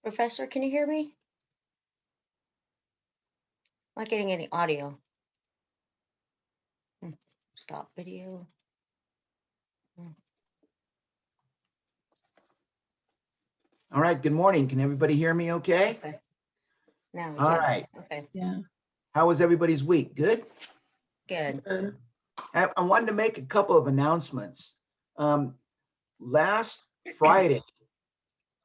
Professor, can you hear me? I'm not getting any audio. Stop video. All right, good morning. Can everybody hear me okay? Okay. Now we All can. right. Okay, Yeah. How was everybody's week? Good? good. I wanted to make a couple of announcements. Last Friday,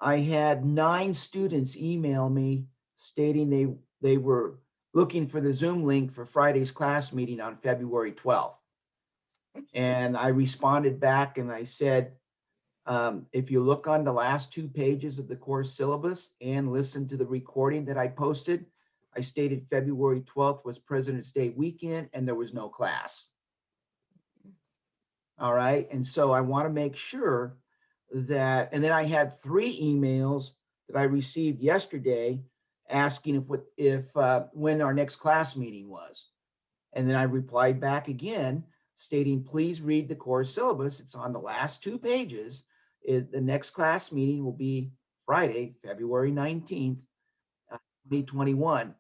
I had 9 students email me stating they were looking for the Zoom link for Friday's class meeting on February 12th. And I responded back and I said, if you look on the last 2 pages of the course syllabus and listen to the recording that I posted, I stated February 12th was President's Day weekend and there was no class. All right, and so I want to make sure that, and then I had 3 emails that I received yesterday asking if when our next class meeting was. And then I replied back again stating, please read the course syllabus. It's on the last 2 pages. The next class meeting will be Friday, February 19th, 2021.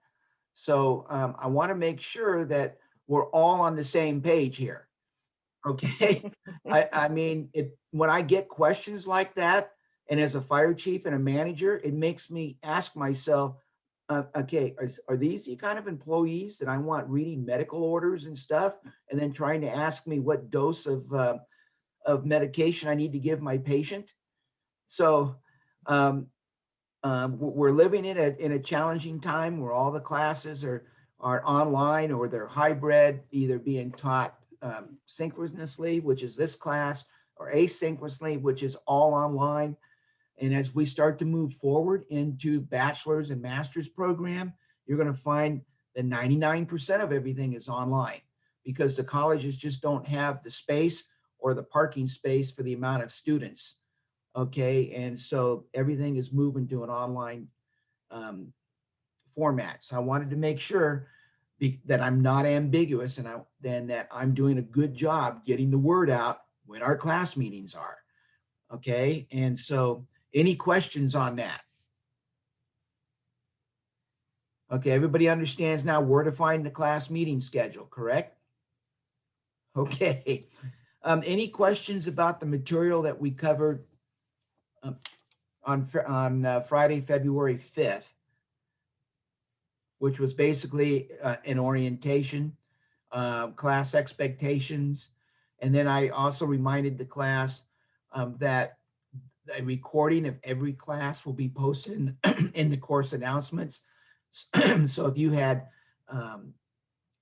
So I want to make sure that we're all on the same page here. Okay. I mean, when I get questions like that, and as a fire chief and a manager, it makes me ask myself, okay, are these the kind of employees that I want reading medical orders and stuff, and then trying to ask me what dose of medication I need to give my patient? So we're living in a challenging time where all the classes are online or they're hybrid, either being taught synchronously, which is this class, or asynchronously, which is all online. And as we start to move forward into bachelor's and master's program, you're going to find that 99% of everything is online because the colleges just don't have the space or the parking space for the amount of students. Okay, and so everything is moving to an online format. So I wanted to make sure that I'm not ambiguous and that I'm doing a good job getting the word out when our class meetings are. Okay, and so any questions on that? Okay, everybody understands now where to find the class meeting schedule, correct? Okay. Any questions about the material that we covered on Friday, February 5th, which was basically an orientation, class expectations. And then I also reminded the class that a recording of every class will be posted in the course announcements. So if you had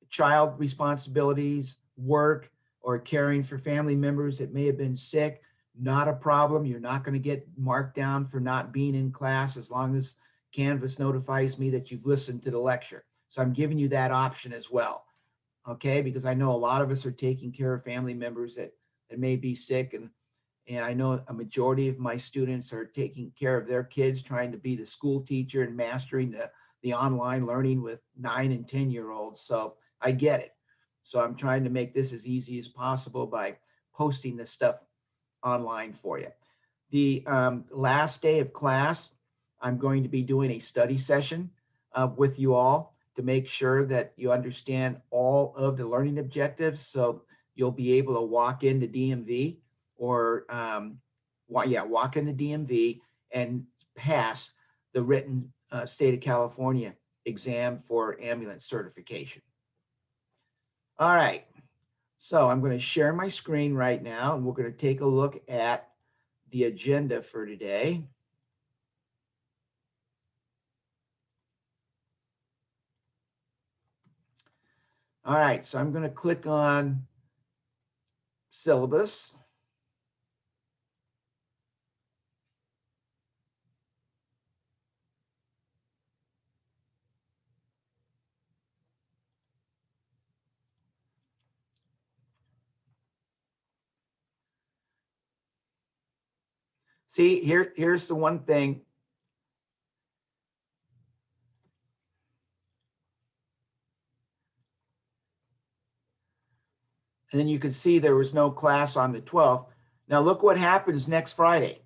child responsibilities, work, or caring for family members that may have been sick, not a problem. You're not going to get marked down for not being in class as long as Canvas notifies me that you've listened to the lecture. So I'm giving you that option as well. Okay, because I know a lot of us are taking care of family members that may be sick, and I know a majority of my students are taking care of their kids, trying to be the school teacher and mastering the online learning with 9 and 10-year-olds. So I get it. So I'm trying to make this as easy as possible by posting this stuff online for you. The last day of class, I'm going to be doing a study session with you all to make sure that you understand all of the learning objectives. So you'll be able to walk into DMV or walk into DMV and pass the written state of California exam for ambulance certification. All right, so I'm going to share my screen right now, and we're going to take a look at the agenda for today. All right, so I'm going to click on syllabus. See, here's the one thing. And then you can see there was no class on the 12th. Now look what happens next Friday.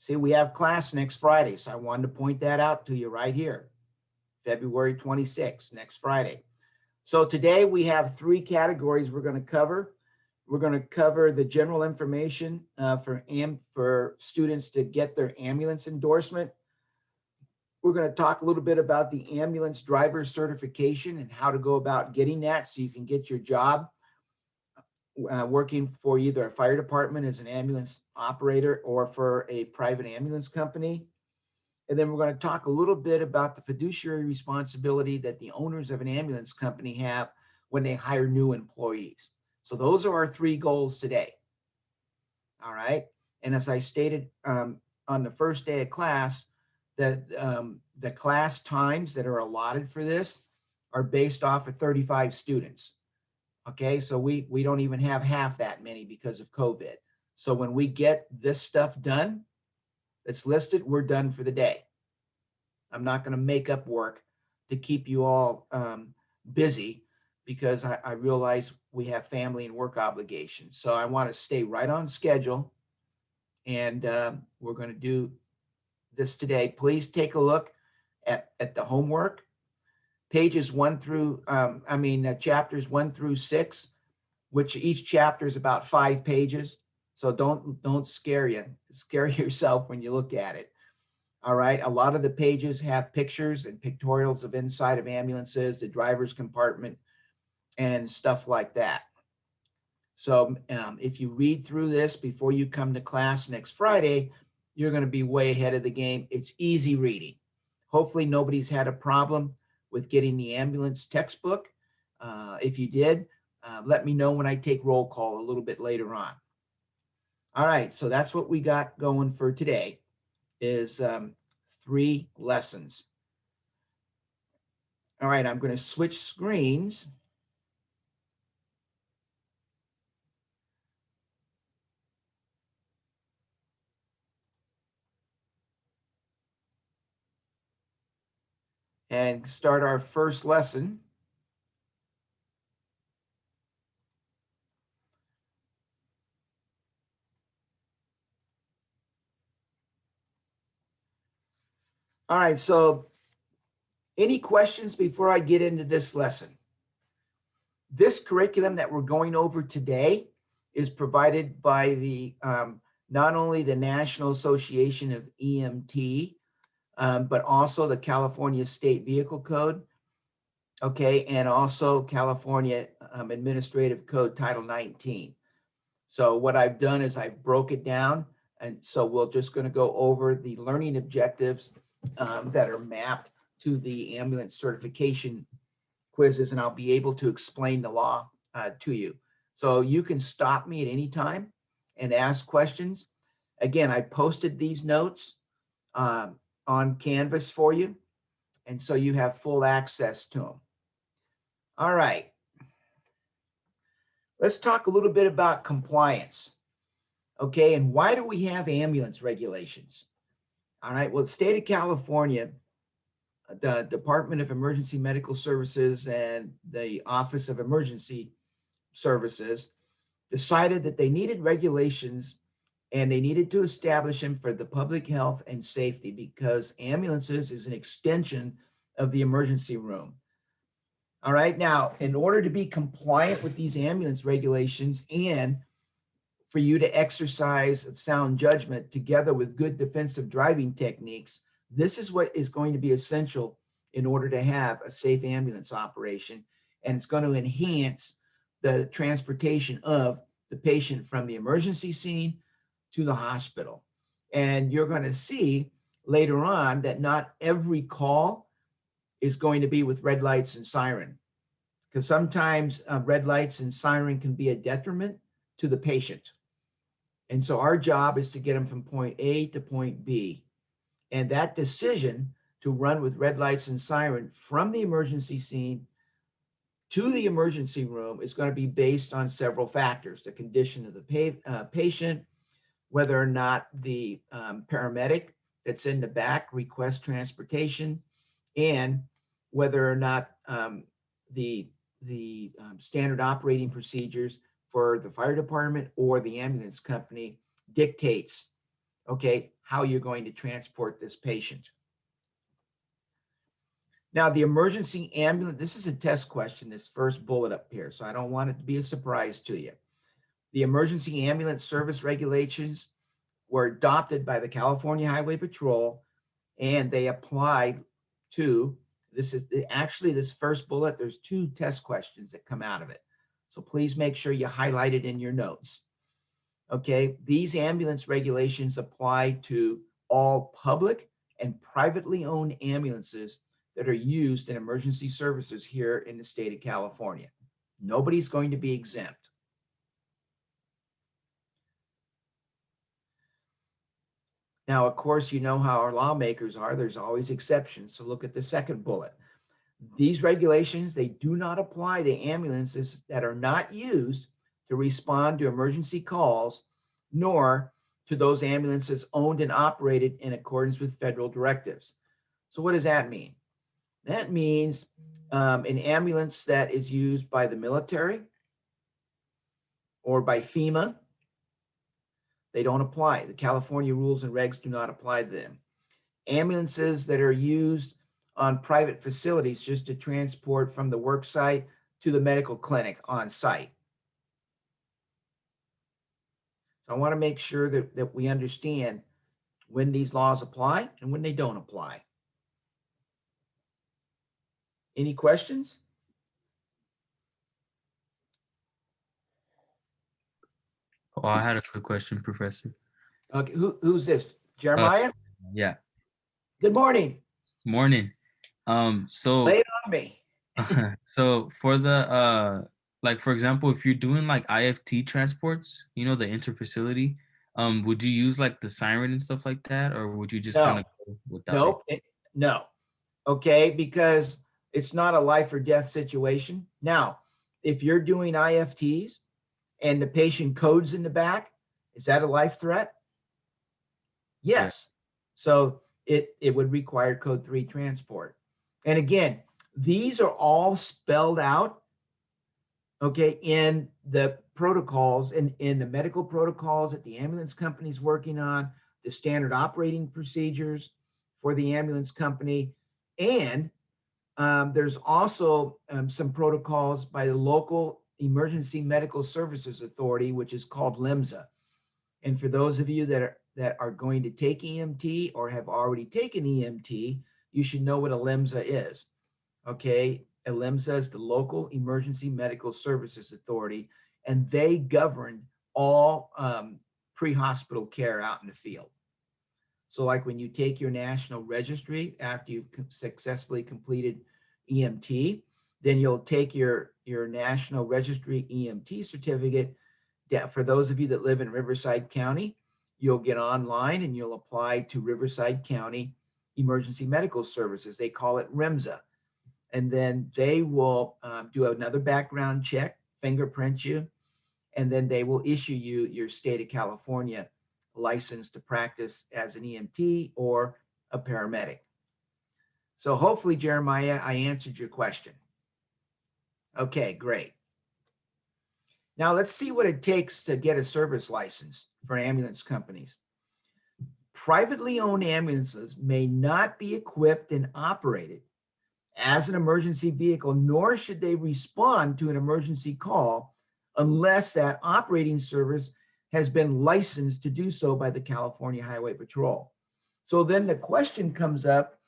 See, we have class next Friday, so I wanted to point that out to you right here. February 26th, next Friday. So today we have 3 categories we're going to cover. We're going to cover the general information for students to get their ambulance endorsement. We're going to talk a little bit about the ambulance driver certification and how to go about getting that so you can get your job working for either a fire department as an ambulance operator or for a private ambulance company. And then we're going to talk a little bit about the fiduciary responsibility that the owners of an ambulance company have when they hire new employees. So those are our 3 goals today. All right. And as I stated on the first day of class, that the class times that are allotted for this are based off of 35 students. Okay, so we don't even have half that many because of COVID. So when we get this stuff done that's listed, we're done for the day. I'm not going to make up work to keep you all busy because I realize we have family and work obligations. So I want to stay right on schedule, and we're going to do this today. Please take a look at the homework. Pages 1 through, chapters 1 through 6, which each chapter is about 5 pages. So don't scare yourself when you look at it. All right. A lot of the pages have pictures and pictorials of inside of ambulances, the driver's compartment, and stuff like that. So if you read through this before you come to class next Friday, you're going to be way ahead of the game. It's easy reading. Hopefully nobody's had a problem with getting the ambulance textbook. If you did, let me know when I take roll call a little bit later on. All right, so that's what we got going for today is 3 lessons. All right, I'm going to switch screens. And start our first lesson. All right, so any questions before I get into this lesson? This curriculum that we're going over today is provided by the not only the National Association of EMT, but also the California State Vehicle Code, okay, and also California Administrative Code Title 19. So what I've done is I broke it down, and so we're just going to go over the learning objectives that are mapped to the ambulance certification quizzes, and I'll be able to explain the law to you. So you can stop me at any time and ask questions. Again, I posted these notes on Canvas for you, and so you have full access to them. All right. Let's talk a little bit about compliance. Okay, and why do we have ambulance regulations? All right, well, the state of California, the Department of Emergency Medical Services and the Office of Emergency Services decided that they needed regulations and they needed to establish them for the public health and safety because ambulances is an extension of the emergency room. All right, now, in order to be compliant with these ambulance regulations and for you to exercise sound judgment together with good defensive driving techniques, this is what is going to be essential in order to have a safe ambulance operation. And it's going to enhance the transportation of the patient from the emergency scene to the hospital. And you're going to see later on that not every call is going to be with red lights and siren, because sometimes red lights and siren can be a detriment to the patient. And so our job is to get them from point A to point B. And that decision to run with red lights and siren from the emergency scene to the emergency room is going to be based on several factors: the condition of the patient, whether or not the paramedic that's in the back requests transportation, and whether or not the standard operating procedures for the fire department or the ambulance company dictates, okay, how you're going to transport this patient. Now, the emergency ambulance, this is a test question, this first bullet up here, so I don't want it to be a surprise to you. The emergency ambulance service regulations were adopted by the California Highway Patrol, and they applied to, this is actually this first bullet, there's 2 test questions that come out of it. So please make sure you highlight it in your notes. Okay, these ambulance regulations apply to all public and privately owned ambulances that are used in emergency services here in the state of California. Nobody's going to be exempt. Now, of course, you know how our lawmakers are. There's always exceptions. So look at the second bullet. These regulations, they do not apply to ambulances that are not used to respond to emergency calls, nor to those ambulances owned and operated in accordance with federal directives. So what does that mean? That means an ambulance that is used by the military or by FEMA, they don't apply. The California rules and regs do not apply to them. Ambulances that are used on private facilities just to transport from the work site to the medical clinic on site. So I want to make sure that we understand when these laws apply and when they don't apply. Any questions? Oh, I had a quick question, Professor. Okay, who's this? Jeremiah? Yeah. Good morning. Morning. So Lay it on me. so for the like for example, if you're doing like IFT transports, you know, the interfacility, would you use like the siren and stuff like that, or would you just kind No, of go without it? no. Okay, because it's not a life or death situation. Now, if you're doing IFTs and the patient codes in the back, is that a life threat? Yes. So it would require code 3 transport. And again, these are all spelled out, okay, in the protocols, in the medical protocols that the ambulance company is working on, the standard operating procedures for the ambulance company. And there's also some protocols by the local Emergency Medical Services Authority, which is called LEMSA. And for those of you that are going to take EMT or have already taken EMT, you should know what a LEMSA is. Okay, a LEMSA is the Local Emergency Medical Services Authority, and they govern all pre-hospital care out in the field. So like when you take your national registry after you've successfully completed EMT, then you'll take your national registry EMT certificate. For those of you that live in Riverside County, you'll get online and you'll apply to Riverside County Emergency Medical Services. They call it REMSA. And then they will do another background check, fingerprint you, and then they will issue you your state of California license to practice as an EMT or a paramedic. So hopefully, Jeremiah, I answered your question. Okay, great. Now let's see what it takes to get a service license for ambulance companies. Privately owned ambulances may not be equipped and operated as an emergency vehicle, nor should they respond to an emergency call unless that operating service has been licensed to do so by the California Highway Patrol. So then the question comes up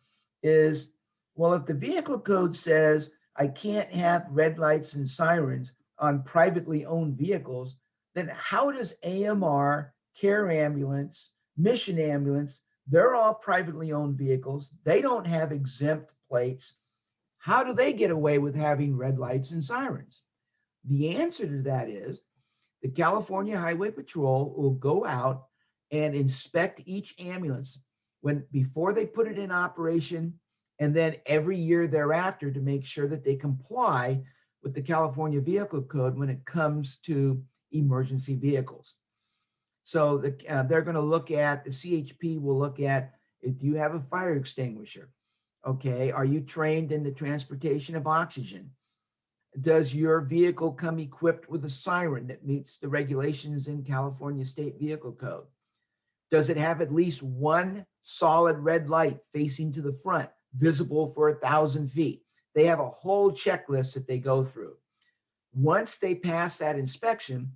is, well, if the vehicle code says I can't have red lights and sirens on privately owned vehicles, then how does AMR, Care Ambulance, Mission Ambulance, they're all privately owned vehicles. They don't have exempt plates. How do they get away with having red lights and sirens? The answer to that is the California Highway Patrol will go out and inspect each ambulance before they put it in operation, and then every year thereafter to make sure that they comply with the California Vehicle Code when it comes to emergency vehicles. So they're going to look at, the CHP will look at, if you have a fire extinguisher, okay, are you trained in the transportation of oxygen? Does your vehicle come equipped with a siren that meets the regulations in California State Vehicle Code? Does it have at least one solid red light facing to the front, visible for 1,000 feet? They have a whole checklist that they go through. Once they pass that inspection,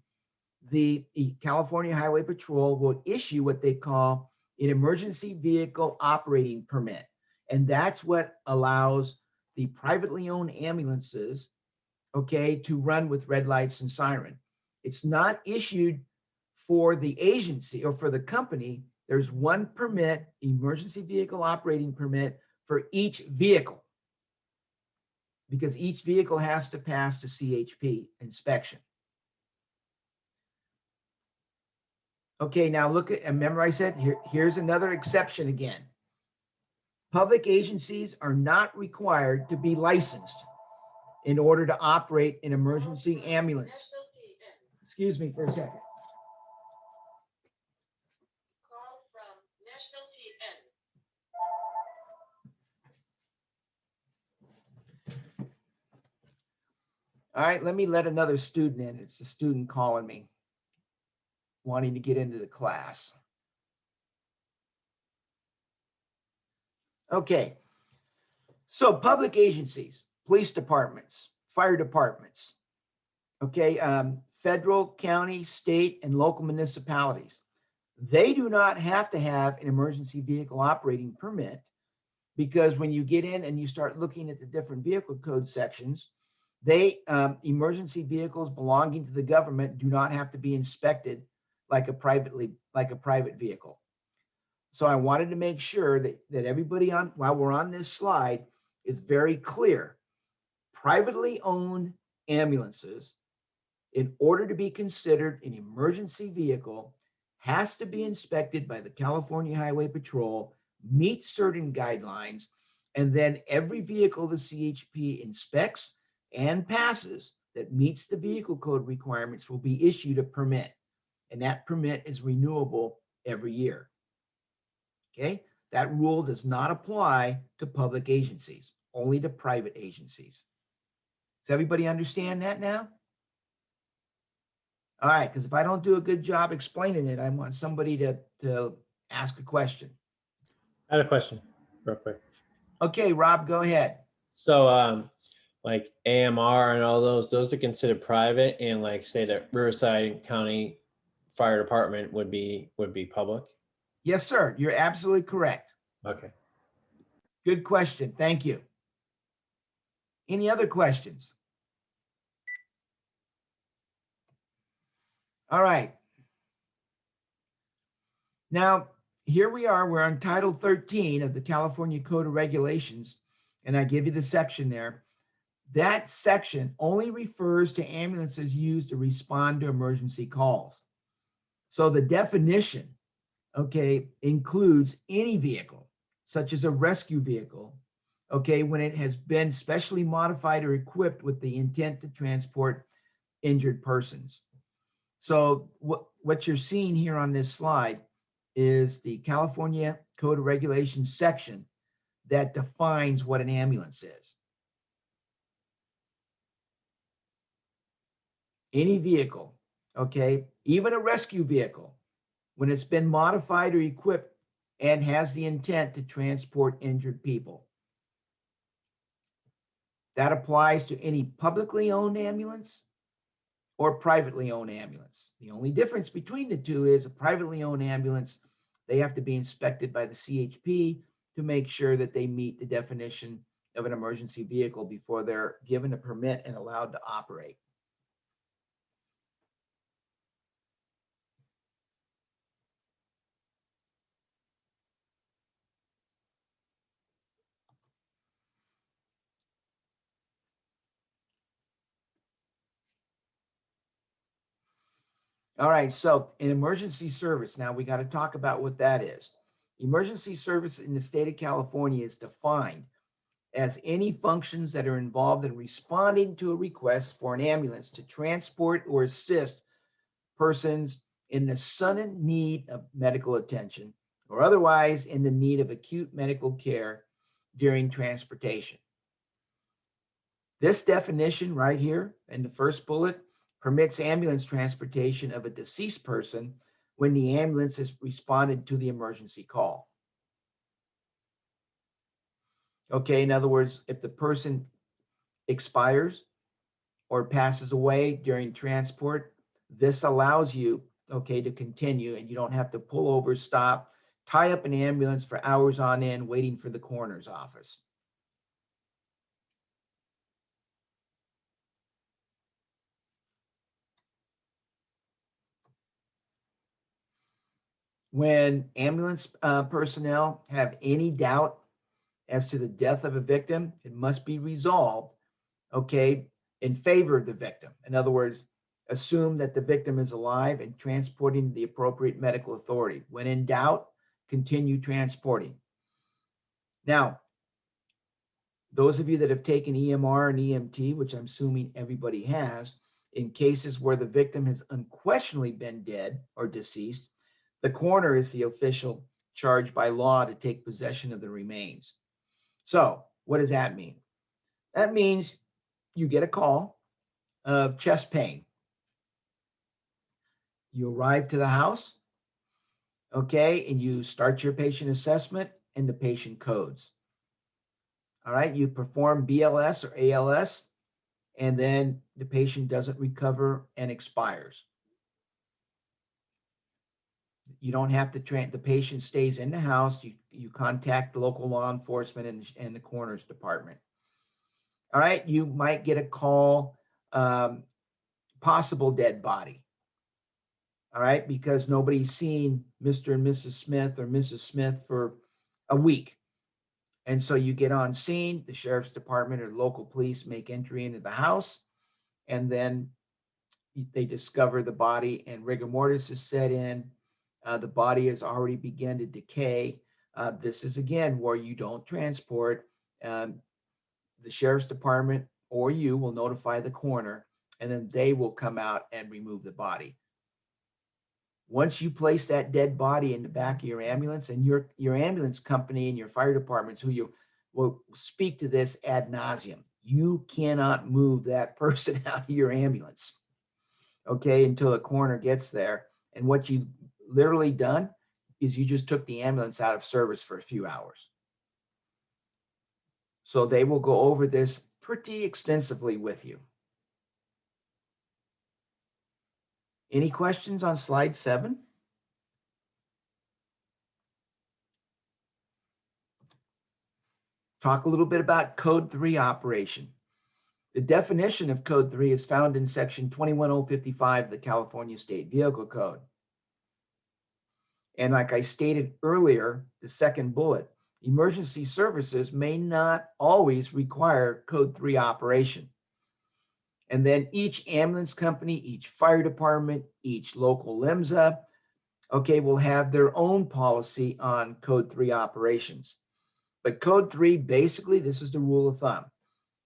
the California Highway Patrol will issue what they call an emergency vehicle operating permit. And that's what allows the privately owned ambulances, okay, to run with red lights and siren. It's not issued for the agency or for the company. There's one permit, emergency vehicle operating permit, for each vehicle, because each vehicle has to pass the CHP inspection. Okay, now look at, and remember I said, here's another exception again. Public agencies are not required to be licensed in order to operate an emergency ambulance. Excuse me for a second. All right, let me let another student in. It's a student calling me, wanting to get into the class. Okay, so public agencies, police departments, fire departments, okay, federal, county, state, and local municipalities, they do not have to have an emergency vehicle operating permit, because when you get in and you start looking at the different vehicle code sections, they emergency vehicles belonging to the government do not have to be inspected like a private vehicle. So I wanted to make sure that everybody on, while we're on this slide, is very clear. Privately owned ambulances, in order to be considered an emergency vehicle, has to be inspected by the California Highway Patrol, meet certain guidelines, and then every vehicle the CHP inspects and passes that meets the vehicle code requirements will be issued a permit. And that permit is renewable every year. Okay, that rule does not apply to public agencies, only to private agencies. Does everybody understand that now? All right, because if I don't do a good job explaining it, I want somebody to ask a question. I have a question real quick. Okay, Rob, go ahead. So like AMR and all those are considered private, and like say that Riverside County Fire Department would be public. Yes, sir. You're absolutely correct. Okay. Good question. Thank you. Any other questions? All right. Now, here we are. We're on Title 13 of the California Code of Regulations, and I give you the section there. That section only refers to ambulances used to respond to emergency calls. So the definition, okay, includes any vehicle, such as a rescue vehicle, okay, when it has been specially modified or equipped with the intent to transport injured persons. So what you're seeing here on this slide is the California Code of Regulations section that defines what an ambulance is. Any vehicle, okay, even a rescue vehicle, when it's been modified or equipped and has the intent to transport injured people. That applies to any publicly owned ambulance or privately owned ambulance. The only difference between the two is a privately owned ambulance, they have to be inspected by the CHP to make sure that they meet the definition of an emergency vehicle before they're given a permit and allowed to operate. All right, so an emergency service. Now we got to talk about what that is. Emergency service in the state of California is defined as any functions that are involved in responding to a request for an ambulance to transport or assist persons in the sudden need of medical attention or otherwise in the need of acute medical care during transportation. This definition right here in the first bullet permits ambulance transportation of a deceased person when the ambulance has responded to the emergency call. Okay, in other words, if the person expires or passes away during transport, this allows you, okay, to continue, and you don't have to pull over, stop, tie up an ambulance for hours on end waiting for the coroner's office. When ambulance personnel have any doubt as to the death of a victim, it must be resolved, okay, in favor of the victim. In other words, assume that the victim is alive and transporting to the appropriate medical authority. When in doubt, continue transporting. Now, those of you that have taken EMR and EMT, which I'm assuming everybody has, in cases where the victim has unquestionably been dead or deceased, the coroner is the official charged by law to take possession of the remains. So what does that mean? That means you get a call of chest pain. You arrive to the house, okay, and you start your patient assessment and the patient codes. All right, you perform BLS or ALS, and then the patient doesn't recover and expires. You don't have to the patient stays in the house. You contact the local law enforcement and the coroner's department. All right, you might get a call, possible dead body. All right, because nobody's seen Mr. and Mrs. Smith or Mrs. Smith for a week. And so you get on scene, the sheriff's department or local police make entry into the house, and then they discover the body and rigor mortis is set in. The body has already begun to decay. This is again where you don't transport. The sheriff's department or you will notify the coroner, and then they will come out and remove the body. Once you place that dead body in the back of your ambulance, and your ambulance company and your fire departments, who you will speak to this ad nauseum, you cannot move that person out of your ambulance, okay, until the coroner gets there. And what you literally done is you just took the ambulance out of service for a few hours. So they will go over this pretty extensively with you. Any questions on slide 7? Talk a little bit about Code 3 operation. The definition of Code 3 is found in section 21055 of the California State Vehicle Code. And like I stated earlier, the second bullet, emergency services may not always require Code 3 operation. And then each ambulance company, each fire department, each local LIMSA, okay, will have their own policy on Code 3 operations. But Code 3, basically, this is the rule of thumb,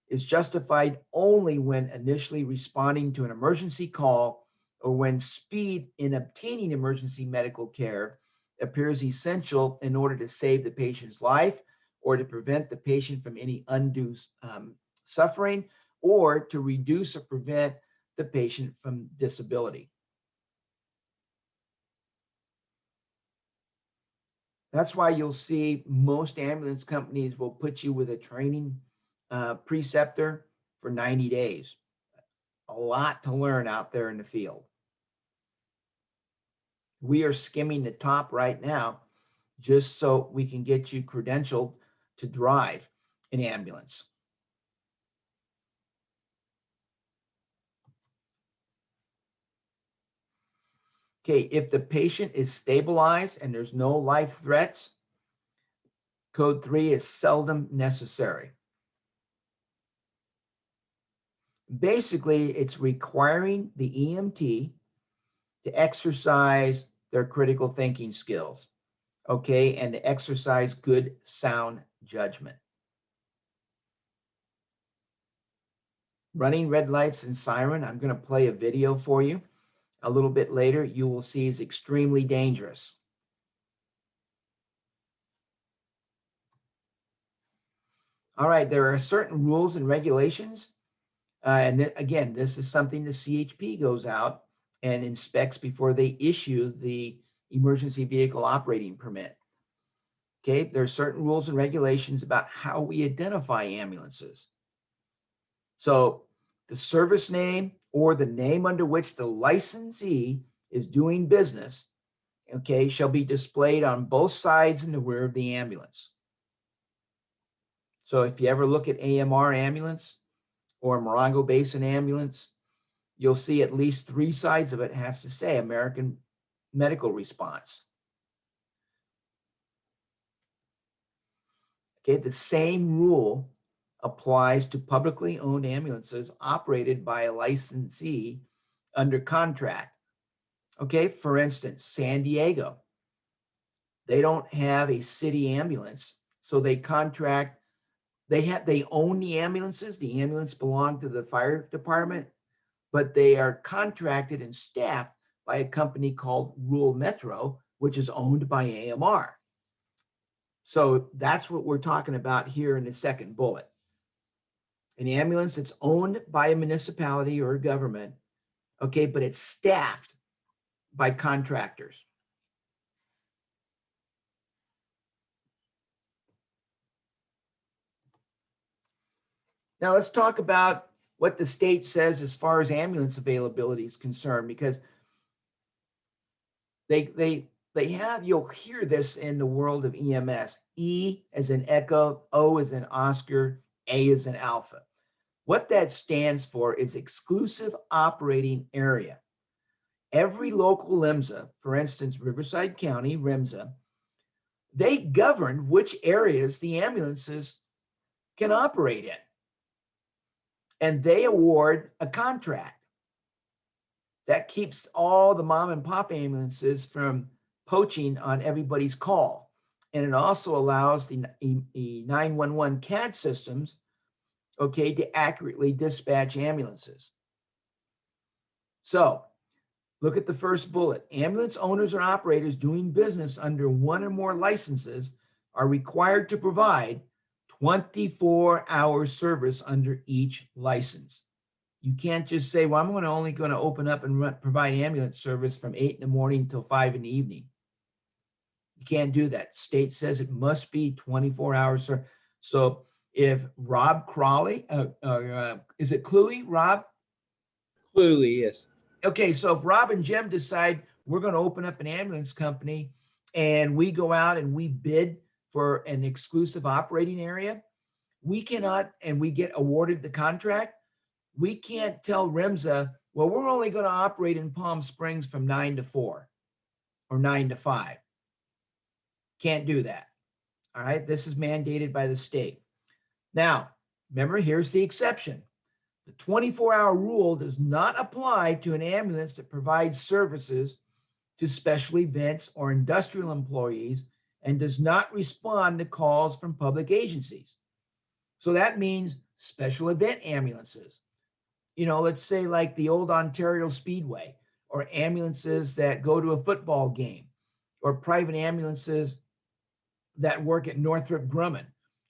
is justified only when initially responding to an emergency call or when speed in obtaining emergency medical care appears essential in order to save the patient's life or to prevent the patient from any undue suffering or to reduce or prevent the patient from disability. That's why you'll see most ambulance companies will put you with a training preceptor for 90 days. A lot to learn out there in the field. We are skimming the top right now just so we can get you credentialed to drive an ambulance. Okay, if the patient is stabilized and there's no life threats, Code 3 is seldom necessary. Basically, it's requiring the EMT to exercise their critical thinking skills, okay, and to exercise good, sound judgment. Running red lights and siren, I'm going to play a video for you. A little bit later, you will see is extremely dangerous. All right, there are certain rules and regulations. And again, this is something the CHP goes out and inspects before they issue the emergency vehicle operating permit. Okay, there are certain rules and regulations about how we identify ambulances. So the service name or the name under which the licensee is doing business, okay, shall be displayed on both sides and the rear of the ambulance. So if you ever look at AMR ambulance or Morongo Basin ambulance, you'll see at least 3 sides of it has to say American Medical Response. Okay, the same rule applies to publicly owned ambulances operated by a licensee under contract. Okay, for instance, San Diego, they don't have a city ambulance, so they contract, they own the ambulances. The ambulance belong to the fire department, but they are contracted and staffed by a company called Rural Metro, which is owned by AMR. So that's what we're talking about here in the second bullet. An ambulance that's owned by a municipality or a government, okay, but it's staffed by contractors. Now let's talk about what the state says as far as ambulance availability is concerned, because they have, you'll hear this in the world of EMS. E as in Echo, O as in Oscar, A as in Alpha. What that stands for is exclusive operating area. Every local LIMSA, for instance, Riverside County, RIMSA, they govern which areas the ambulances can operate in. And they award a contract that keeps all the mom and pop ambulances from poaching on everybody's call. And it also allows the 911 CAD systems, okay, to accurately dispatch ambulances. So look at the first bullet. Ambulance owners or operators doing business under one or more licenses are required to provide 24-hour service under each license. You can't just say, well, I'm only going to open up and provide ambulance service from 8 in the morning till 5 in the evening. You can't do that. State says it must be 24 hours. So if Rob Crawley, is it Cluey, Rob? Cluey, yes. Okay, so if Rob and Jim decide we're going to open up an ambulance company and we go out and we bid for an exclusive operating area, we cannot, and we get awarded the contract, we can't tell RIMSA, well, we're only going to operate in Palm Springs from 9 to 4 or 9 to 5. Can't do that. All right, this is mandated by the state. Now, remember, here's the exception. The 24-hour rule does not apply to an ambulance that provides services to special events or industrial employees and does not respond to calls from public agencies. So that means special event ambulances. You know, let's say like the old Ontario Speedway, or ambulances that go to a football game, or private ambulances that work at Northrop Grumman,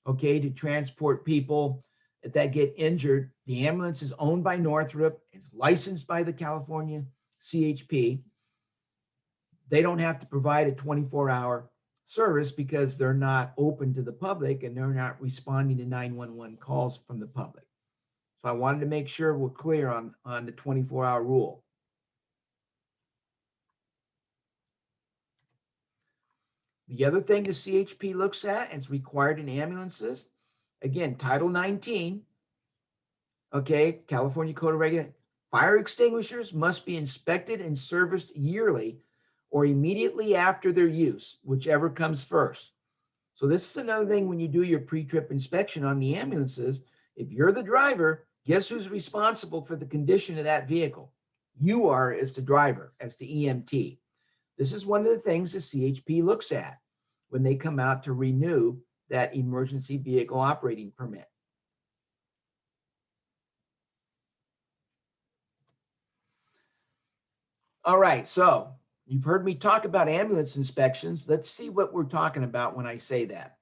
okay, to transport people that get injured. The ambulance is owned by Northrop, it's licensed by the California CHP. They don't have to provide a 24-hour service because they're not open to the public and they're not responding to 911 calls from the public. So I wanted to make sure we're clear on the 24-hour rule. The other thing the CHP looks at is required in ambulances. Again, Title 19, okay, California Code of Regulations. Fire extinguishers must be inspected and serviced yearly or immediately after their use, whichever comes first. So this is another thing when you do your pre-trip inspection on the ambulances. If you're the driver, guess who's responsible for the condition of that vehicle? You are as the driver, as the EMT. This is one of the things the CHP looks at when they come out to renew that emergency vehicle operating permit. All right, so you've heard me talk about ambulance inspections. Let's see what we're talking about when I say that.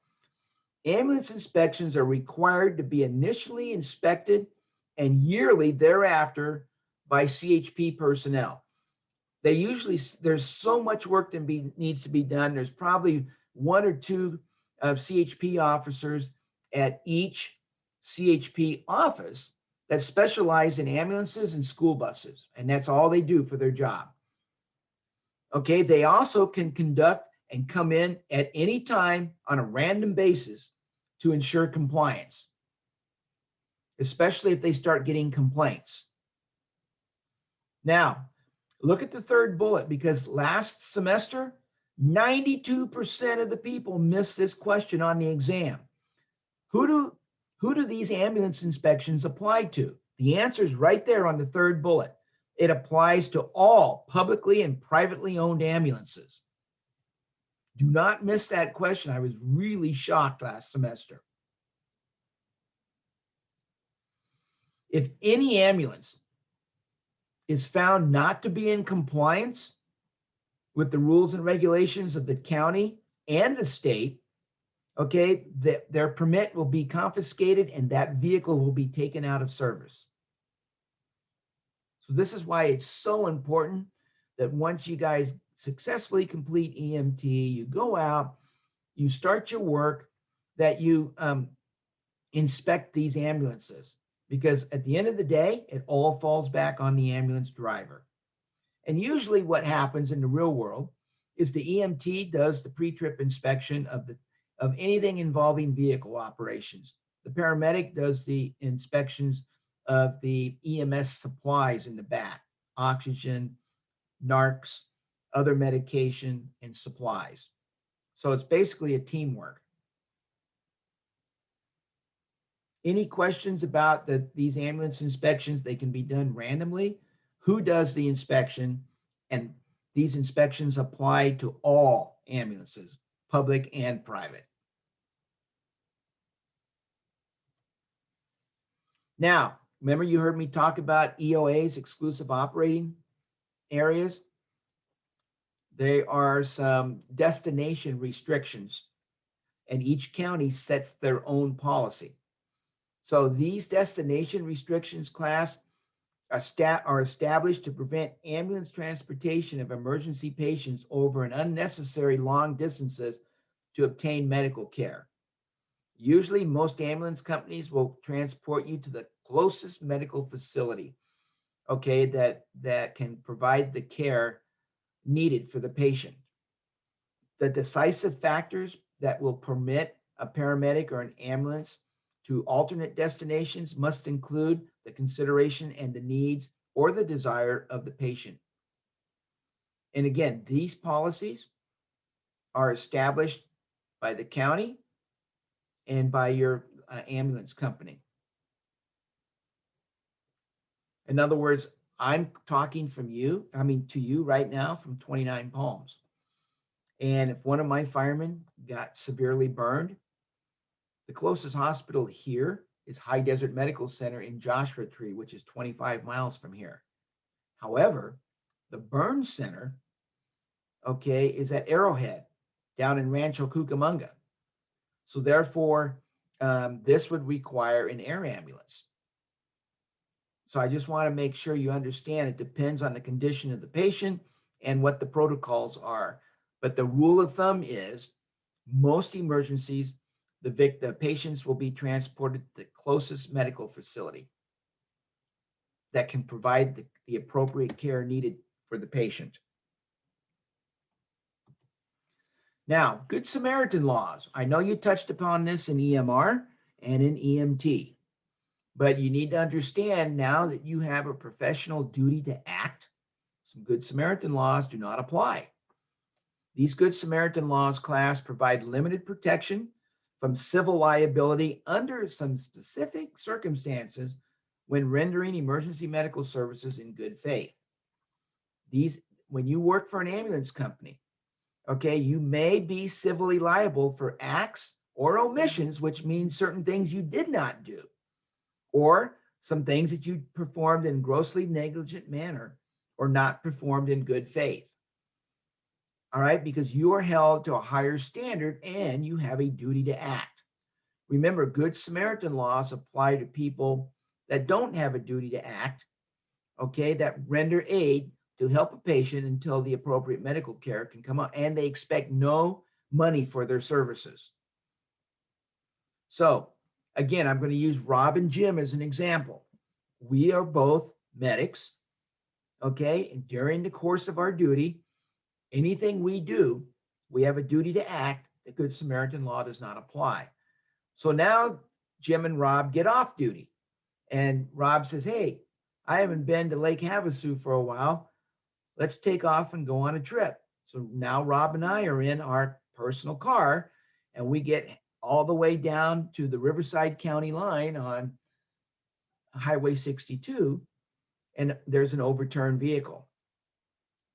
Ambulance inspections are required to be initially inspected and yearly thereafter by CHP personnel. They usually, there's so much work that needs to be done. There's probably 1 or 2 CHP officers at each CHP office that specialize in ambulances and school buses, and that's all they do for their job. Okay, they also can conduct and come in at any time on a random basis to ensure compliance, especially if they start getting complaints. Now, look at the third bullet, because last semester, 92% of the people missed this question on the exam. Who do these ambulance inspections apply to? The answer is right there on the third bullet. It applies to all publicly and privately owned ambulances. Do not miss that question. I was really shocked last semester. If any ambulance is found not to be in compliance with the rules and regulations of the county and the state, okay, their permit will be confiscated and that vehicle will be taken out of service. So this is why it's so important that once you guys successfully complete EMT, you go out, you start your work, that you inspect these ambulances, because at the end of the day, it all falls back on the ambulance driver. And usually what happens in the real world is the EMT does the pre-trip inspection of anything involving vehicle operations. The paramedic does the inspections of the EMS supplies in the back, oxygen, narcs, other medication, and supplies. So it's basically a teamwork. Any questions about these ambulance inspections? They can be done randomly. Who does the inspection? And these inspections apply to all ambulances, public and private. Now, remember you heard me talk about EOAs, exclusive operating areas? There are some destination restrictions, and each county sets their own policy. So these destination restrictions, class, are established to prevent ambulance transportation of emergency patients over an unnecessary long distances to obtain medical care. Usually, most ambulance companies will transport you to the closest medical facility, okay, that can provide the care needed for the patient. The decisive factors that will permit a paramedic or an ambulance to alternate destinations must include the consideration and the needs or the desire of the patient. And again, these policies are established by the county and by your ambulance company. In other words, I'm talking to you right now from 29 Palms. And if one of my firemen got severely burned, the closest hospital here is High Desert Medical Center in Joshua Tree, which is 25 miles from here. However, the burn center, okay, is at Arrowhead down in Rancho Cucamonga. So therefore, this would require an air ambulance. So I just want to make sure you understand it depends on the condition of the patient and what the protocols are. But the rule of thumb is most emergencies, the patients will be transported to the closest medical facility that can provide the appropriate care needed for the patient. Now, Good Samaritan laws. I know you touched upon this in EMR and in EMT, but you need to understand now that you have a professional duty to act, some Good Samaritan laws do not apply. These Good Samaritan laws, class, provide limited protection from civil liability under some specific circumstances when rendering emergency medical services in good faith. When you work for an ambulance company, okay, you may be civilly liable for acts or omissions, which means certain things you did not do, or some things that you performed in grossly negligent manner or not performed in good faith. All right, because you are held to a higher standard and you have a duty to act. Remember, Good Samaritan laws apply to people that don't have a duty to act, okay, that render aid to help a patient until the appropriate medical care can come up, and they expect no money for their services. So again, I'm going to use Rob and Jim as an example. We are both medics, okay? And during the course of our duty, anything we do, we have a duty to act. The Good Samaritan law does not apply. So now Jim and Rob get off duty. And Rob says, hey, I haven't been to Lake Havasu for a while. Let's take off and go on a trip. So now Rob and I are in our personal car, and we get all the way down to the Riverside County line on Highway 62, and there's an overturned vehicle.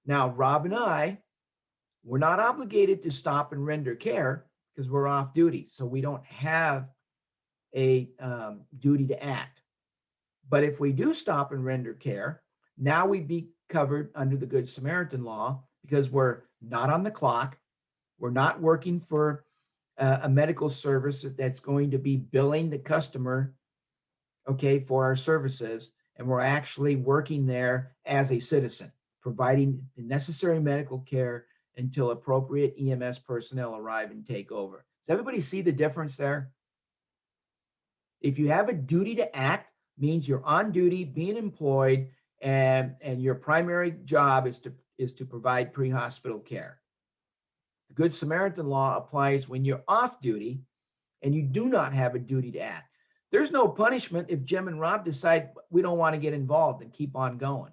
Now, Rob and I, we're not obligated to stop and render care because we're off duty, so we don't have a duty to act. But if we do stop and render care, now we'd be covered under the Good Samaritan law because we're not on the clock. We're not working for a medical service that's going to be billing the customer, okay, for our services. And we're actually working there as a citizen, providing the necessary medical care until appropriate EMS personnel arrive and take over. Does everybody see the difference there? If you have a duty to act, means you're on duty, being employed, and your primary job is to provide pre-hospital care. The Good Samaritan law applies when you're off duty and you do not have a duty to act. There's no punishment if Jim and Rob decide we don't want to get involved and keep on going.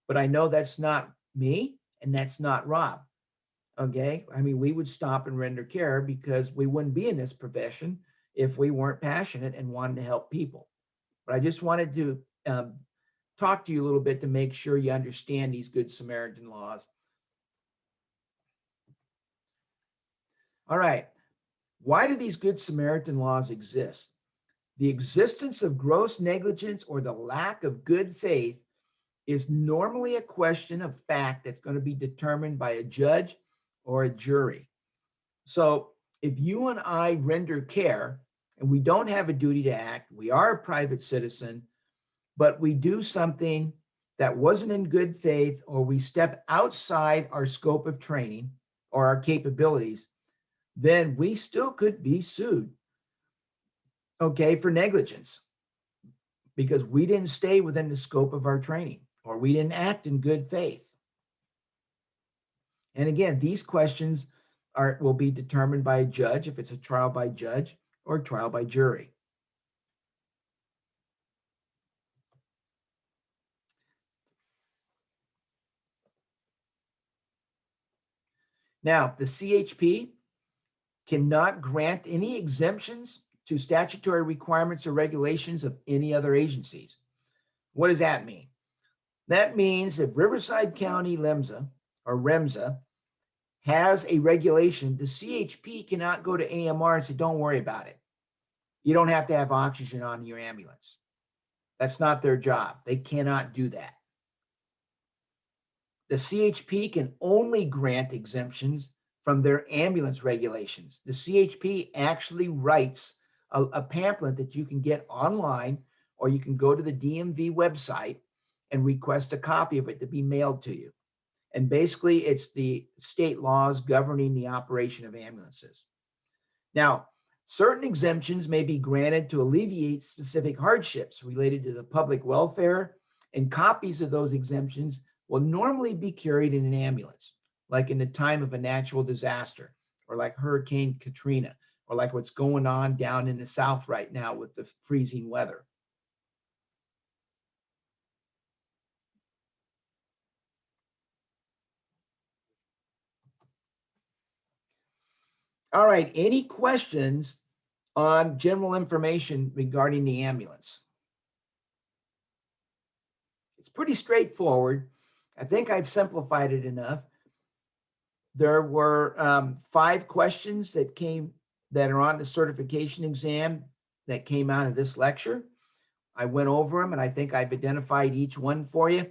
But I know that's not me and that's not Rob. Okay, I mean, we would stop and render care because we wouldn't be in this profession if we weren't passionate and wanted to help people. But I just wanted to talk to you a little bit to make sure you understand these Good Samaritan laws. All right, why do these Good Samaritan laws exist? The existence of gross negligence or the lack of good faith is normally a question of fact that's going to be determined by a judge or a jury. So if you and I render care and we don't have a duty to act, we are a private citizen, but we do something that wasn't in good faith, or we step outside our scope of training or our capabilities, then we still could be sued, okay, for negligence because we didn't stay within the scope of our training or we didn't act in good faith. And again, these questions will be determined by a judge if it's a trial by judge or trial by jury. Now, the CHP cannot grant any exemptions to statutory requirements or regulations of any other agencies. What does that mean? That means if Riverside County LEMSA or REMSA has a regulation, the CHP cannot go to AMR and say, don't worry about it. You don't have to have oxygen on your ambulance. That's not their job. They cannot do that. The CHP can only grant exemptions from their ambulance regulations. The CHP actually writes a pamphlet that you can get online, or you can go to the DMV website and request a copy of it to be mailed to you. And basically, it's the state laws governing the operation of ambulances. Now, certain exemptions may be granted to alleviate specific hardships related to the public welfare, and copies of those exemptions will normally be carried in an ambulance, like in the time of a natural disaster, or like Hurricane Katrina, or like what's going on down in the South right now with the freezing weather. All right, any questions on general information regarding the ambulance? It's pretty straightforward. I think I've simplified it enough. There were 5 questions that are on the certification exam that came out of this lecture. I went over them and I think I've identified each one for you.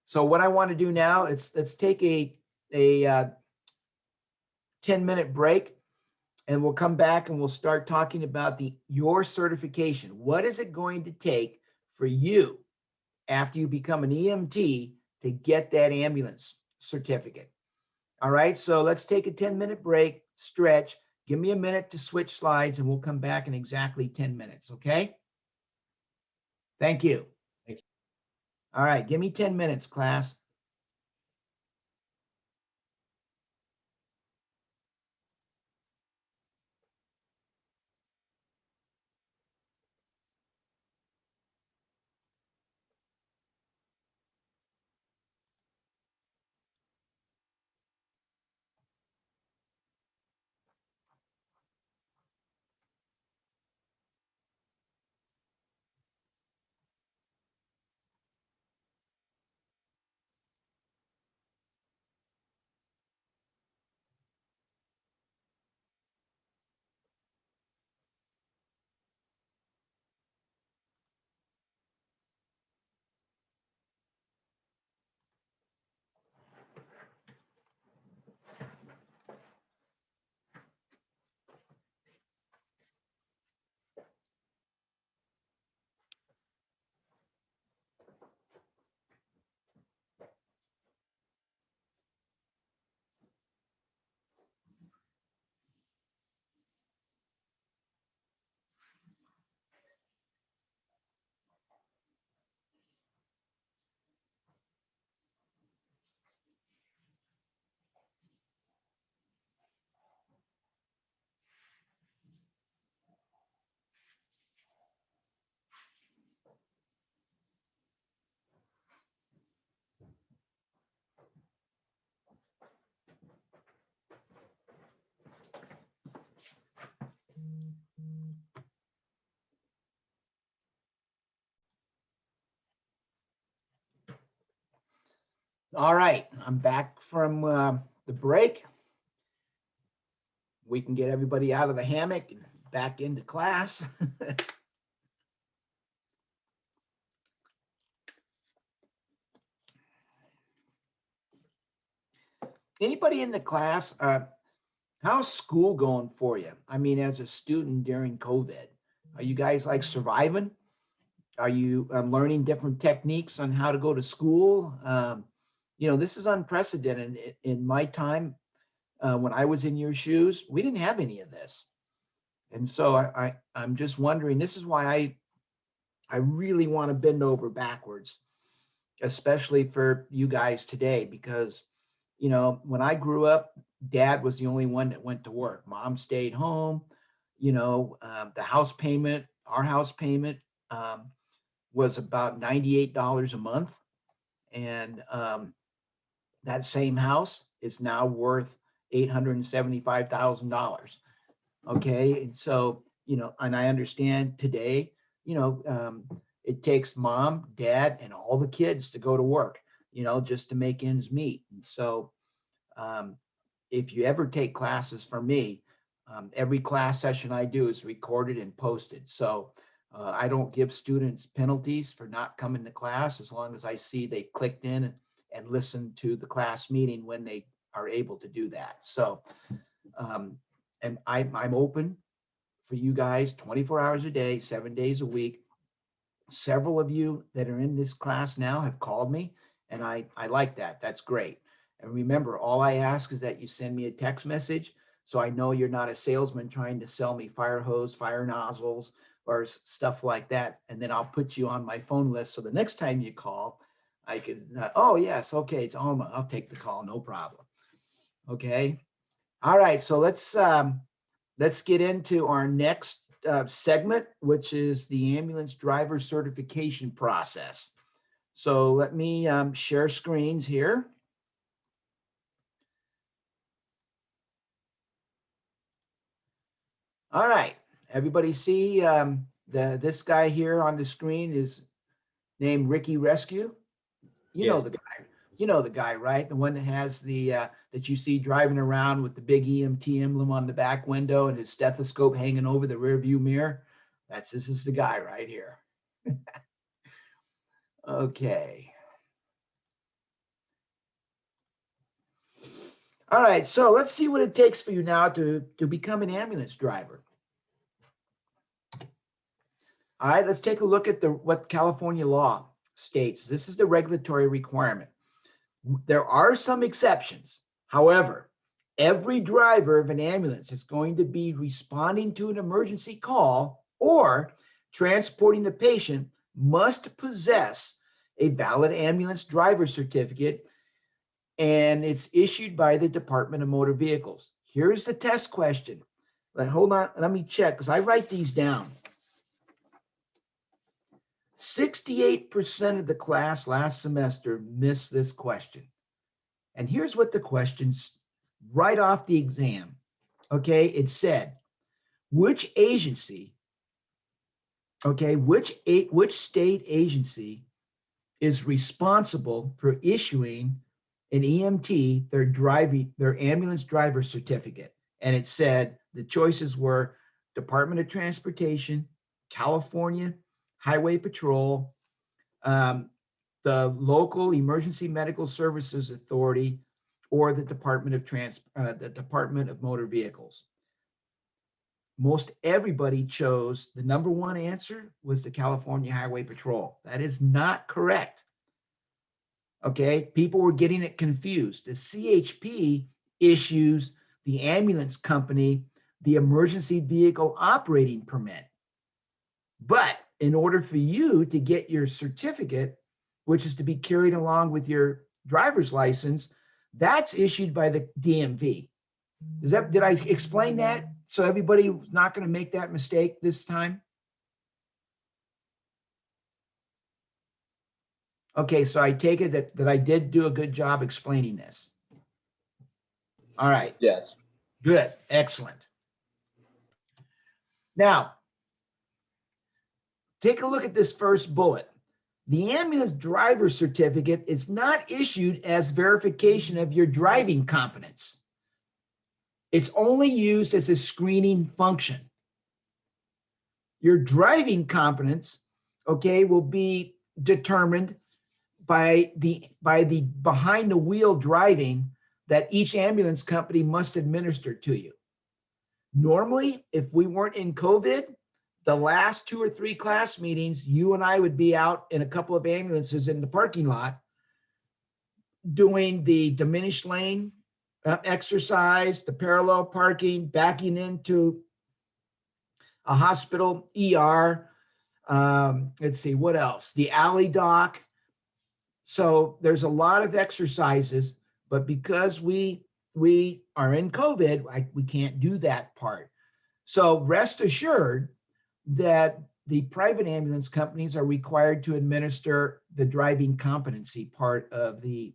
So what I want to do now is let's take a 10-minute break, and we'll come back and we'll start talking about your certification. What is it going to take for you after you become an EMT to get that ambulance certificate. All right, so let's take a 10-minute break, stretch. Give me a minute to switch slides and we'll come back in exactly 10 minutes, okay? Thank you. Thank you. All right, give me 10 minutes, class. All right, I'm back from the break. We can get everybody out of the hammock and back into class. Anybody in the class, how's school going for you? I mean, as a student during COVID, are you guys like surviving? Are you learning different techniques on how to go to school? You know, this is unprecedented. In my time, when I was in your shoes, we didn't have any of this. And so I'm just wondering, this is why I really want to bend over backwards, especially for you guys today, because, you know, when I grew up, dad was the only one that went to work. Mom stayed home. You know, the house payment, our house payment was about $98 a month. And that same house is now worth $875,000. Okay. And so, you know, and I understand today, you know, it takes mom, dad, and all the kids to go to work, you know, just to make ends meet. And so if you ever take classes from me, every class session I do is recorded and posted. So I don't give students penalties for not coming to class as long as I see they clicked in and listened to the class meeting when they are able to do that. So, and I'm open for you guys 24 hours a day, 7 days a week. Several of you that are in this class now have called me, and I like that. That's great. And remember, all I ask is that you send me a text message so I know you're not a salesman trying to sell me fire hose, fire nozzles, or stuff like that. And then I'll put you on my phone list. So the next time you call, I can, oh, yes, okay, it's Alma. I'll take the call, no problem. Okay. All right. So let's get into our next segment, which is the ambulance driver certification process. So let me share screens here. All right, everybody see this guy here on the screen is named Ricky Rescue. You know Yes. the guy. You know the guy, right? The one that has the that you see driving around with the big EMT emblem on the back window and his stethoscope hanging over the rear view mirror. This is the guy right here. Okay. All right, so let's see what it takes for you now to become an ambulance driver. All right, let's take a look at what California law states, this is the regulatory requirement. There are some exceptions. However, every driver of an ambulance is going to be responding to an emergency call or transporting a patient must possess a valid ambulance driver certificate, and it's issued by the Department of Motor Vehicles. Here's the test question. Hold on, let me check because I write these down. 68% of the class last semester missed this question. And here's what the question's right off the exam. Okay, it said, which agency, okay, which state agency is responsible for issuing an EMT their ambulance driver certificate? And it said the choices were Department of Transportation, California Highway Patrol, the local Emergency Medical Services Authority, or the Department of Motor Vehicles. Most everybody chose the number one answer was the California Highway Patrol. That is not correct. Okay, people were getting it confused. The CHP issues the ambulance company the emergency vehicle operating permit. But in order for you to get your certificate, which is to be carried along with your driver's license, that's issued by the DMV. Did I explain that? So everybody's not going to make that mistake this time? Okay, so I take it that I did do a good job explaining this. All right. Yes. Good, excellent. Now, take a look at this first bullet. The ambulance driver certificate is not issued as verification of your driving competence. It's only used as a screening function. Your driving competence, okay, will be determined by the behind the wheel driving that each ambulance company must administer to you. Normally, if we weren't in COVID, the last 2 or 3 class meetings, you and I would be out in a couple of ambulances in the parking lot doing the diminished lane exercise, the parallel parking, backing into a hospital ER. Let's see, what else? The alley dock. So there's a lot of exercises, but because we are in COVID, we can't do that part. So rest assured that the private ambulance companies are required to administer the driving competency part of the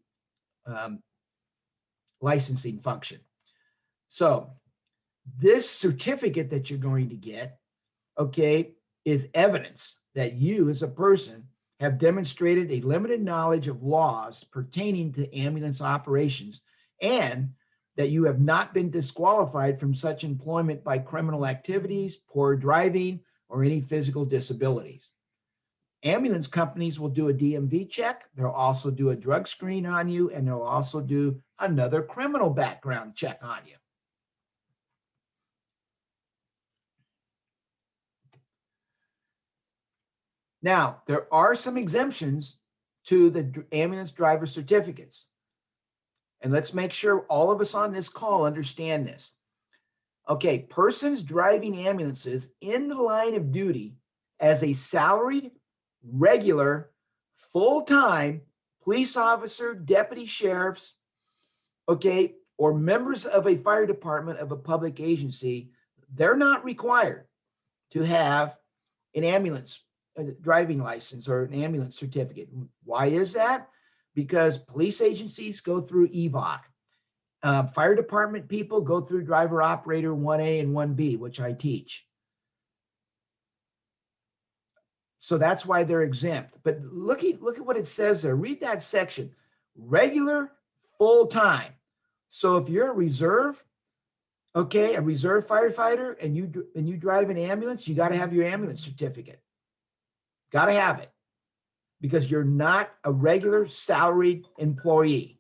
licensing function. So this certificate that you're going to get, okay, is evidence that you as a person have demonstrated a limited knowledge of laws pertaining to ambulance operations and that you have not been disqualified from such employment by criminal activities, poor driving, or any physical disabilities. Ambulance companies will do a DMV check. They'll also do a drug screen on you, and they'll also do another criminal background check on you. Now, there are some exemptions to the ambulance driver certificates. And let's make sure all of us on this call understand this. Okay, persons driving ambulances in the line of duty as a salaried, regular, full-time police officer, deputy sheriffs, okay, or members of a fire department of a public agency, they're not required to have an ambulance driving license or an ambulance certificate. Why is that? Because police agencies go through EVOC. Fire department people go through driver operator 1A and 1B, which I teach. So that's why they're exempt. But look at what it says there. Read that section. Regular, full-time. So if you're a reserve, okay, a reserve firefighter, and you drive an ambulance, you got to have your ambulance certificate. Got to have it, because you're not a regular salaried employee.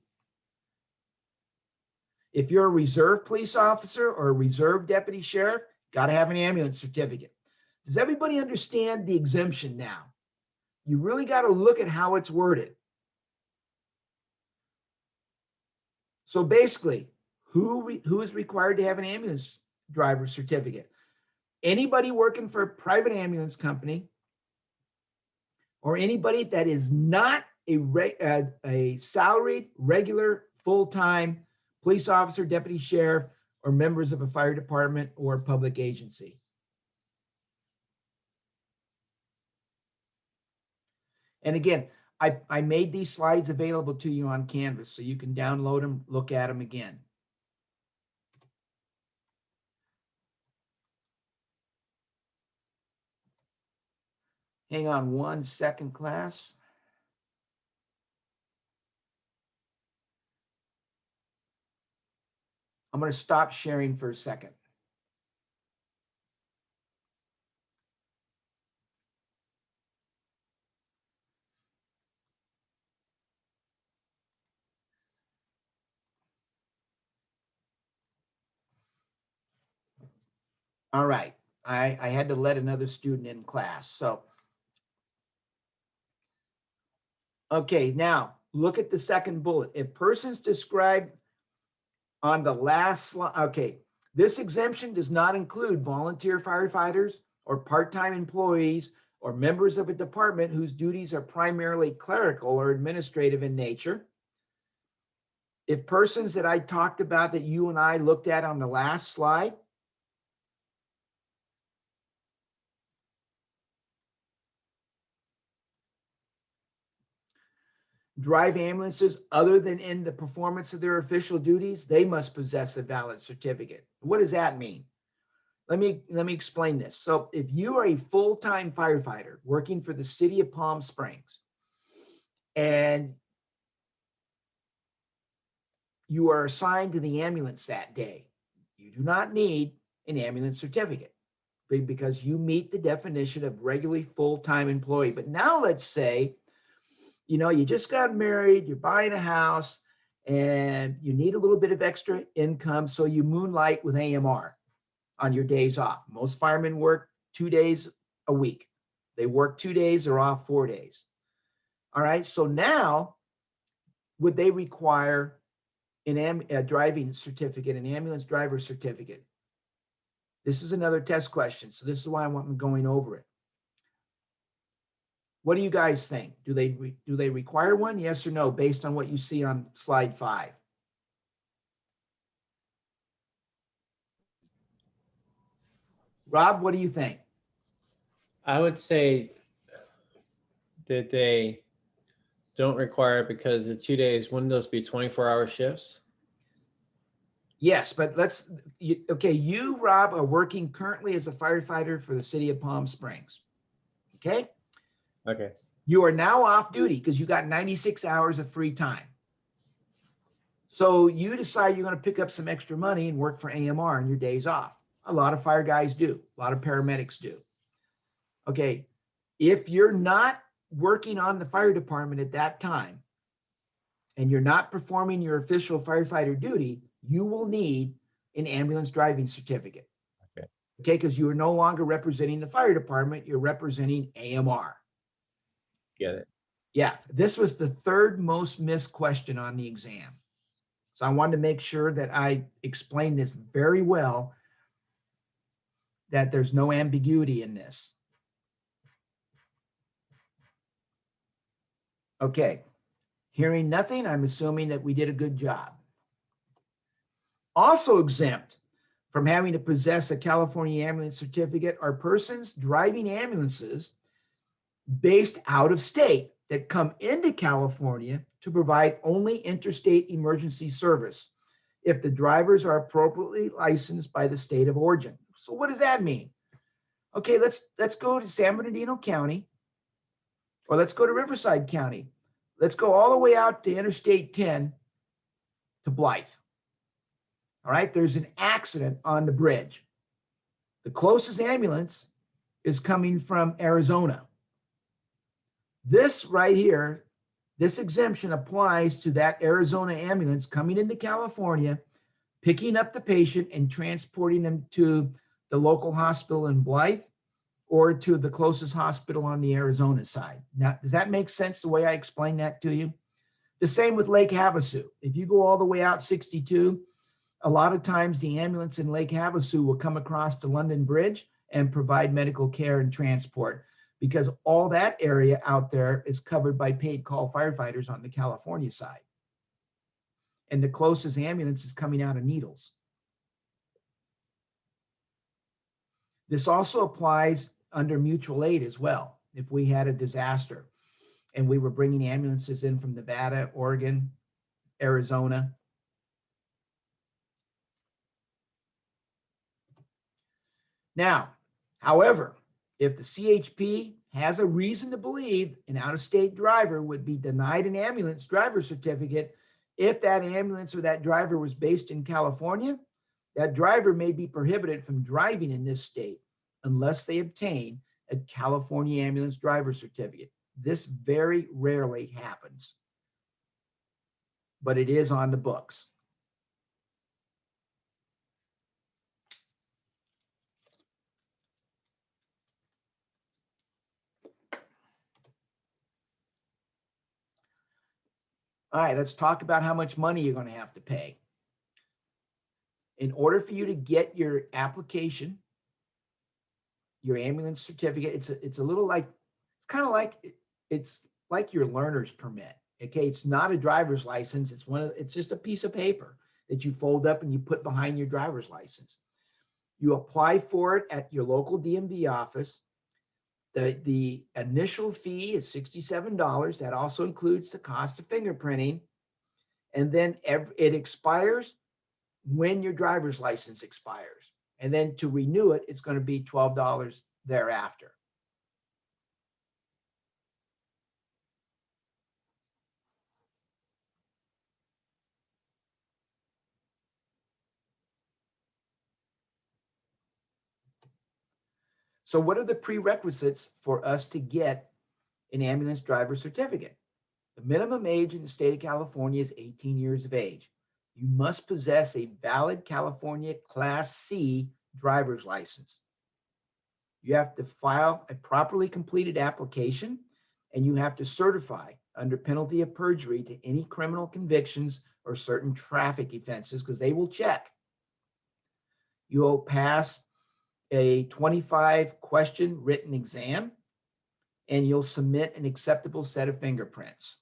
If you're a reserve police officer or a reserve deputy sheriff, got to have an ambulance certificate. Does everybody understand the exemption now? you really got to look at how it's worded. So basically, who is required to have an ambulance driver certificate? Anybody working for a private ambulance company, or anybody that is not a salaried, regular, full-time police officer, deputy sheriff, or members of a fire department or public agency. And again, I made these slides available to you on Canvas, so you can download them, look at them again. Hang on 1 second, class. I'm going to stop sharing for a second. All right, I had to let another student in class. So, okay, now look at the second bullet. If persons described on the last slide, okay, this exemption does not include volunteer firefighters or part-time employees or members of a department whose duties are primarily clerical or administrative in nature. If persons that I talked about that you and I looked at on the last slide, drive ambulances other than in the performance of their official duties, they must possess a valid certificate. What does that mean? Let me explain this. So if you are a full-time firefighter working for the city of Palm Springs and you are assigned to the ambulance that day, you do not need an ambulance certificate because you meet the definition of regularly full-time employee. But now let's say, you know, you just got married, you're buying a house, and you need a little bit of extra income, so you moonlight with AMR on your days off. Most firemen work 2 days a week. They work 2 days, they're off 4 days. All right, so now would they require a driving certificate, an ambulance driver certificate? This is another test question, so this is why I'm going over it. What do you guys think? Do they require one? Yes or no, based on what you see on slide 5? Rob, what do you think? I would say that they don't require it because the 2 days, wouldn't those be 24-hour shifts? Yes, but okay, you, Rob, are working currently as a firefighter for the city of Palm Springs. Okay? Okay. You are now off duty because you got 96 hours of free time. So you decide you're going to pick up some extra money and work for AMR on your days off. A lot of fire guys do. A lot of paramedics do. Okay. If you're not working on the fire department at that time and you're not performing your official firefighter duty, you will need an ambulance driving certificate. Okay. Okay. Because you are no longer representing the fire department. You're representing AMR. Get it. Yeah, this was the third most missed question on the exam. So I wanted to make sure that I explained this very well, that there's no ambiguity in this. Okay, hearing nothing, I'm assuming that we did a good job. Also exempt from having to possess a California ambulance certificate are persons driving ambulances based out of state that come into California to provide only interstate emergency service if the drivers are appropriately licensed by the state of origin. So what does that mean? Okay, let's go to San Bernardino County, or let's go to Riverside County. Let's go all the way out to Interstate 10 to Blythe. All right, there's an accident on the bridge. The closest ambulance is coming from Arizona. This right here, this exemption applies to that Arizona ambulance coming into California, picking up the patient and transporting them to the local hospital in Blythe or to the closest hospital on the Arizona side. Now, does that make sense the way I explained that to you? The same with Lake Havasu. If you go all the way out 62, a lot of times the ambulance in Lake Havasu will come across the London Bridge and provide medical care and transport, because all that area out there is covered by paid call firefighters on the California side. And the closest ambulance is coming out of Needles. This also applies under mutual aid as well. If we had a disaster and we were bringing ambulances in from Nevada, Oregon, Arizona. Now, however, if the CHP has a reason to believe an out-of-state driver would be denied an ambulance driver certificate, if that ambulance or that driver was based in California, that driver may be prohibited from driving in this state unless they obtain a California ambulance driver certificate. This very rarely happens, but it is on the books. All right, let's talk about how much money you're going to have to pay. In order for you to get your application, your ambulance certificate, it's a little like, it's kind of like, it's like your learner's permit. Okay, it's not a driver's license. It's just a piece of paper that you fold up and you put behind your driver's license. You apply for it at your local DMV office. The initial fee is $67. That also includes the cost of fingerprinting. And then it expires when your driver's license expires. And then to renew it, it's going to be $12 thereafter. So what are the prerequisites for us to get an ambulance driver certificate? The minimum age in the state of California is 18 years of age. You must possess a valid California Class C driver's license. You have to file a properly completed application, and you have to certify under penalty of perjury to any criminal convictions or certain traffic offenses, because they will check. You'll pass a 25-question written exam, and you'll submit an acceptable set of fingerprints.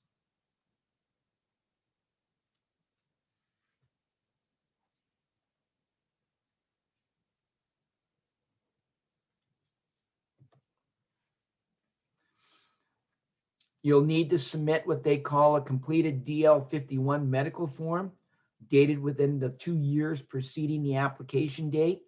You'll need to submit what they call a completed DL51 medical form, dated within the 2 years preceding the application date.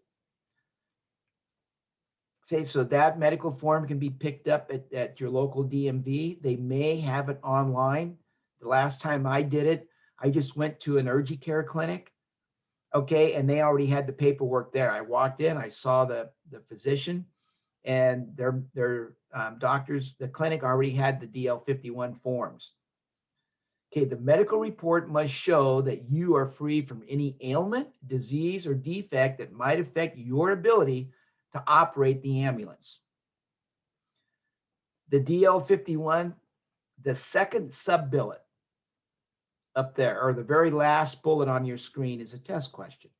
So that medical form can be picked up at your local DMV. They may have it online. The last time I did it, I just went to an urgent care clinic, okay, and they already had the paperwork there. I walked in, I saw the physician, and their doctors, the clinic already had the DL51 forms. Okay, the medical report must show that you are free from any ailment, disease, or defect that might affect your ability to operate the ambulance. The DL51, the second sub-bullet up there, or the very last bullet on your screen, is a test question.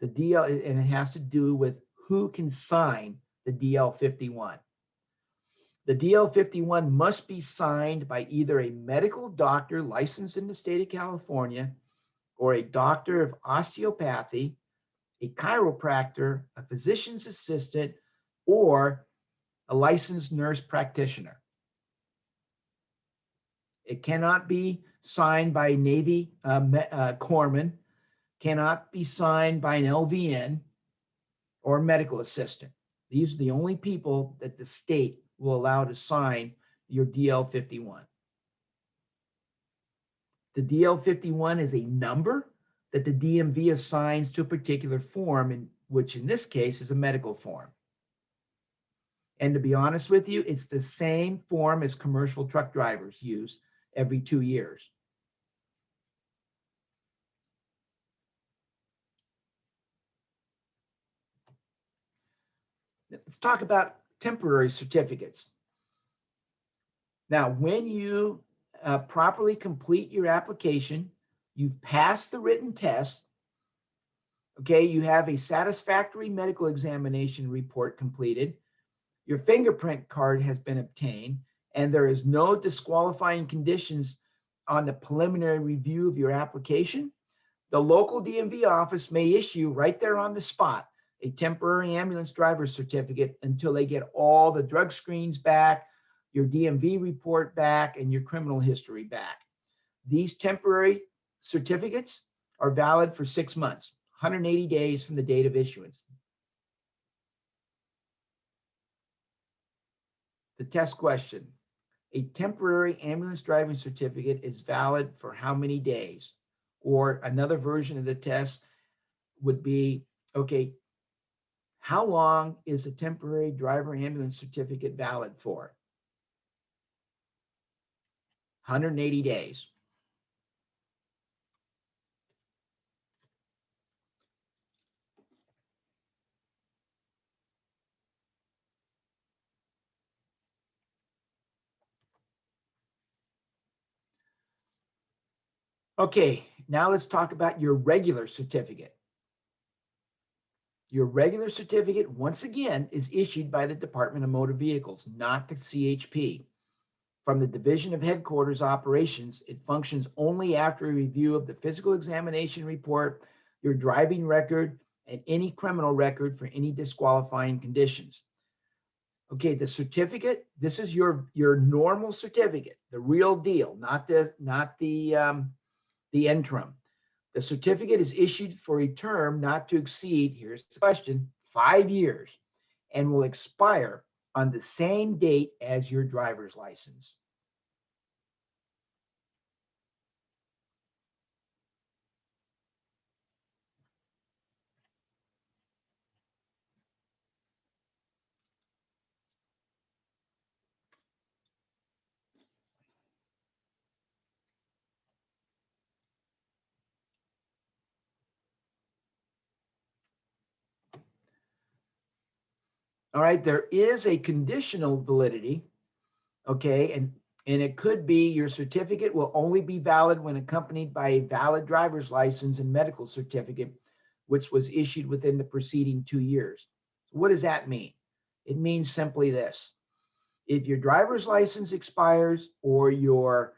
The DL, and it has to do with who can sign the DL51. The DL51 must be signed by either a medical doctor licensed in the state of California, or a doctor of osteopathy, a chiropractor, a physician's assistant, or a licensed nurse practitioner. It cannot be signed by a Navy corpsman, cannot be signed by an LVN or a medical assistant. These are the only people that the state will allow to sign your DL51. The DL51 is a number that the DMV assigns to a particular form, which in this case is a medical form. And to be honest with you, it's the same form as commercial truck drivers use every 2 years. Let's talk about temporary certificates. Now, when you properly complete your application, you've passed the written test, okay, you have a satisfactory medical examination report completed, your fingerprint card has been obtained, and there is no disqualifying conditions on the preliminary review of your application, the local DMV office may issue right there on the spot a temporary ambulance driver's certificate until they get all the drug screens back, your DMV report back, and your criminal history back. These temporary certificates are valid for 6 months, 180 days from the date of issuance. The test question: a temporary ambulance driving certificate is valid for how many days? Or another version of the test would be, okay, how long is a temporary driver ambulance certificate valid for? 180 days. Okay, now let's talk about your regular certificate. Your regular certificate, once again, is issued by the Department of Motor Vehicles, not the CHP. From the Division of Headquarters Operations, it functions only after a review of the physical examination report, your driving record, and any criminal record for any disqualifying conditions. Okay, the certificate, this is your normal certificate, the real deal, not the interim. The certificate is issued for a term not to exceed, here's the question, 5 years, and will expire on the same date as your driver's license. All right, there is a conditional validity, okay, and it could be your certificate will only be valid when accompanied by a valid driver's license and medical certificate, which was issued within the preceding 2 years. So what does that mean? It means simply this: if your driver's license expires, or your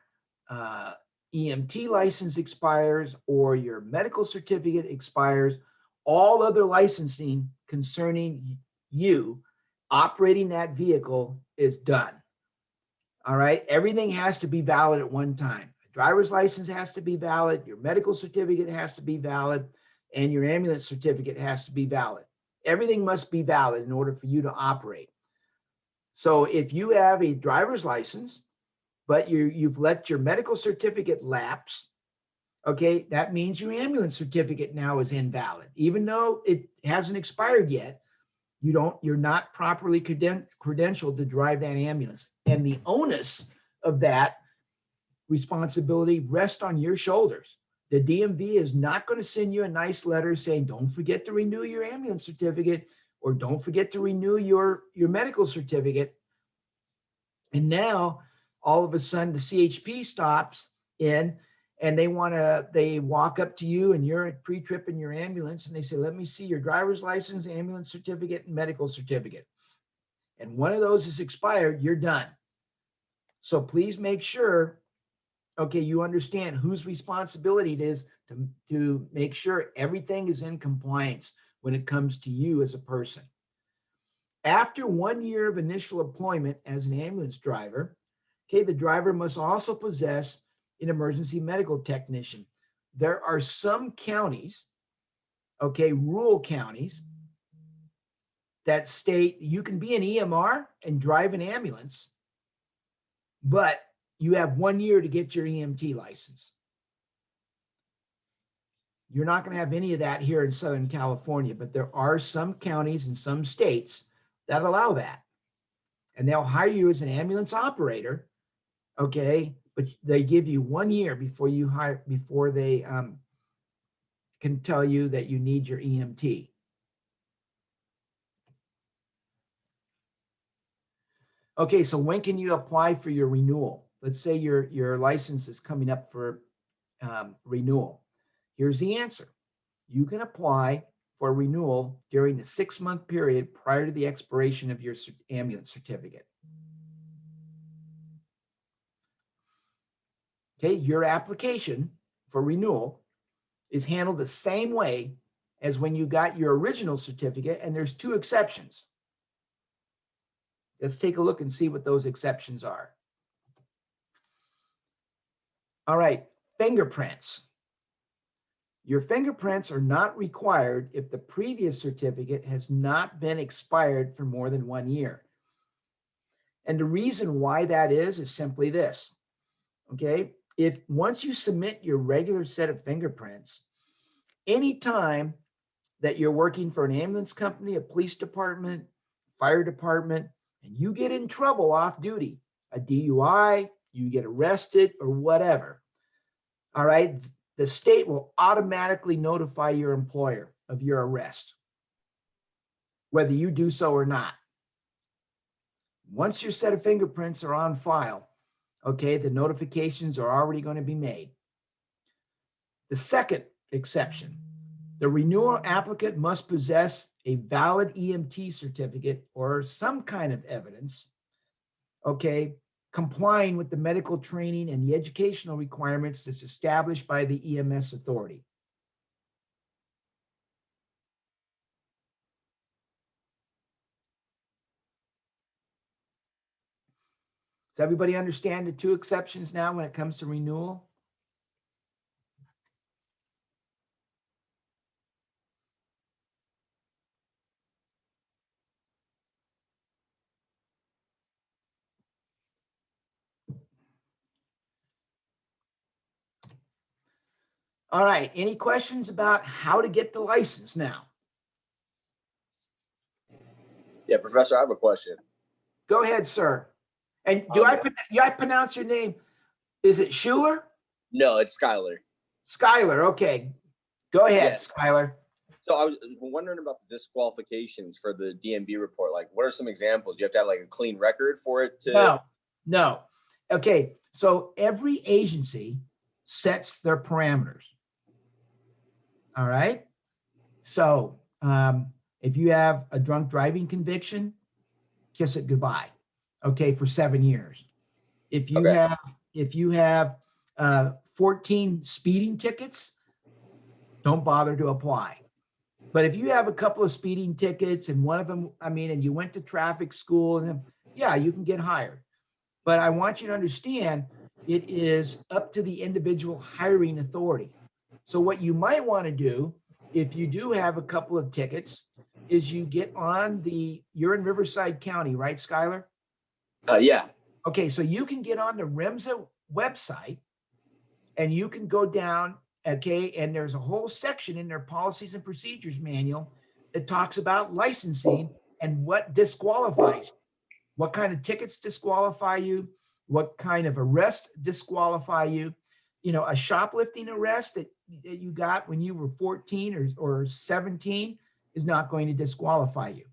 EMT license expires, or your medical certificate expires, all other licensing concerning you operating that vehicle is done. All right, everything has to be valid at one time. A driver's license has to be valid, your medical certificate has to be valid, and your ambulance certificate has to be valid. Everything must be valid in order for you to operate. So if you have a driver's license, but you've let your medical certificate lapse, okay, that means your ambulance certificate now is invalid. Even though it hasn't expired yet, you're not properly credentialed to drive that ambulance. And the onus of that responsibility rests on your shoulders. The DMV is not going to send you a nice letter saying, don't forget to renew your ambulance certificate, or don't forget to renew your medical certificate. And now all of a sudden the CHP stops in, and they walk up to you, and you're pre-trip in your ambulance, and they say, let me see your driver's license, ambulance certificate, and medical certificate. And one of those is expired, you're done. So please make sure, okay, you understand whose responsibility it is to make sure everything is in compliance when it comes to you as a person. After 1 year of initial employment as an ambulance driver, okay, the driver must also possess an emergency medical technician. There are some counties, okay, rural counties, that state you can be an EMR and drive an ambulance, but you have 1 year to get your EMT license. You're not going to have any of that here in Southern California, but there are some counties and some states that allow that. And they'll hire you as an ambulance operator, okay, but they give you 1 year before they can tell you that you need your EMT. Okay, so when can you apply for your renewal? Let's say your license is coming up for renewal. Here's the answer. You can apply for renewal during the 6-month period prior to the expiration of your ambulance certificate. Okay, your application for renewal is handled the same way as when you got your original certificate, and there's 2 exceptions. Let's take a look and see what those exceptions are. All right, fingerprints. Your fingerprints are not required if the previous certificate has not been expired for more than 1 year. And the reason why that is simply this, okay? If once you submit your regular set of fingerprints, anytime that you're working for an ambulance company, a police department, fire department, and you get in trouble off duty, a DUI, you get arrested or whatever, all right, the state will automatically notify your employer of your arrest, whether you do so or not. Once your set of fingerprints are on file, okay, the notifications are already going to be made. The second exception, the renewal applicant must possess a valid EMT certificate or some kind of evidence, okay, complying with the medical training and the educational requirements that's established by the EMS authority. Does everybody understand the 2 exceptions now when it comes to renewal? All right, any questions about how to get the license now? Yeah, Professor, I have a question. Go ahead, sir. And do I pronounce your name? Is it Schuler? No, it's Skylar. Skylar, okay. Go ahead, Yeah. Skylar. So I was wondering about the disqualifications for the DMB report. Like, what are some examples? You have to have like a clean record for it to. No. Okay, so every agency sets their parameters. All right. So if you have a drunk driving conviction, kiss it goodbye. Okay, for 7 years. If you have 14 speeding tickets, don't bother to apply. But if you have a couple of speeding tickets and one of them, and you went to traffic school, and yeah, you can get hired. But I want you to understand, it is up to the individual hiring authority. So what you might want to do, if you do have a couple of tickets, is you get on you're in Riverside County, right, Skylar? Yeah. Okay, so you can get on the REMSA website and you can go down, okay, and there's a whole section in their policies and procedures manual that talks about licensing and what disqualifies you. What kind of tickets disqualify you? What kind of arrest disqualify you? You know, a shoplifting arrest that you got when you were 14 or 17 is not going to disqualify you.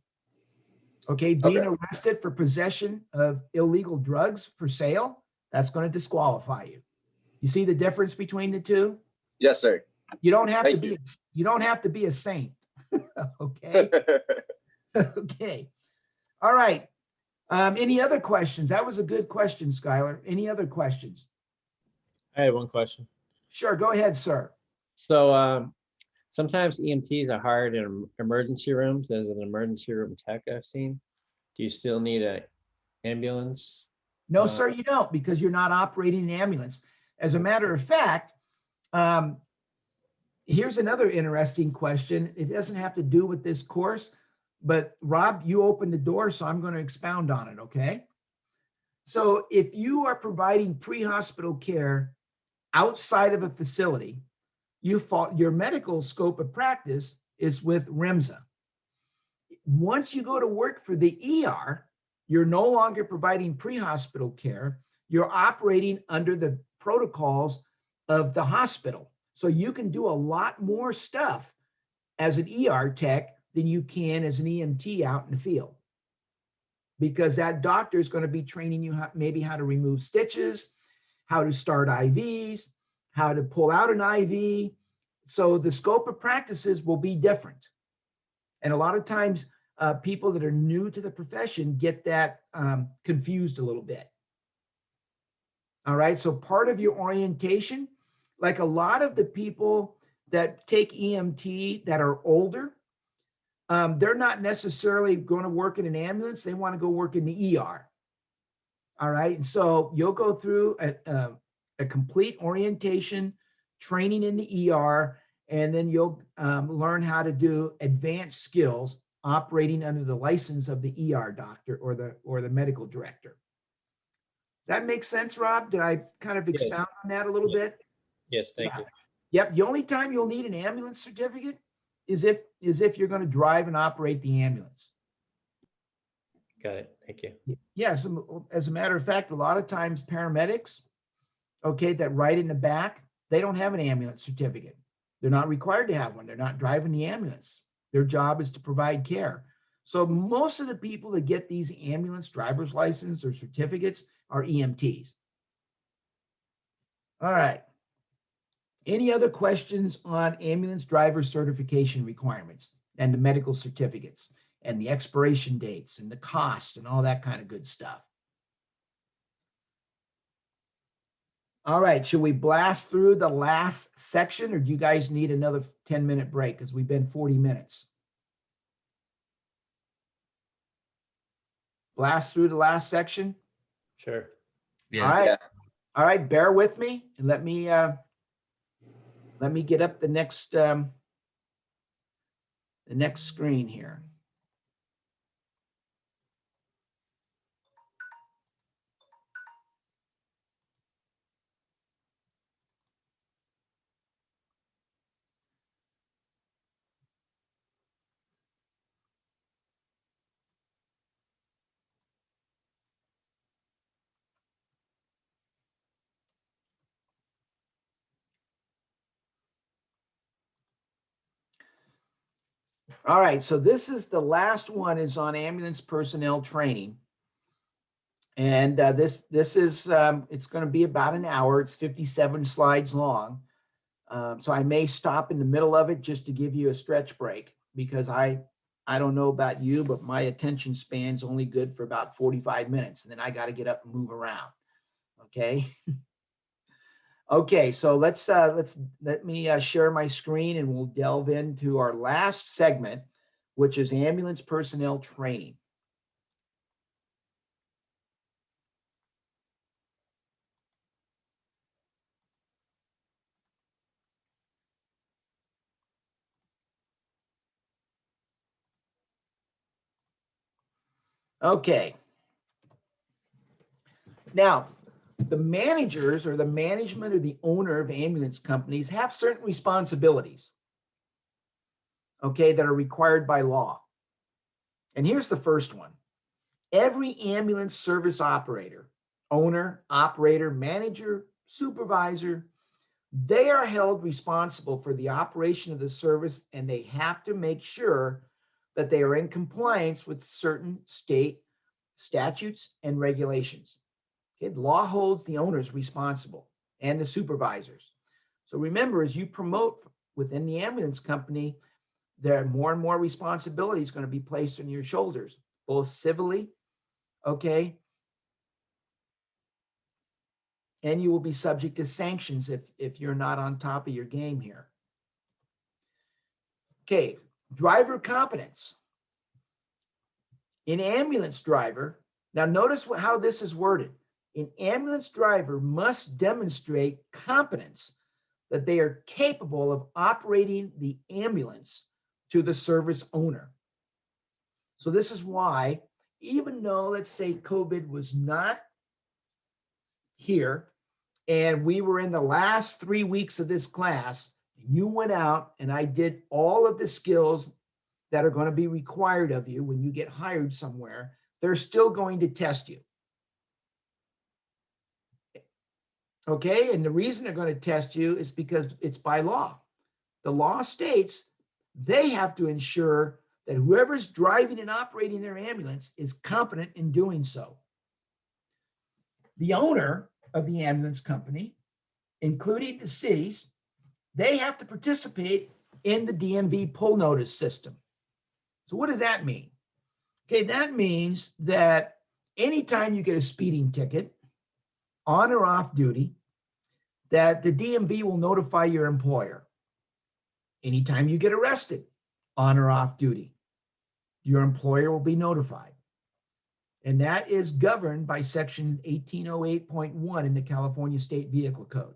Okay, being arrested for possession of illegal drugs for sale, that's going to disqualify you. You see the difference between the 2? Yes, sir. You don't have Thank to be you. you don't have to be a saint. Okay. Okay. All right. Any other questions? That was a good question, Skylar. Any other questions? I have one question. Sure, go ahead, sir. So sometimes EMTs are hired in emergency rooms as an emergency room tech I've seen. Do you still need an ambulance? No, sir, you don't, because you're not operating an ambulance. As a matter of fact, here's another interesting question. It doesn't have to do with this course, but Rob, you opened the door, so I'm going to expound on it, okay? So if you are providing pre-hospital care outside of a facility, your medical scope of practice is with REMSA. Once you go to work for the ER, you're no longer providing pre-hospital care. You're operating under the protocols of the hospital. So you can do a lot more stuff as an ER tech than you can as an EMT out in the field. because that doctor is going to be training you maybe how to remove stitches, how to start IVs, how to pull out an IV. So the scope of practices will be different. And a lot of times people that are new to the profession get that confused a little bit. All right, so part of your orientation, like a lot of the people that take EMT that are older, they're not necessarily going to work in an ambulance. They want to go work in the ER. All right. And so you'll go through a complete orientation, training in the ER, and then you'll learn how to do advanced skills operating under the license of the ER doctor or the medical director. Does that make sense, Rob? Did I kind of expound on that a little bit? Yes, thank you. Yep. The only time you'll need an ambulance certificate is if you're going to drive and operate the ambulance. Got it. Thank you. Yes, as a matter of fact, a lot of times paramedics, okay, that ride in the back, they don't have an ambulance certificate. They're not required to have one. They're not driving the ambulance. Their job is to provide care. So most of the people that get these ambulance driver's license or certificates are EMTs. All right. Any other questions on ambulance driver certification requirements and the medical certificates and the expiration dates and the cost and all that kind of good stuff? All right, should we blast through the last section, or do you guys need another 10-minute break because we've been 40 minutes? Blast through the last section? Sure. Yes. All right. Yeah. All right, bear with me and let me get up the next screen here. All right, so this is the last one is on ambulance personnel training. And this is, it's going to be about an hour. It's 57 slides long. So I may stop in the middle of it just to give you a stretch break, because I don't know about you, but my attention span's only good for about 45 minutes. And then I got to get up and move around. Okay. Okay, so let me share my screen and we'll delve into our last segment, which is ambulance personnel training. Okay. Now, the managers or the management or the owner of ambulance companies have certain responsibilities, okay, that are required by law. And here's the first one. Every ambulance service operator, owner, operator, manager, supervisor, they are held responsible for the operation of the service, and they have to make sure that they are in compliance with certain state statutes and regulations. Okay, the law holds the owners responsible and the supervisors. So remember, as you promote within the ambulance company, there are more and more responsibilities going to be placed on your shoulders, both civilly, okay, and you will be subject to sanctions if you're not on top of your game here. Okay, driver competence. In ambulance driver, now notice how this is worded. An ambulance driver must demonstrate competence that they are capable of operating the ambulance to the service owner. So this is why, even though, let's say, COVID was not here, and we were in the last 3 weeks of this class, you went out and I did all of the skills that are going to be required of you when you get hired somewhere, they're still going to test you. Okay, and the reason they're going to test you is because it's by law. The law states they have to ensure that whoever's driving and operating their ambulance is competent in doing so. The owner of the ambulance company, including the cities, they have to participate in the DMV pull notice system. So what does that mean? Okay, that means that anytime you get a speeding ticket, on or off duty, that the DMV will notify your employer. Anytime you get arrested, on or off duty, your employer will be notified. And that is governed by section 1808.1 in the California State Vehicle Code.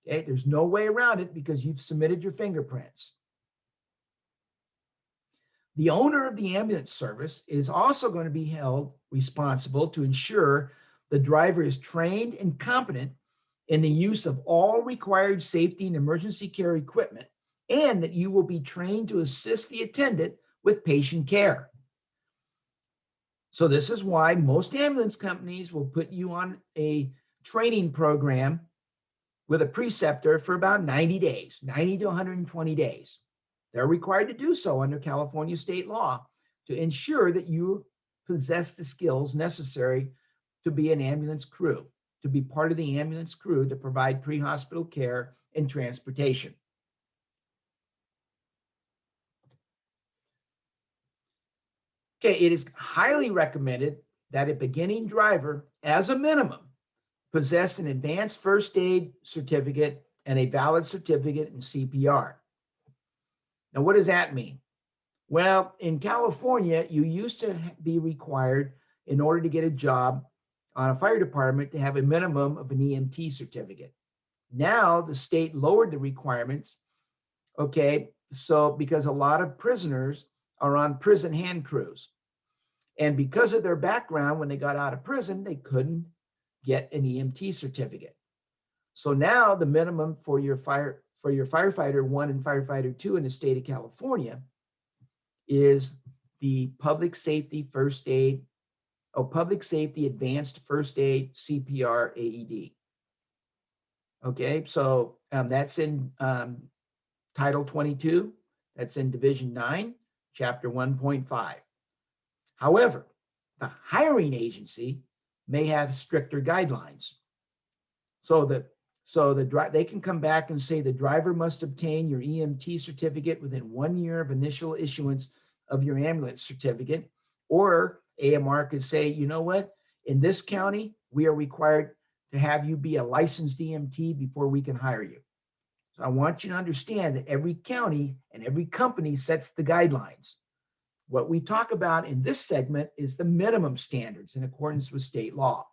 Okay, there's no way around it because you've submitted your fingerprints. The owner of the ambulance service is also going to be held responsible to ensure the driver is trained and competent in the use of all required safety and emergency care equipment, and that you will be trained to assist the attendant with patient care. So this is why most ambulance companies will put you on a training program with a preceptor for about 90 days, 90 to 120 days. They're required to do so under California state law to ensure that you possess the skills necessary to be an ambulance crew, to be part of the ambulance crew to provide pre-hospital care and transportation. Okay, it is highly recommended that a beginning driver, as a minimum, possess an advanced first aid certificate and a valid certificate in CPR. Now, what does that mean? Well, in California, you used to be required in order to get a job on a fire department to have a minimum of an EMT certificate. Now, the state lowered the requirements, okay, so because a lot of prisoners are on prison hand crews. And because of their background, when they got out of prison, they couldn't get an EMT certificate. So now the minimum for your firefighter 1 and firefighter 2 in the state of California is the public safety advanced first aid CPR AED. Okay, so that's in Title 22. That's in Division 9, Chapter 1.5. However, the hiring agency may have stricter guidelines. So they can come back and say the driver must obtain your EMT certificate within 1 year of initial issuance of your ambulance certificate, or AMR could say, you know what, in this county, we are required to have you be a licensed EMT before we can hire you. So I want you to understand that every county and every company sets the guidelines. What we talk about in this segment is the minimum standards in accordance with state law.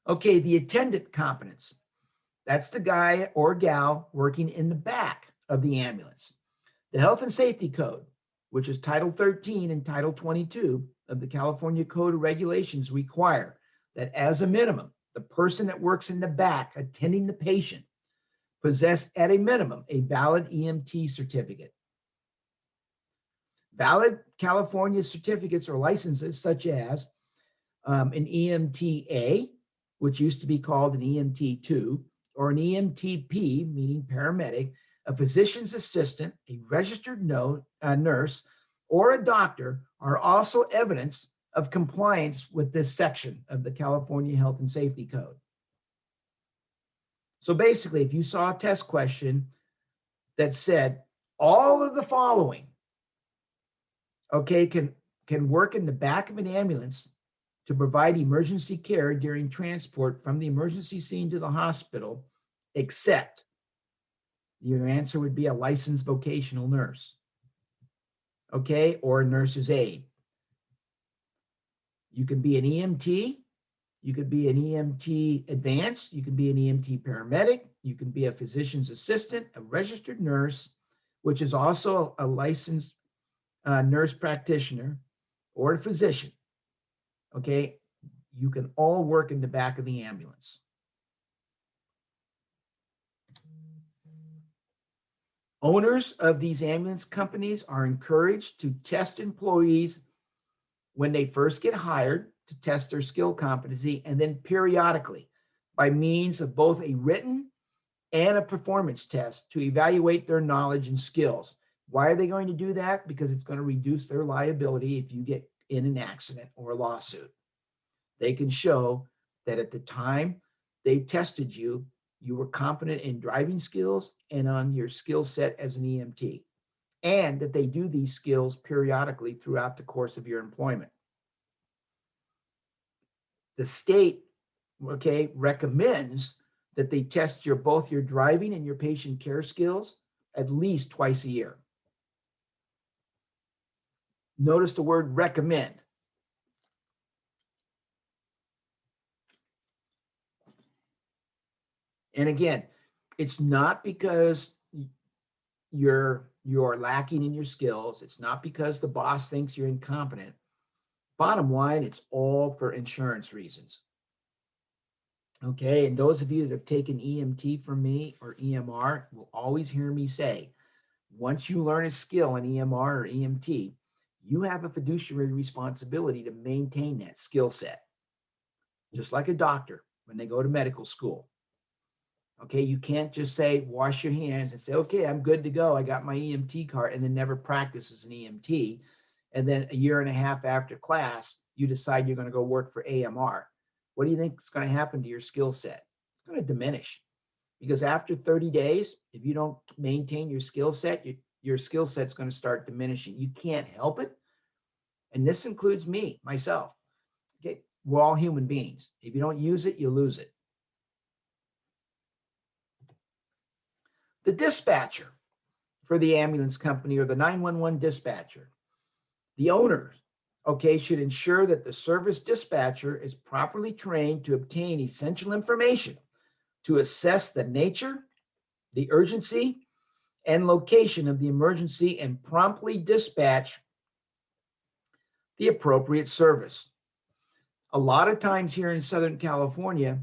Okay, the attendant competence. That's the guy or gal working in the back of the ambulance. The Health and Safety Code, which is Title 13 and Title 22 of the California Code of Regulations, require that as a minimum, the person that works in the back attending the patient possess at a minimum a valid EMT certificate. Valid California certificates or licenses such as an EMTA, which used to be called an EMT2, or an EMTP, meaning paramedic, a physician's assistant, a registered nurse, or a doctor are also evidence of compliance with this section of the California Health and Safety Code. So basically, if you saw a test question that said all of the following, okay, can work in the back of an ambulance to provide emergency care during transport from the emergency scene to the hospital, except, your answer would be a licensed vocational nurse, okay, or a nurse's aide. You could be an EMT, you could be an EMT advanced, you could be an EMT paramedic, you can be a physician's assistant, a registered nurse, which is also a licensed nurse practitioner, or a physician. Okay, you can all work in the back of the ambulance. Owners of these ambulance companies are encouraged to test employees when they first get hired to test their skill competency, and then periodically by means of both a written and a performance test to evaluate their knowledge and skills. Why are they going to do that? Because it's going to reduce their liability if you get in an accident or a lawsuit. They can show that at the time they tested you, you were competent in driving skills and on your skill set as an EMT, and that they do these skills periodically throughout the course of your employment. The state, okay, recommends that they test both your driving and your patient care skills at least twice a year. Notice the word recommend. And again, it's not because you're lacking in your skills. It's not because the boss thinks you're incompetent. Bottom line, it's all for insurance reasons. Okay, and those of you that have taken EMT from me or EMR will always hear me say, once you learn a skill in EMR or EMT, you have a fiduciary responsibility to maintain that skill set. Just like a doctor when they go to medical school. Okay, you can't just say, wash your hands and say, okay, I'm good to go. I got my EMT card, and then never practice as an EMT. And then a year and a half after class, you decide you're going to go work for AMR. What do you think is going to happen to your skill set? It's going to diminish, because after 30 days, if you don't maintain your skill set, your skill set's going to start diminishing. You can't help it. And this includes me, myself. Okay, we're all human beings. If you don't use it, you lose it. The dispatcher for the ambulance company or the 911 dispatcher, the owner, okay, should ensure that the service dispatcher is properly trained to obtain essential information to assess the nature, the urgency, and location of the emergency and promptly dispatch the appropriate service. A lot of times here in Southern California,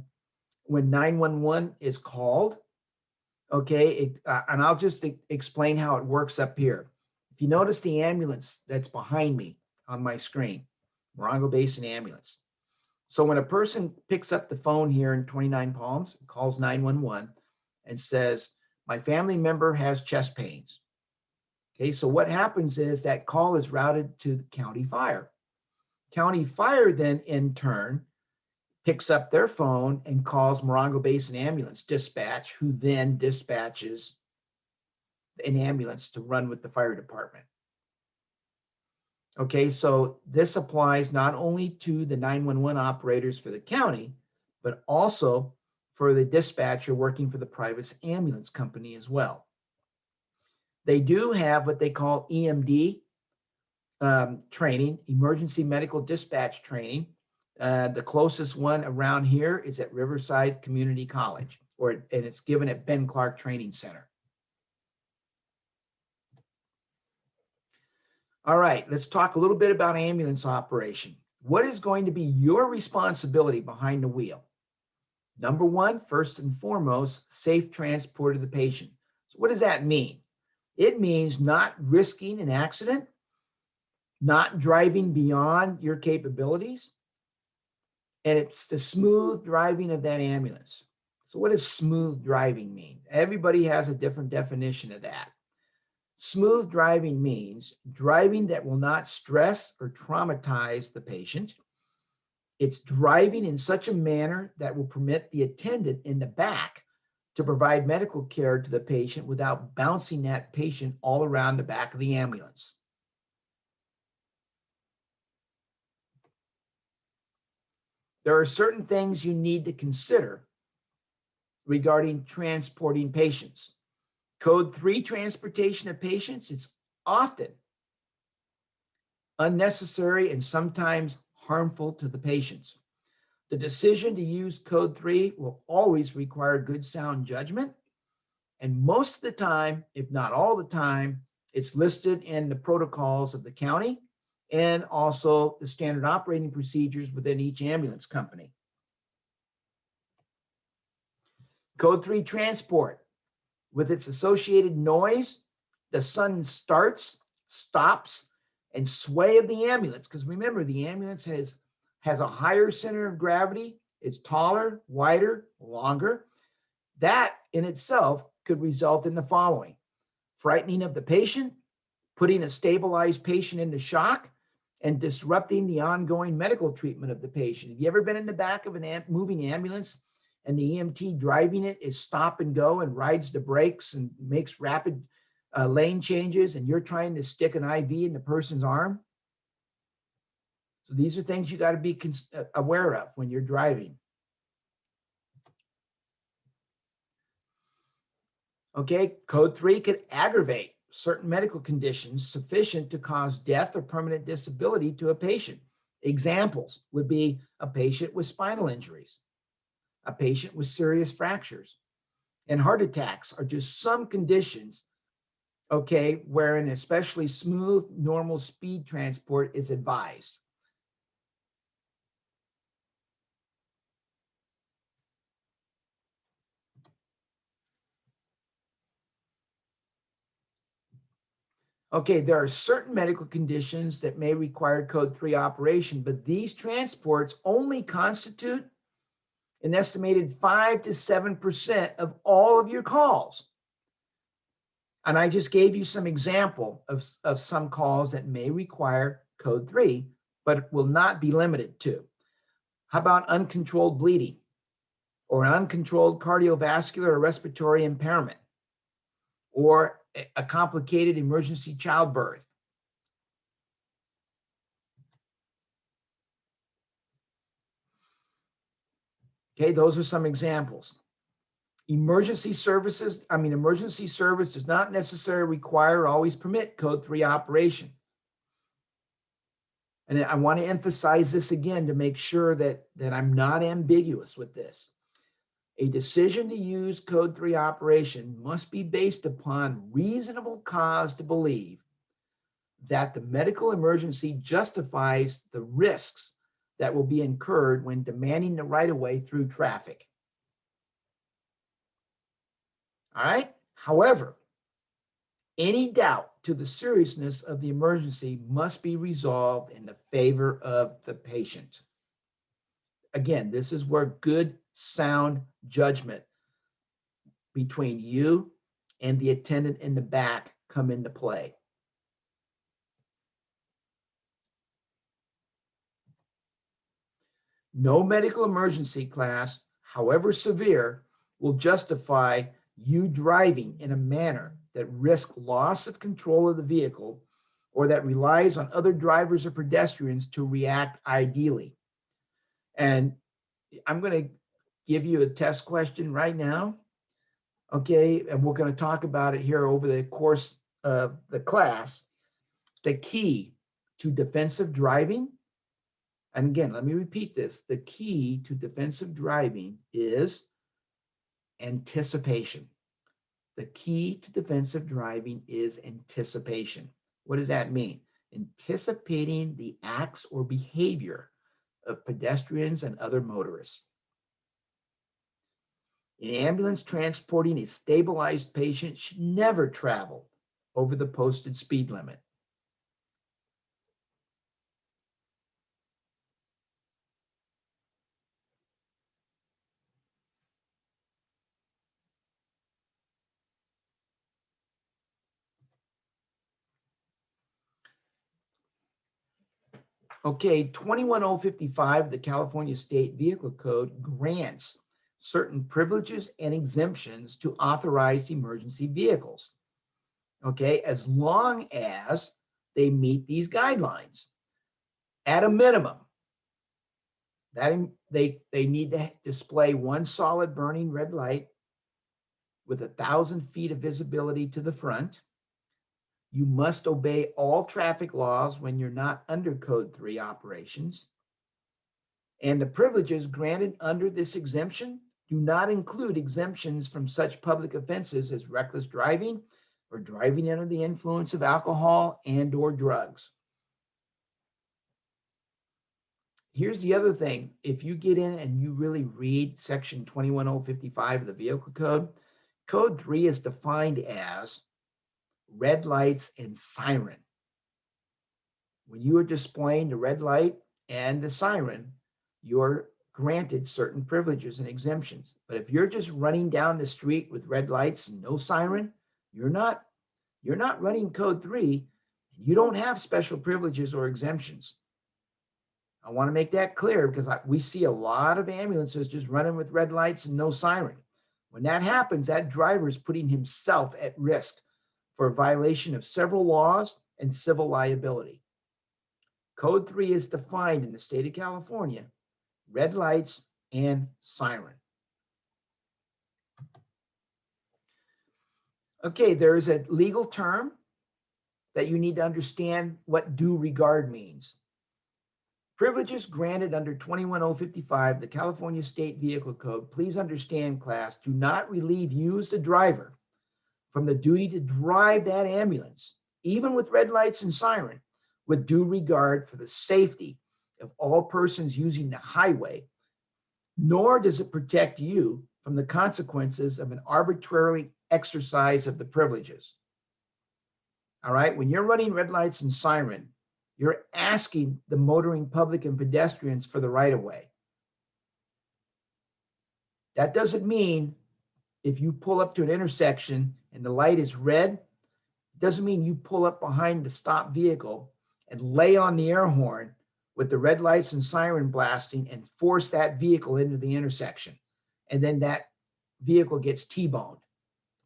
when 911 is called, okay, and I'll just explain how it works up here. If you notice the ambulance that's behind me on my screen, Morongo Basin Ambulance. So when a person picks up the phone here in 29 Palms, calls 911 and says, my family member has chest pains. Okay, so what happens is that call is routed to the county fire. County fire then in turn picks up their phone and calls Morongo Basin Ambulance Dispatch, who then dispatches an ambulance to run with the fire department. Okay, so this applies not only to the 911 operators for the county, but also for the dispatcher working for the private ambulance company as well. They do have what they call EMD training, emergency medical dispatch training. The closest one around here is at Riverside Community College, and it's given at Ben Clark Training Center. All right, let's talk a little bit about ambulance operation. What is going to be your responsibility behind the wheel? Number one, first and foremost, safe transport of the patient. So what does that mean? It means not risking an accident, not driving beyond your capabilities, and it's the smooth driving of that ambulance. So what does smooth driving mean? Everybody has a different definition of that. Smooth driving means driving that will not stress or traumatize the patient. It's driving in such a manner that will permit the attendant in the back to provide medical care to the patient without bouncing that patient all around the back of the ambulance. There are certain things you need to consider regarding transporting patients. Code 3 transportation of patients is often unnecessary and sometimes harmful to the patients. The decision to use Code 3 will always require good sound judgment. And most of the time, if not all the time, it's listed in the protocols of the county and also the standard operating procedures within each ambulance company. Code 3 transport, with its associated noise, the sudden starts, stops, and sway of the ambulance. Because remember, the ambulance has a higher center of gravity. It's taller, wider, longer. That in itself could result in the following: frightening of the patient, putting a stabilized patient into shock, and disrupting the ongoing medical treatment of the patient. Have you ever been in the back of a moving ambulance and the EMT driving it is stop and go and rides the brakes and makes rapid lane changes, and you're trying to stick an IV in the person's arm? So these are things you got to be aware of when you're driving. Okay, code 3 could aggravate certain medical conditions sufficient to cause death or permanent disability to a patient. Examples would be a patient with spinal injuries, a patient with serious fractures, and heart attacks are just some conditions, okay, where an especially smooth, normal speed transport is advised. Okay, there are certain medical conditions that may require code 3 operation, but these transports only constitute an estimated 5 to 7% of all of your calls. And I just gave you some example of some calls that may require code 3, but will not be limited to. How about uncontrolled bleeding or uncontrolled cardiovascular or respiratory impairment, or a complicated emergency childbirth? Okay, those are some examples. Emergency service does not necessarily require or always permit code 3 operation. And I want to emphasize this again to make sure that I'm not ambiguous with this. A decision to use code 3 operation must be based upon reasonable cause to believe that the medical emergency justifies the risks that will be incurred when demanding the right of way through traffic. All right. However, any doubt to the seriousness of the emergency must be resolved in the favor of the patient. Again, this is where good, sound judgment between you and the attendant in the back come into play. No medical emergency class, however severe, will justify you driving in a manner that risks loss of control of the vehicle or that relies on other drivers or pedestrians to react ideally. And I'm going to give you a test question right now. Okay, and we're going to talk about it here over the course of the class. The key to defensive driving, and again, let me repeat this, the key to defensive driving is anticipation. The key to defensive driving is anticipation. What does that mean? Anticipating the acts or behavior of pedestrians and other motorists. An ambulance transporting a stabilized patient should never travel over the posted speed limit. Okay, 21055, the California State Vehicle Code grants certain privileges and exemptions to authorized emergency vehicles. Okay, as long as they meet these guidelines. At a minimum, that they need to display one solid burning red light with 1,000 feet of visibility to the front. You must obey all traffic laws when you're not under code 3 operations. And the privileges granted under this exemption do not include exemptions from such public offenses as reckless driving or driving under the influence of alcohol and or drugs. Here's the other thing. If you get in and you really read section 21055 of the Vehicle Code, code 3 is defined as red lights and siren. When you are displaying the red light and the siren, you're granted certain privileges and exemptions. But if you're just running down the street with red lights and no siren, you're not running code 3. You don't have special privileges or exemptions. I want to make that clear because we see a lot of ambulances just running with red lights and no siren. When that happens, that driver is putting himself at risk for a violation of several laws and civil liability. Code 3 is defined in the state of California, red lights and siren. Okay, there is a legal term that you need to understand what due regard means. Privileges granted under 21055, the California State Vehicle Code, please understand, class, do not relieve you as the driver from the duty to drive that ambulance, even with red lights and siren, with due regard for the safety of all persons using the highway, nor does it protect you from the consequences of an arbitrary exercise of the privileges. All right, when you're running red lights and siren, you're asking the motoring public and pedestrians for the right of way. That doesn't mean if you pull up to an intersection and the light is red, it doesn't mean you pull up behind the stopped vehicle and lay on the air horn with the red lights and siren blasting and force that vehicle into the intersection. And then that vehicle gets T-boned.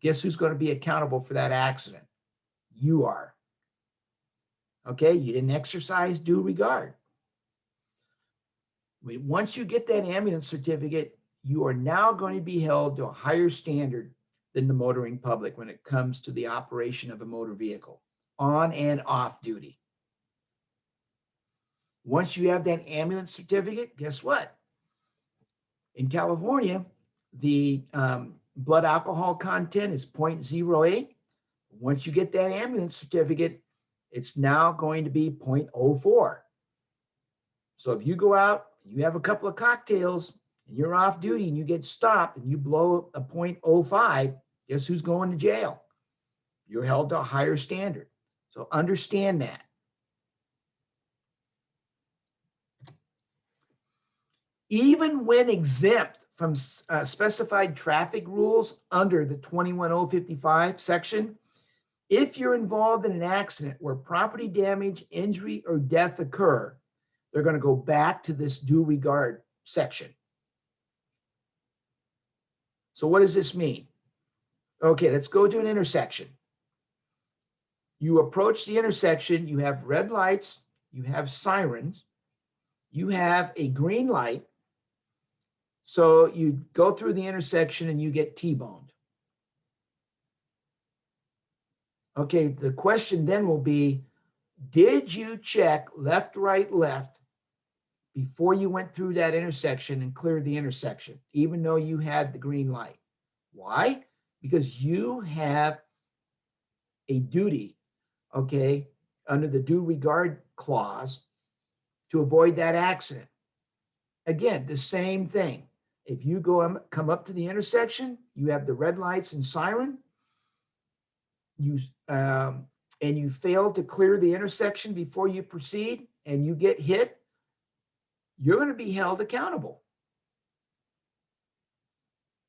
Guess who's going to be accountable for that accident? You are. Okay, you didn't exercise due regard. Once you get that ambulance certificate, you are now going to be held to a higher standard than the motoring public when it comes to the operation of a motor vehicle, on and off duty. Once you have that ambulance certificate, guess what? In California, the blood alcohol content is 0.08. Once you get that ambulance certificate, it's now going to be 0.04. So if you go out, you have a couple of cocktails, and you're off duty and you get stopped and you blow a 0.05, guess who's going to jail? You're held to a higher standard. So understand that. Even when exempt from specified traffic rules under the 21055 section, if you're involved in an accident where property damage, injury, or death occur, they're going to go back to this due regard section. So what does this mean? Okay, let's go to an intersection. You approach the intersection, you have red lights, you have sirens, you have a green light. So you go through the intersection and you get T-boned. Okay, the question then will be, did you check left, right, left before you went through that intersection and cleared the intersection, even though you had the green light? Why? Because you have a duty, okay, under the due regard clause to avoid that accident. Again, the same thing. If you come up to the intersection, you have the red lights and siren, and you fail to clear the intersection before you proceed and you get hit, you're going to be held accountable.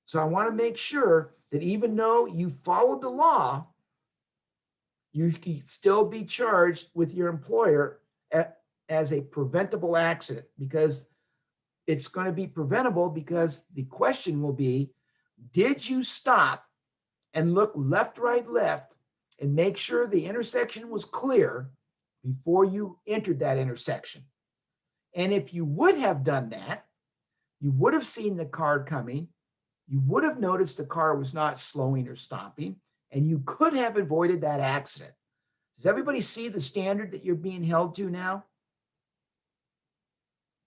So I want to make sure that even though you followed the law, you can still be charged with your employer as a preventable accident, because it's going to be preventable, because the question will be, did you stop and look left, right, left, and make sure the intersection was clear before you entered that intersection? And if you would have done that, you would have seen the car coming, you would have noticed the car was not slowing or stopping, and you could have avoided that accident. Does everybody see the standard that you're being held to now?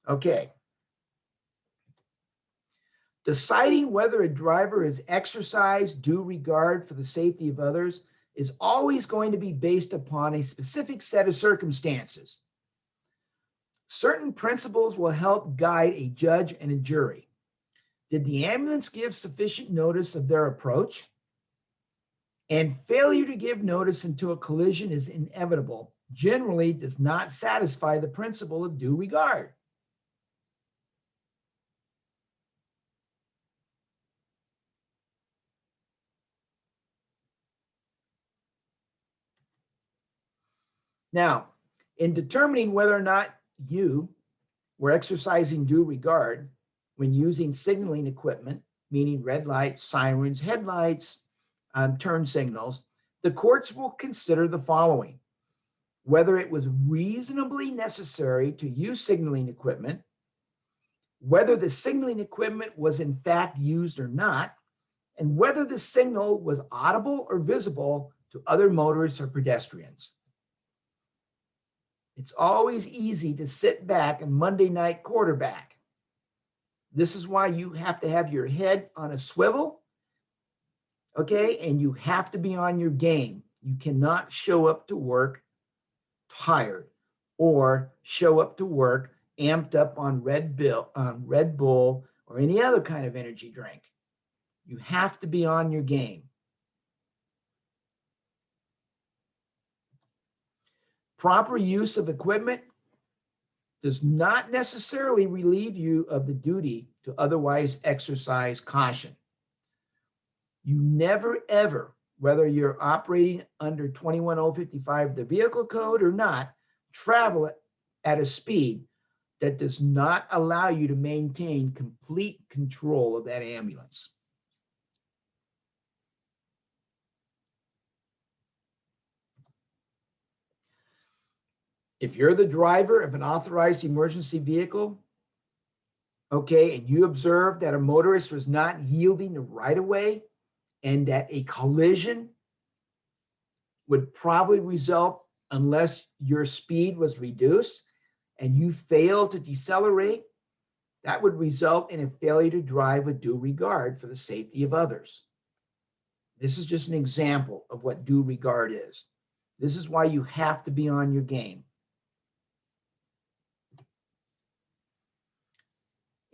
Okay. Deciding whether a driver has exercised due regard for the safety of others is always going to be based upon a specific set of circumstances. Certain principles will help guide a judge and a jury. Did the ambulance give sufficient notice of their approach? And failure to give notice until a collision is inevitable generally does not satisfy the principle of due regard. Now, in determining whether or not you were exercising due regard when using signaling equipment, meaning red lights, sirens, headlights, turn signals, the courts will consider the following: whether it was reasonably necessary to use signaling equipment, whether the signaling equipment was in fact used or not, and whether the signal was audible or visible to other motorists or pedestrians. It's always easy to sit back and Monday night quarterback. This is why you have to have your head on a swivel, okay? And you have to be on your game. You cannot show up to work tired or show up to work amped up on Red Bull or any other kind of energy drink. You have to be on your game. Proper use of equipment does not necessarily relieve you of the duty to otherwise exercise caution. You never, ever, whether you're operating under 21055, the vehicle code, or not, travel at a speed that does not allow you to maintain complete control of that ambulance. If you're the driver of an authorized emergency vehicle, okay, and you observe that a motorist was not yielding the right of way and that a collision would probably result unless your speed was reduced and you fail to decelerate, that would result in a failure to drive with due regard for the safety of others. This is just an example of what due regard is. This is why you have to be on your game.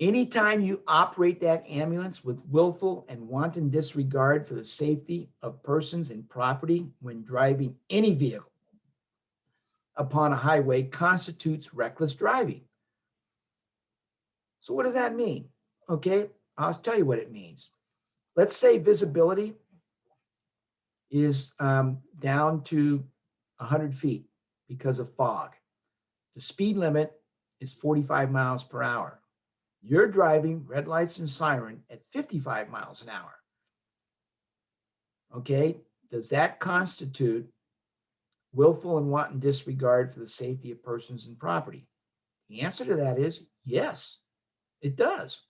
Anytime you operate that ambulance with willful and wanton disregard for the safety of persons and property when driving any vehicle upon a highway constitutes reckless driving. So what does that mean? Okay, I'll tell you what it means. Let's say visibility is down to 100 feet because of fog. The speed limit is 45 miles per hour. You're driving red lights and siren at 55 miles an hour. Okay, does that constitute willful and wanton disregard for the safety of persons and property? The answer to that is yes, it does.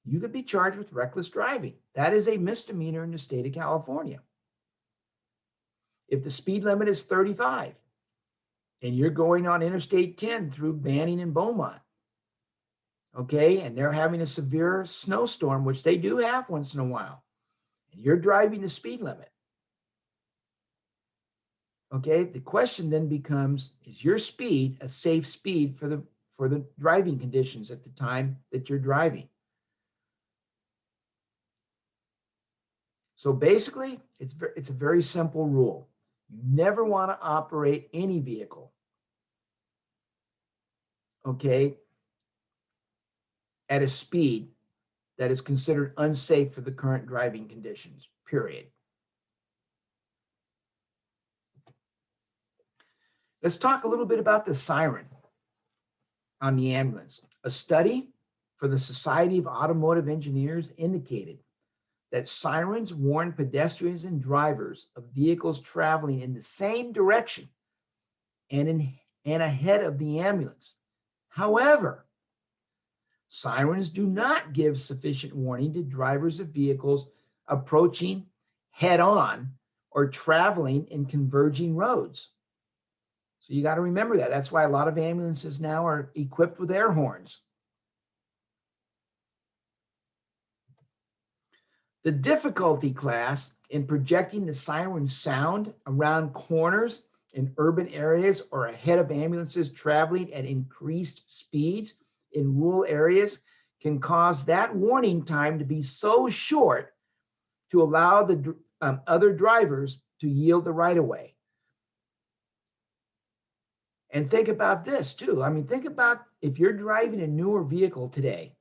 You could be charged with reckless driving. That is a misdemeanor in the state of California. If the speed limit is 35 and you're going on Interstate 10 through Banning and Beaumont, okay, and they're having a severe snowstorm, which they do have once in a while, and you're driving the speed limit, okay, the question then becomes, is your speed a safe speed for the driving conditions at the time that you're driving? So basically, it's a very simple rule. You never want to operate any vehicle, okay, at a speed that is considered unsafe for the current driving conditions, period. Let's talk a little bit about the siren on the ambulance. A study for the Society of Automotive Engineers indicated that sirens warn pedestrians and drivers of vehicles traveling in the same direction and ahead of the ambulance. However, sirens do not give sufficient warning to drivers of vehicles approaching head-on or traveling in converging roads. So you got to remember that. That's why a lot of ambulances now are equipped with air horns. The difficulty class in projecting the siren sound around corners in urban areas or ahead of ambulances traveling at increased speeds in rural areas can cause that warning time to be so short to allow the other drivers to yield the right of way. And think about this too. I mean, think about if you're driving a newer vehicle today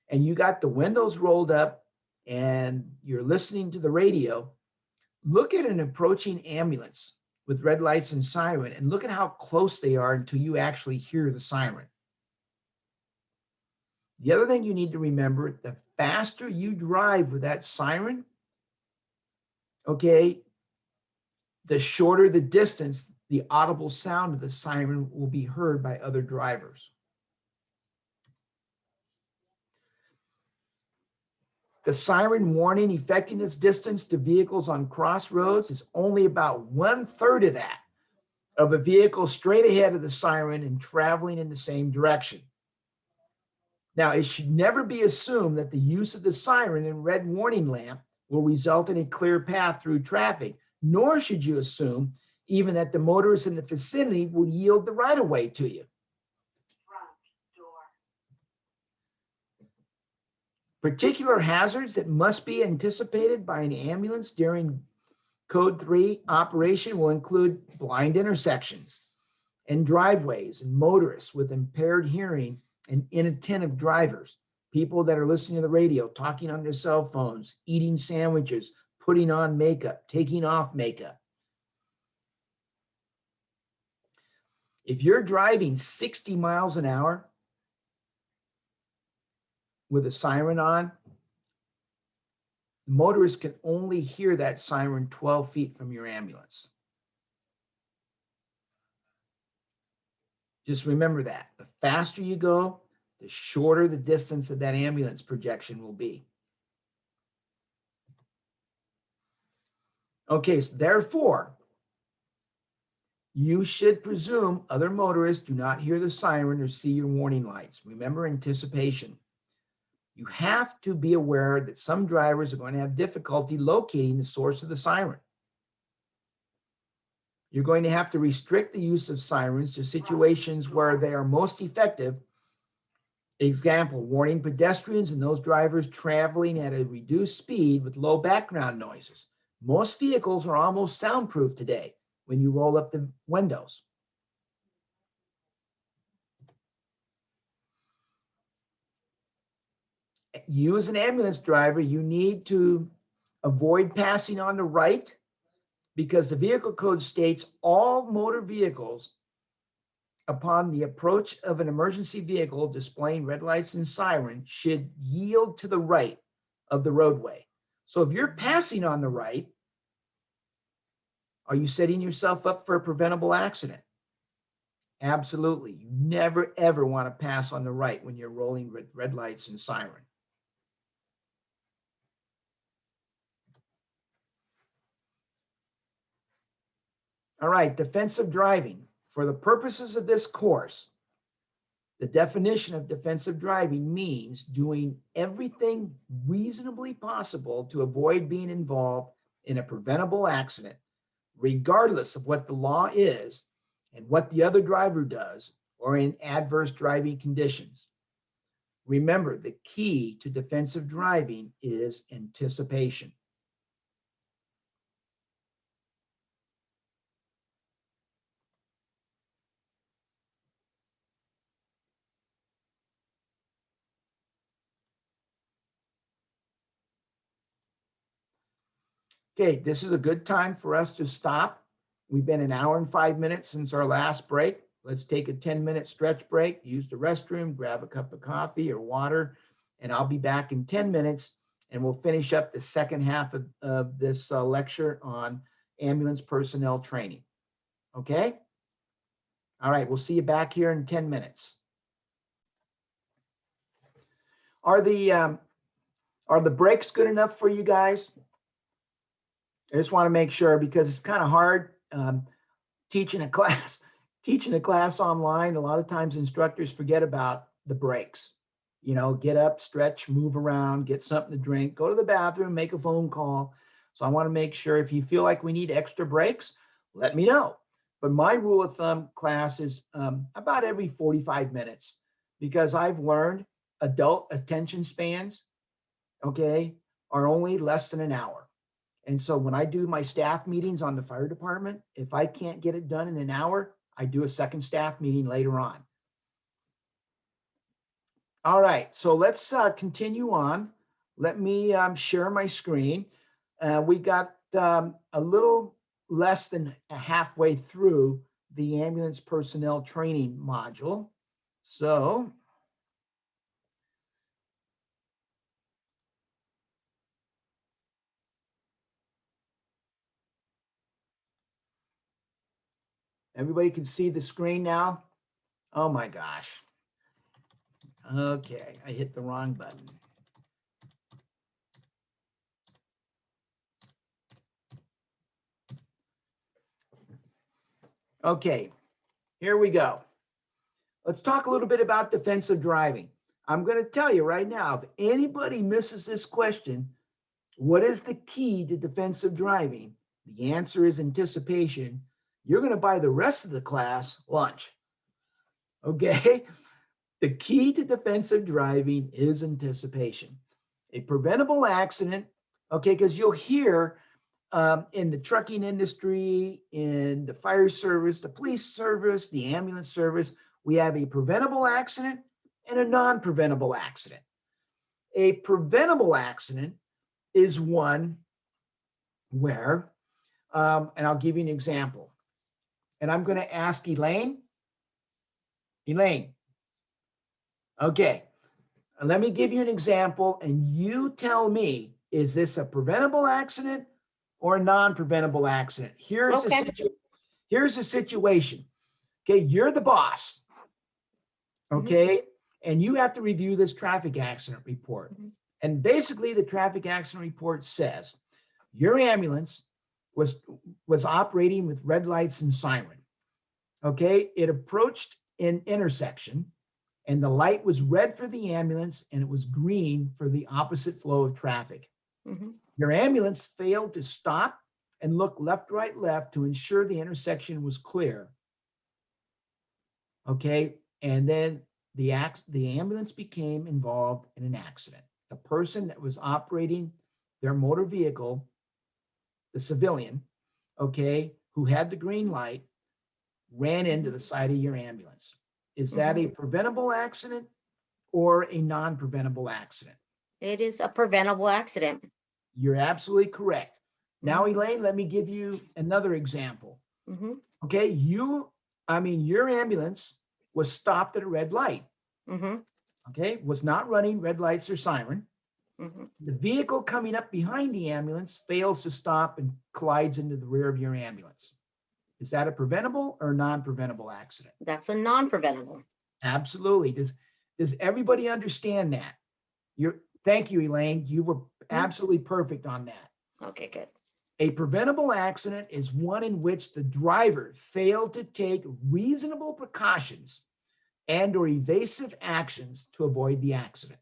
and you got the windows rolled up and you're listening to the radio, look at an approaching ambulance with red lights and siren, and look at how close they are until you actually hear the siren. The other thing you need to remember, the faster you drive with that siren, okay, the shorter the distance, the audible sound of the siren will be heard by other drivers. The siren warning effectiveness distance to vehicles on crossroads is only about 1/3 of that of a vehicle straight ahead of the siren and traveling in the same direction. Now, it should never be assumed that the use of the siren and red warning lamp will result in a clear path through traffic, nor should you assume even that the motorists in the vicinity will yield the right of way to you. Particular hazards that must be anticipated by an ambulance during Code 3 operation will include blind intersections and driveways and motorists with impaired hearing and inattentive drivers, people that are listening to the radio, talking on their cell phones, eating sandwiches, putting on makeup, taking off makeup. If you're driving 60 miles an hour with a siren on, motorists can only hear that siren 12 feet from your ambulance. Just remember that. The faster you go, the shorter the distance of that ambulance projection will be. Okay, so therefore, you should presume other motorists do not hear the siren or see your warning lights. Remember anticipation. You have to be aware that some drivers are going to have difficulty locating the source of the siren. You're going to have to restrict the use of sirens to situations where they are most effective. Example, warning pedestrians and those drivers traveling at a reduced speed with low background noises. Most vehicles are almost soundproof today when you roll up the windows. You as an ambulance driver, you need to avoid passing on the right, because the vehicle code states all motor vehicles upon the approach of an emergency vehicle displaying red lights and siren should yield to the right of the roadway. So if you're passing on the right, are you setting yourself up for a preventable accident? Absolutely. You never, ever want to pass on the right when you're rolling red lights and siren. All right, defensive driving. For the purposes of this course, the definition of defensive driving means doing everything reasonably possible to avoid being involved in a preventable accident, regardless of what the law is and what the other driver does, or in adverse driving conditions. Remember, the key to defensive driving is anticipation. Okay, this is a good time for us to stop. We've been an hour and 5 minutes since our last break. Let's take a 10-minute stretch break, use the restroom, grab a cup of coffee or water, and I'll be back in 10 minutes, and we'll finish up the second half of this lecture on ambulance personnel training. Okay? All right, we'll see you back here in 10 minutes. Are the breaks good enough for you guys? I just want to make sure, because it's kind of hard teaching a class online. A lot of times instructors forget about the breaks. You know, get up, stretch, move around, get something to drink, go to the bathroom, make a phone call. So I want to make sure, if you feel like we need extra breaks, let me know. But my rule of thumb, class, is about every 45 minutes, because I've learned adult attention spans, okay, are only less than an hour. And so when I do my staff meetings on the fire department, if I can't get it done in an hour, I do a second staff meeting later on. All right, so let's continue on. Let me share my screen. We got a little less than halfway through the ambulance personnel training module. So everybody can see the screen now. Oh my gosh. Okay, I hit the wrong button. Okay, here we go. Let's talk a little bit about defensive driving. I'm going to tell you right now, if anybody misses this question, what is the key to defensive driving? The answer is anticipation. You're going to buy the rest of the class lunch. Okay? The key to defensive driving is anticipation. A preventable accident, okay, because you'll hear in the trucking industry, in the fire service, the police service, the ambulance service, we have a preventable accident and a non-preventable accident. A preventable accident is one where, and I'll give you an example. And I'm going to ask Elaine. Elaine, okay, let me give you an example and you tell me, is this a preventable accident or a non-preventable accident? Here's the situation. Okay, you're the boss. Okay, and you have to review this traffic accident report. And basically the traffic accident report says your ambulance was operating with red lights and siren. Okay, it approached an intersection and the light was red for the ambulance and it was green for the opposite flow of traffic. Your ambulance failed to stop and look left, right, left to ensure the intersection was clear. Okay, and then the ambulance became involved in an accident. The person that was operating their motor vehicle, the civilian, okay, who had the green light, ran into the side of your ambulance. Is that a preventable accident or a non-preventable accident? It is a preventable accident. You're absolutely correct. Now, Elaine, let me give you another example. Okay, your ambulance was stopped at a red light. Okay, was not running red lights or siren. The vehicle coming up behind the ambulance fails to stop and collides into the rear of your ambulance. Is that a preventable or non-preventable accident? That's a non-preventable. Absolutely. Does everybody understand that? Thank you, Elaine. You were absolutely perfect on that. Okay, good. A preventable accident is one in which the driver failed to take reasonable precautions and or evasive actions to avoid the accident.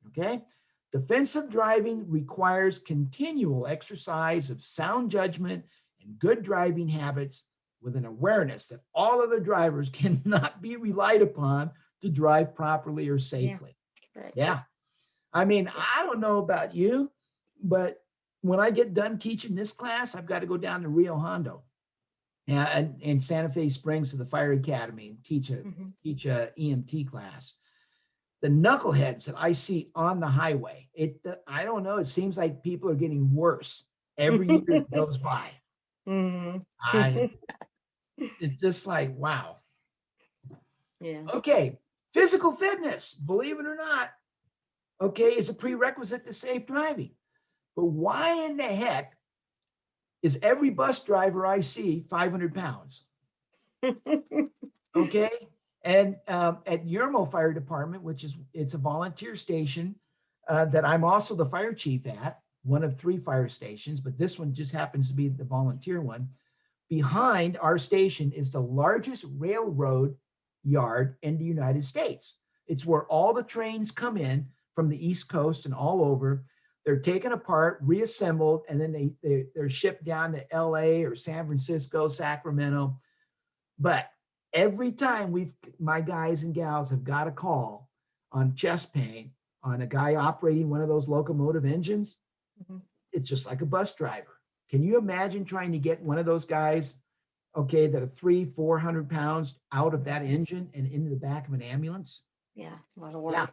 Okay? Defensive driving requires continual exercise of sound judgment and good driving habits with an awareness that all other drivers cannot be relied upon to drive properly or safely. Right. Yeah. I mean, I don't know about you, but when I get done teaching this class, I've got to go down to Rio Hondo and Santa Fe Springs to the fire academy and teach a EMT class. The knuckleheads that I see on the highway, I don't know, it seems like people are getting worse every year that goes by. It's just like, wow. Yeah. Okay, physical fitness, believe it or not, okay, is a prerequisite to safe driving. But why in the heck is every bus driver I see 500 pounds? Okay, and at Yermo Fire Department, it's a volunteer station that I'm also the fire chief at, one of 3 fire stations, but this one just happens to be the volunteer one. Behind our station is the largest railroad yard in the United States. It's where all the trains come in from the East Coast and all over. They're taken apart, reassembled, and then they're shipped down to LA or San Francisco, Sacramento. But every time my guys and gals have got a call on chest pain on a guy operating one of those locomotive engines, it's just like a bus driver. Can you imagine trying to get one of those guys, okay, that are 300-400 pounds out of that engine and into the back of an ambulance? Yeah, a lot of work. Yeah.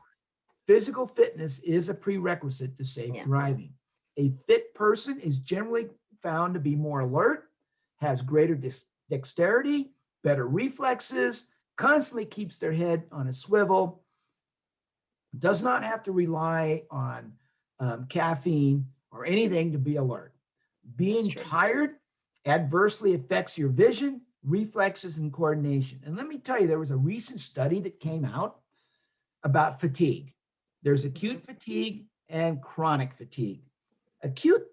Physical fitness is a prerequisite to safe driving. A fit person is generally found to be more alert, has greater dexterity, better reflexes, constantly keeps their head on a swivel, does not have to rely on caffeine or anything to be alert. Being true. tired adversely affects your vision, reflexes, and coordination. And let me tell you, there was a recent study that came out about fatigue. There's acute fatigue and chronic fatigue. Acute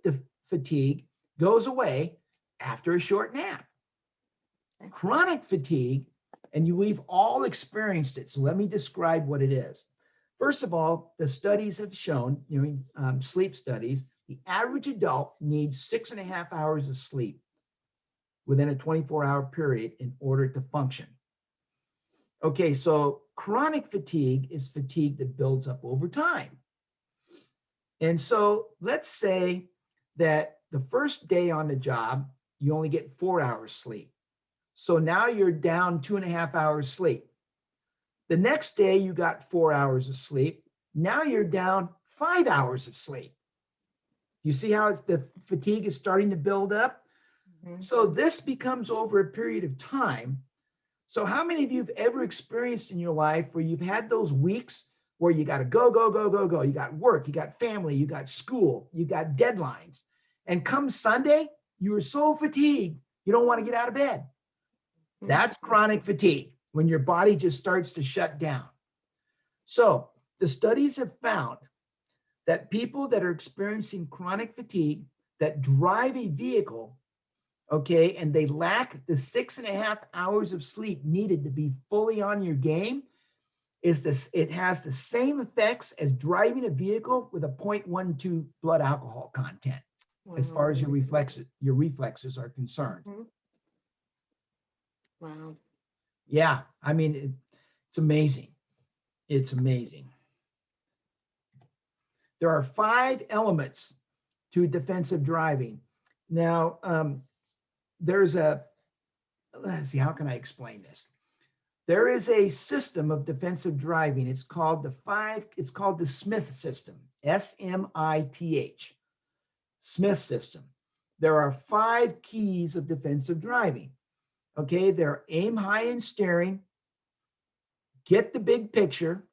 fatigue goes away after a short nap. Chronic fatigue, and we've all experienced it. So let me describe what it is. First of all, the studies have shown, sleep studies, the average adult needs 6.5 hours of sleep within a 24-hour period in order to function. Okay, so chronic fatigue is fatigue that builds up over time. And so let's say that the first day on the job, you only get 4 hours sleep. So now you're down 2.5 hours sleep. The next day you got 4 hours of sleep. Now you're down 5 hours of sleep. You see how the fatigue is starting to build up? Mhm. So this becomes over a period of time. So how many of you have ever experienced in your life where you've had those weeks where you got to go, go, go, go, go. You got work, you got family, you got school, you got deadlines. And come Sunday, you are so fatigued, you don't want to get out of bed. That's chronic fatigue, when your body just starts to shut down. So the studies have found that people that are experiencing chronic fatigue that drive a vehicle, okay, and they lack the 6.5 hours of sleep needed to be fully on your game, it has the same effects as driving a vehicle with a 0.12 blood alcohol content, as far as your reflexes are concerned. Mhm. Wow. Yeah, I mean, it's amazing. It's amazing. There are 5 elements to defensive driving. Now, let's see, how can I explain this? There is a system of defensive driving. It's called the Smith system, S-M-I-T-H, Smith system. There are 5 keys of defensive driving. Okay, they're aim high in steering, get the big picture.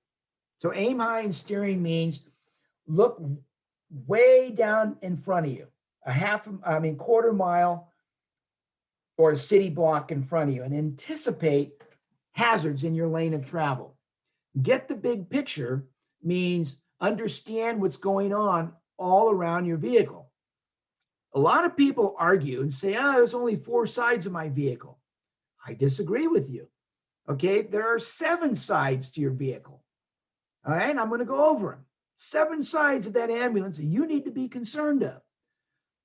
So aim high in steering means look way down in front of you, quarter mile or a city block in front of you, and anticipate hazards in your lane of travel. Get the big picture means understand what's going on all around your vehicle. A lot of people argue and say, there's only 4 sides of my vehicle. I disagree with you. Okay, there are 7 sides to your vehicle. All right, I'm going to go over them. 7 sides of that ambulance that you need to be concerned of.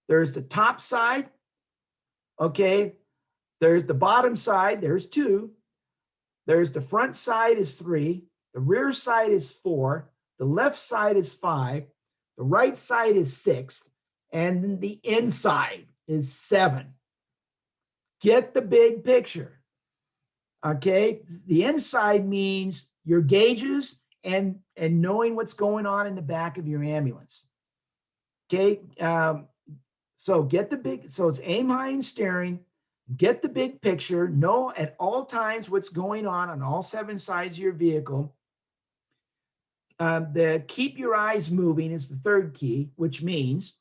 There's the top side. Okay, there's the bottom side. There's 2. There's the front side is 3. The rear side is 4. The left side is 5. The right side is 6. And the inside is 7. Get the big picture. Okay, the inside means your gauges and knowing what's going on in the back of your ambulance. Okay, so it's aim high in steering, get the big picture, know at all times what's going on all 7 sides of your vehicle. The keep your eyes moving is the 3rd key, which means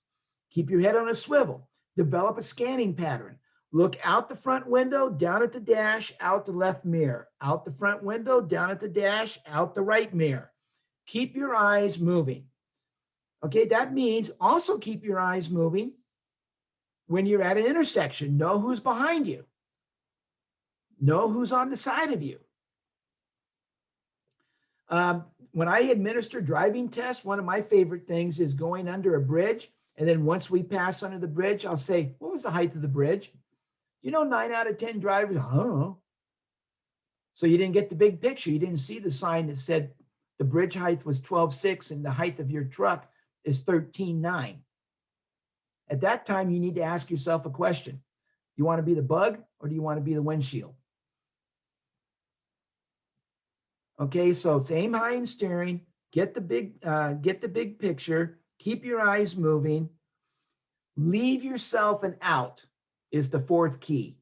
keep your head on a swivel, develop a scanning pattern. Look out the front window, down at the dash, out the left mirror. Out the front window, down at the dash, out the right mirror. Keep your eyes moving. Okay, that means also keep your eyes moving when you're at an intersection. Know who's behind you. Know who's on the side of you. When I administer driving tests, one of my favorite things is going under a bridge. And then once we pass under the bridge, I'll say, what was the height of the bridge? 9 out of 10 drivers, I don't know. So you didn't get the big picture. You didn't see the sign that said the bridge height was 12.6 and the height of your truck is 13.9. At that time, you need to ask yourself a question. Do you want to be the bug or do you want to be the windshield? Okay, so it's aim high in steering, get the big picture, keep your eyes moving. Leave yourself an out is the fourth key.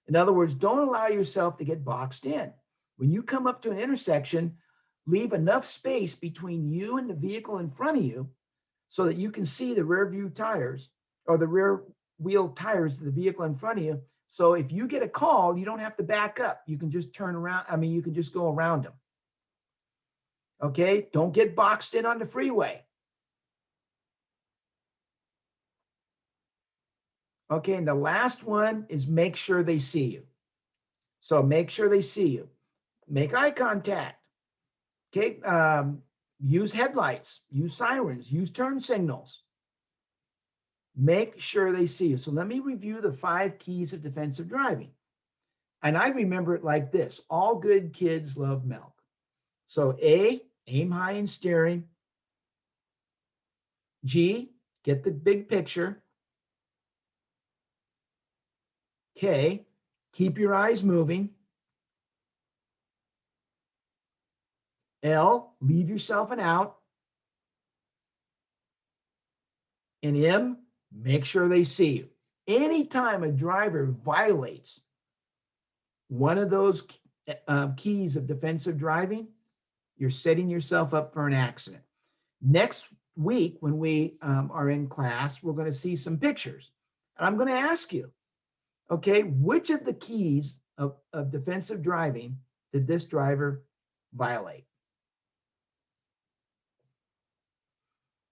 In other words, don't allow yourself to get boxed in. When you come up to an intersection, leave enough space between you and the vehicle in front of you so that you can see the rear view tires or the rear wheel tires of the vehicle in front of you. So if you get a call, you don't have to back up. You can just turn around. I mean, you can just go around them. Okay, don't get boxed in on the freeway. Okay, and the last one is make sure they see you. So make sure they see you. Make eye contact. Okay, use headlights, use sirens, use turn signals. Make sure they see you. So let me review the 5 keys of defensive driving. And I remember it like this. All good kids love milk. So A, aim high in steering. G, get the big picture. K, keep your eyes moving. L, leave yourself an out. And M, make sure they see you. Anytime a driver violates one of those keys of defensive driving, you're setting yourself up for an accident. Next week, when we are in class, we're going to see some pictures. And I'm going to ask you, okay, which of the keys of defensive driving did this driver violate?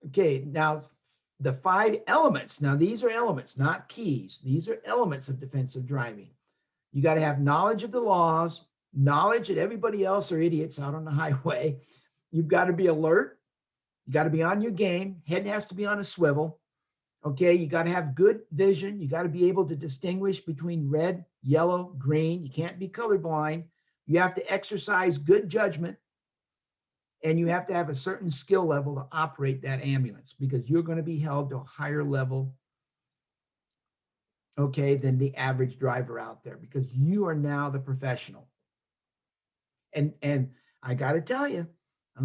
Okay, now the 5 elements. Now these are elements, not keys. These are elements of defensive driving. You got to have knowledge of the laws, knowledge that everybody else are idiots out on the highway. You've got to be alert. You got to be on your game. Head has to be on a swivel. Okay, you got to have good vision. You got to be able to distinguish between red, yellow, green. You can't be colorblind. You have to exercise good judgment. And you have to have a certain skill level to operate that ambulance because you're going to be held to a higher level, okay, than the average driver out there because you are now the professional. And I got to tell you,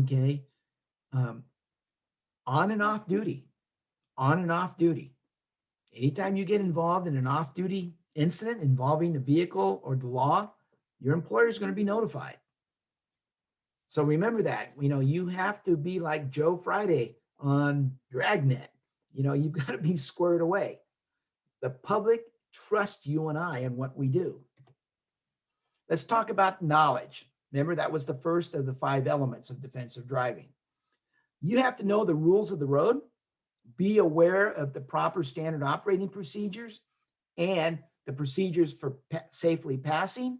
okay, on and off duty, anytime you get involved in an off-duty incident involving the vehicle or the law, your employer is going to be notified. So remember that, you have to be like Joe Friday on Dragnet. You've got to be squared away. The public trusts you and I in what we do. Let's talk about knowledge. Remember, that was the first of the 5 elements of defensive driving. You have to know the rules of the road, be aware of the proper standard operating procedures and the procedures for safely passing,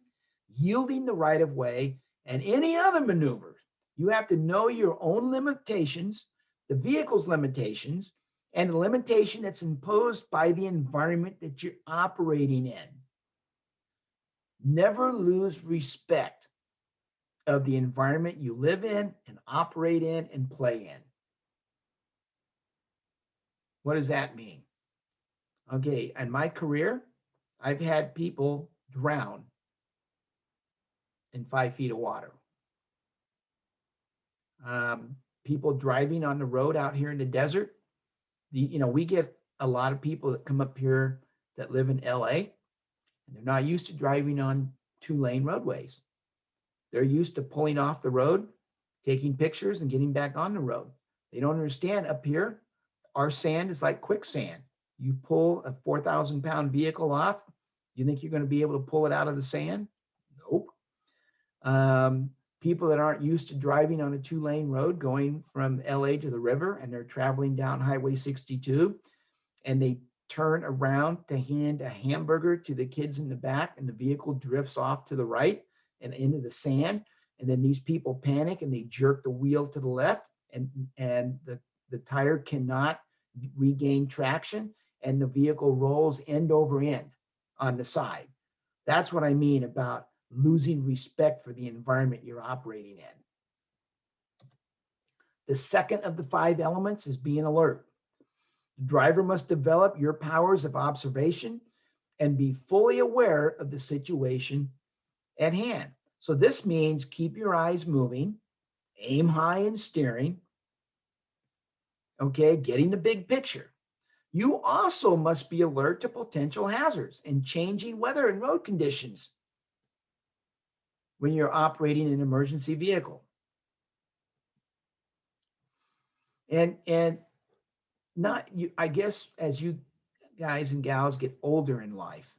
yielding the right of way, and any other maneuvers. You have to know your own limitations, the vehicle's limitations, and the limitation that's imposed by the environment that you're operating in. Never lose respect of the environment you live in and operate in and play in. What does that mean? Okay, in my career, I've had people drown in 5 feet of water. People driving on the road out here in the desert. We get a lot of people that come up here that live in LA, and they're not used to driving on 2-lane roadways. They're used to pulling off the road, taking pictures and getting back on the road. They don't understand up here, our sand is like quicksand. You pull a 4,000-pound vehicle off, you think you're going to be able to pull it out of the sand? Nope. People that aren't used to driving on a 2-lane road going from LA to the river, and they're traveling down Highway 62, and they turn around to hand a hamburger to the kids in the back, and the vehicle drifts off to the right and into the sand. And then these people panic and they jerk the wheel to the left, and the tire cannot regain traction, and the vehicle rolls end over end on the side. That's what I mean about losing respect for the environment you're operating in. The second of the 5 elements is being alert. The driver must develop your powers of observation and be fully aware of the situation at hand. So this means keep your eyes moving, aim high in steering, okay, getting the big picture. You also must be alert to potential hazards and changing weather and road conditions when you're operating an emergency vehicle. And not you, I guess as you guys and gals get older in life,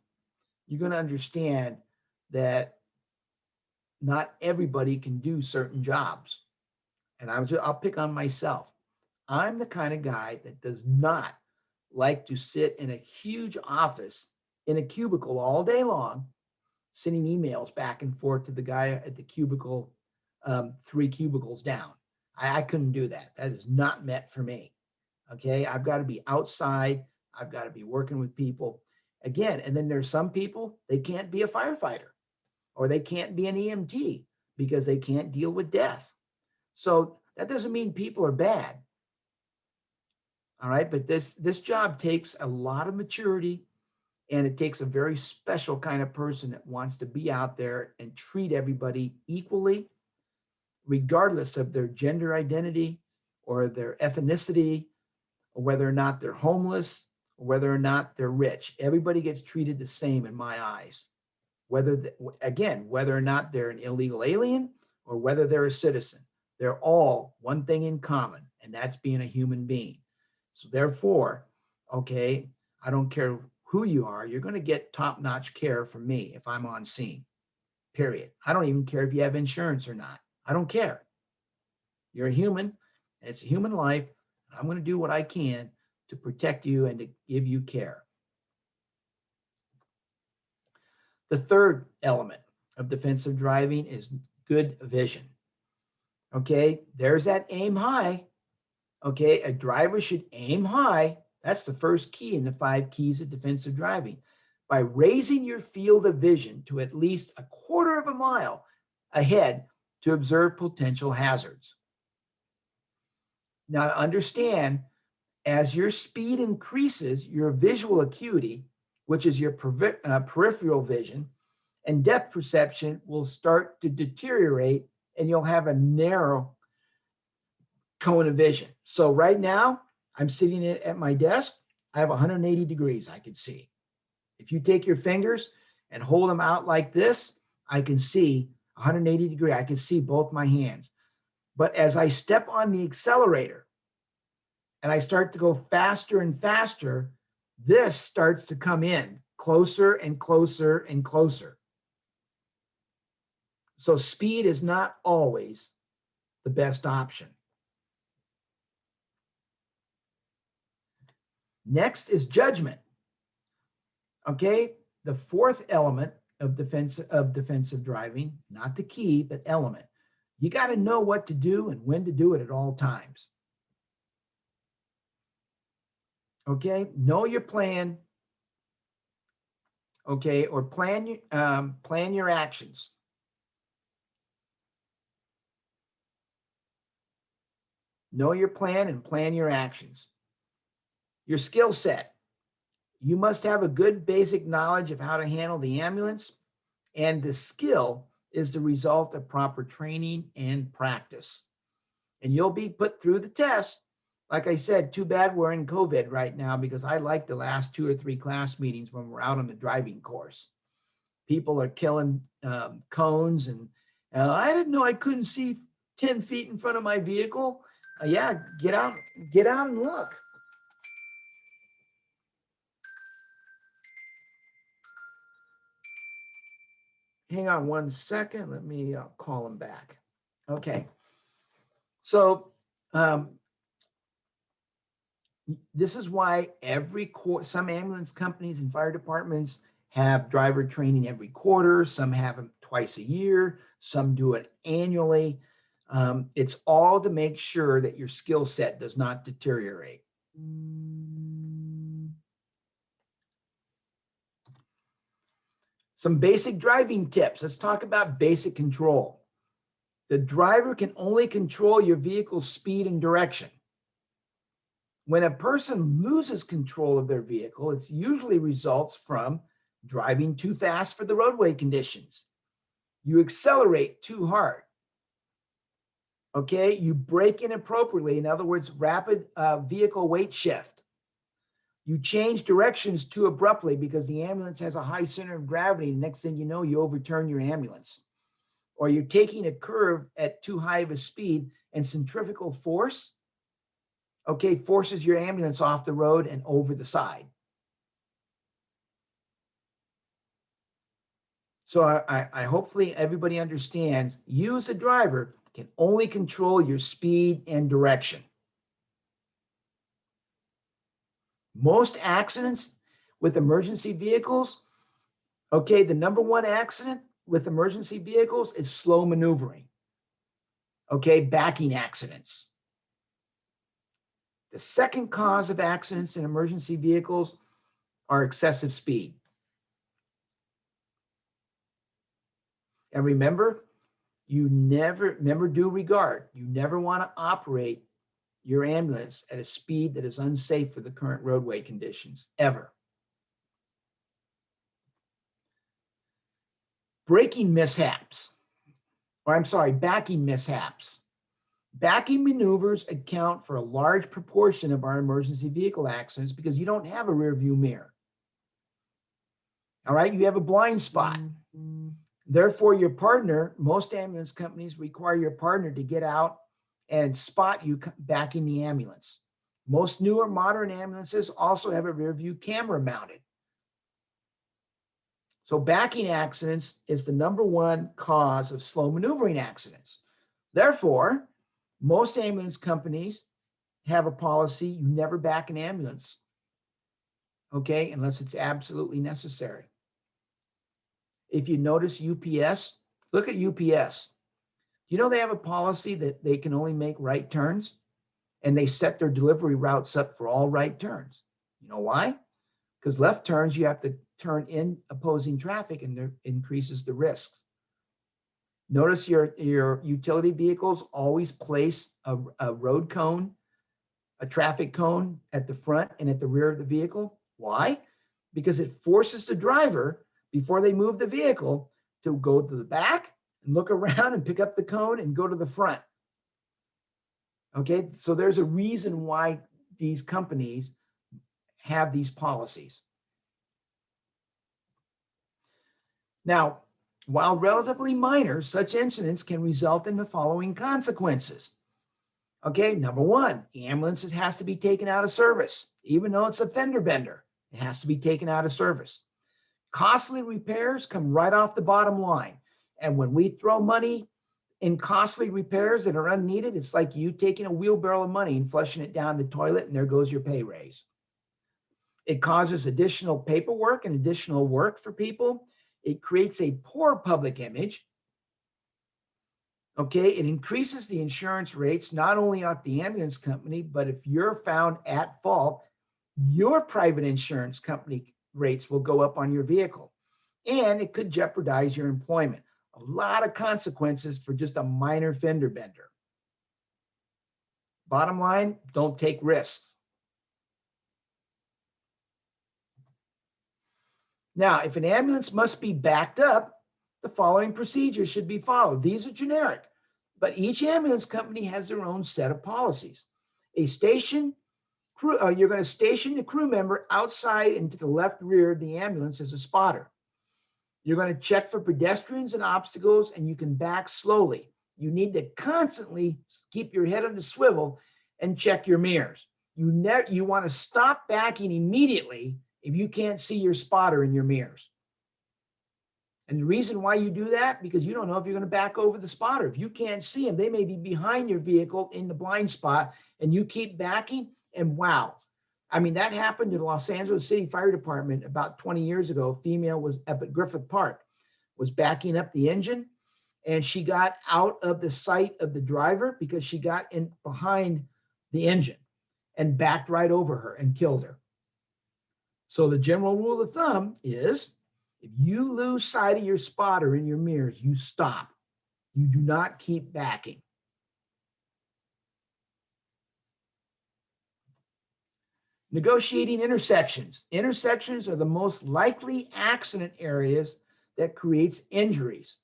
you're going to understand that not everybody can do certain jobs. And I'll pick on myself. I'm the kind of guy that does not like to sit in a huge office in a cubicle all day long, sending emails back and forth to the guy at the cubicle, 3 cubicles down. I couldn't do that. That is not meant for me. Okay. I've got to be outside. I've got to be working with people again. And then there's some people, they can't be a firefighter or they can't be an EMT because they can't deal with death. So that doesn't mean people are bad. All right. But this job takes a lot of maturity, and it takes a very special kind of person that wants to be out there and treat everybody equally, regardless of their gender identity or their ethnicity, or whether or not they're homeless, or whether or not they're rich. Everybody gets treated the same in my eyes, whether or not they're an illegal alien or whether they're a citizen. They're all one thing in common, and that's being a human being. So therefore, okay, I don't care who you are, you're going to get top-notch care from me if I'm on scene, period. I don't even care if you have insurance or not. I don't care. You're a human, and it's a human life. I'm going to do what I can to protect you and to give you care. The third element of defensive driving is good vision. Okay, there's that aim high. Okay, a driver should aim high. That's the first key in the 5 keys of defensive driving. By raising your field of vision to at least a quarter of a mile ahead to observe potential hazards. Now understand, as your speed increases, your visual acuity, which is your peripheral vision, and depth perception will start to deteriorate, and you'll have a narrow cone of vision. So right now, I'm sitting at my desk. I have 180 degrees I can see. If you take your fingers and hold them out like this, I can see 180 degrees. I can see both my hands. But as I step on the accelerator and I start to go faster and faster, this starts to come in closer and closer and closer. So speed is not always the best option. Next is judgment. Okay, the fourth element of defensive driving, not the key, but element. You got to know what to do and when to do it at all times. Okay, know your plan. Okay, or plan your actions. Know your plan and plan your actions. Your skill set. You must have a good basic knowledge of how to handle the ambulance, and the skill is the result of proper training and practice. And you'll be put through the test. Like I said, too bad we're in COVID right now, because I like the last 2 or 3 class meetings when we're out on the driving course. People are killing cones, and I didn't know I couldn't see 10 feet in front of my vehicle. Yeah, get out and look. Hang on 1 second. Let me call him back. Okay. So this is why some ambulance companies and fire departments have driver training every quarter. Some have them twice a year. Some do it annually. It's all to make sure that your skill set does not deteriorate. Some basic driving tips. Let's talk about basic control. The driver can only control your vehicle's speed and direction. When a person loses control of their vehicle, it usually results from driving too fast for the roadway conditions. You accelerate too hard. Okay, you brake inappropriately. In other words, rapid vehicle weight shift. You change directions too abruptly because the ambulance has a high center of gravity. Next thing you know, you overturn your ambulance. Or you're taking a curve at too high of a speed and centrifugal force, okay, forces your ambulance off the road and over the side. So I hopefully everybody understands, you as a driver can only control your speed and direction. Most accidents with emergency vehicles, okay, the number one accident with emergency vehicles is slow maneuvering, okay, backing accidents. The second cause of accidents in emergency vehicles are excessive speed. And remember, remember due regard, you never want to operate your ambulance at a speed that is unsafe for the current roadway conditions, ever. Braking mishaps, or I'm sorry, backing mishaps. Backing maneuvers account for a large proportion of our emergency vehicle accidents because you don't have a rear view mirror. All right, you have a blind spot. Therefore, your partner, most ambulance companies require your partner to get out and spot you backing the ambulance. Most newer modern ambulances also have a rear view camera mounted. So backing accidents is the number one cause of slow maneuvering accidents. Therefore, most ambulance companies have a policy, you never back an ambulance, okay, unless it's absolutely necessary. If you notice UPS, look at UPS. Do you know they have a policy that they can only make right turns? And they set their delivery routes up for all right turns. You know why? Because left turns, you have to turn in opposing traffic and it increases the risks. Notice your utility vehicles always place a road cone, a traffic cone at the front and at the rear of the vehicle. Why? Because it forces the driver, before they move the vehicle, to go to the back and look around and pick up the cone and go to the front. Okay, so there's a reason why these companies have these policies. Now, while relatively minor, such incidents can result in the following consequences. Okay, number one, the ambulance has to be taken out of service. Even though it's a fender bender, it has to be taken out of service. Costly repairs come right off the bottom line. And when we throw money in costly repairs that are unneeded, it's like you taking a wheelbarrow of money and flushing it down the toilet, and there goes your pay raise. It causes additional paperwork and additional work for people. It creates a poor public image. Okay, it increases the insurance rates, not only at the ambulance company, but if you're found at fault, your private insurance company rates will go up on your vehicle. And it could jeopardize your employment. A lot of consequences for just a minor fender bender. Bottom line, don't take risks. Now, if an ambulance must be backed up, the following procedures should be followed. These are generic, but each ambulance company has their own set of policies. A station crew, you're going to station the crew member outside and to the left rear of the ambulance as a spotter. You're going to check for pedestrians and obstacles, and you can back slowly. You need to constantly keep your head on the swivel and check your mirrors. You want to stop backing immediately if you can't see your spotter in your mirrors. And the reason why you do that, because you don't know if you're going to back over the spotter. If you can't see them, they may be behind your vehicle in the blind spot, and you keep backing, and wow. I mean, that happened to the Los Angeles City Fire Department about 20 years ago. A female was up at Griffith Park, was backing up the engine, and she got out of the sight of the driver because she got in behind the engine and backed right over her and killed her. So the general rule of thumb is if you lose sight of your spotter in your mirrors, you stop. You do not keep backing. Negotiating intersections. Intersections are the most likely accident areas that creates injuries.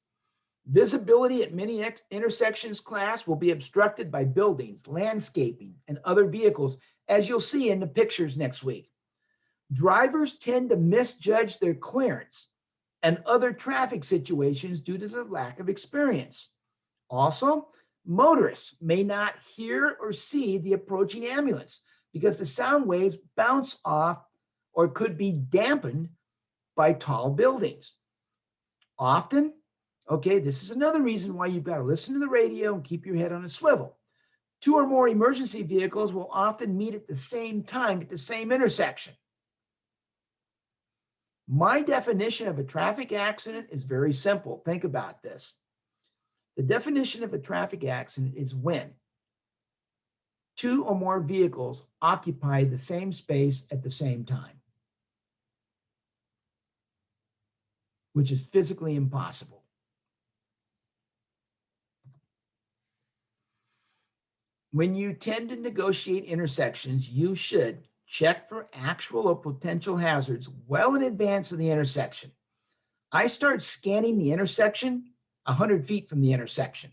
Visibility at many intersections class will be obstructed by buildings, landscaping, and other vehicles, as you'll see in the pictures next week. Drivers tend to misjudge their clearance and other traffic situations due to the lack of experience. Also, motorists may not hear or see the approaching ambulance because the sound waves bounce off or could be dampened by tall buildings. Often, okay, this is another reason why you've got to listen to the radio and keep your head on a swivel. 2 or more emergency vehicles will often meet at the same time at the same intersection. My definition of a traffic accident is very simple. Think about this. The definition of a traffic accident is when 2 or more vehicles occupy the same space at the same time, which is physically impossible. When you tend to negotiate intersections, you should check for actual or potential hazards well in advance of the intersection. I start scanning the intersection 100 feet from the intersection.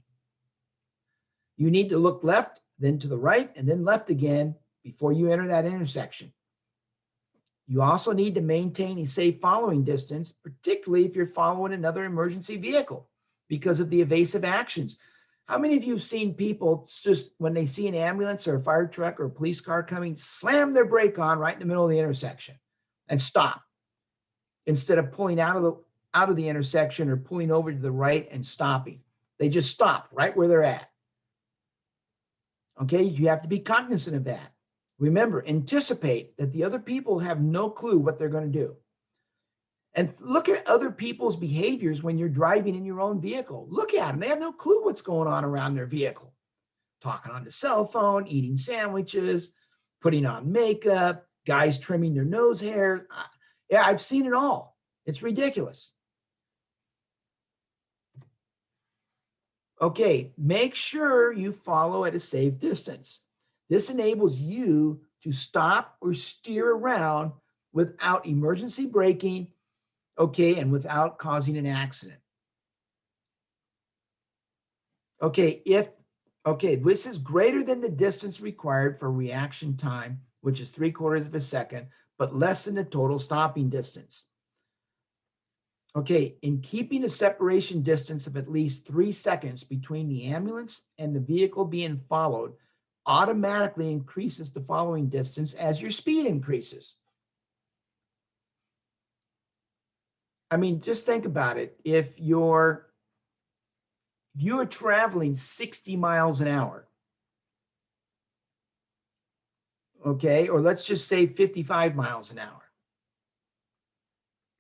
You need to look left, then to the right, and then left again before you enter that intersection. You also need to maintain a safe following distance, particularly if you're following another emergency vehicle because of the evasive actions. How many of you have seen people just when they see an ambulance or a fire truck or a police car coming, slam their brake on right in the middle of the intersection and stop instead of pulling out of the intersection or pulling over to the right and stopping? They just stop right where they're at. Okay, you have to be cognizant of that. Remember, anticipate that the other people have no clue what they're going to do. And look at other people's behaviors when you're driving in your own vehicle. Look at them. They have no clue what's going on around their vehicle. Talking on the cell phone, eating sandwiches, putting on makeup, guys trimming their nose hair. Yeah, I've seen it all. It's ridiculous. Okay, make sure you follow at a safe distance. This enables you to stop or steer around without emergency braking, okay, and without causing an accident. Okay, this is greater than the distance required for reaction time, which is 3/4 of a second, but less than the total stopping distance. Okay, in keeping a separation distance of at least 3 seconds between the ambulance and the vehicle being followed automatically increases the following distance as your speed increases. I mean, just think about it. If you're traveling 60 miles an hour, okay, or let's just say 55 miles an hour,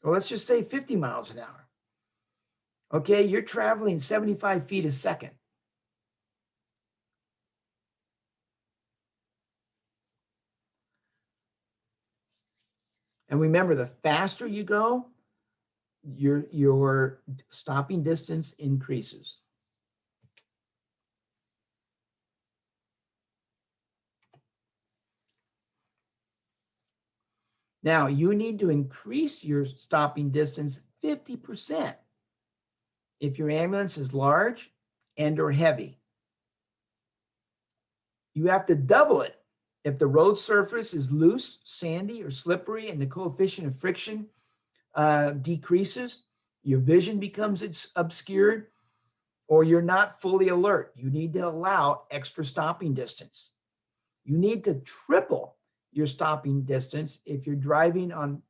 or let's just say 50 miles an hour, okay, you're traveling 75 feet a second. And remember, the faster you go, your stopping distance increases. Now, you need to increase your stopping distance 50% if your ambulance is large and or heavy. You have to double it if the road surface is loose, sandy, or slippery, and the coefficient of friction decreases, your vision becomes obscured, or you're not fully alert. You need to allow extra stopping distance. You need to triple your stopping distance if you're driving on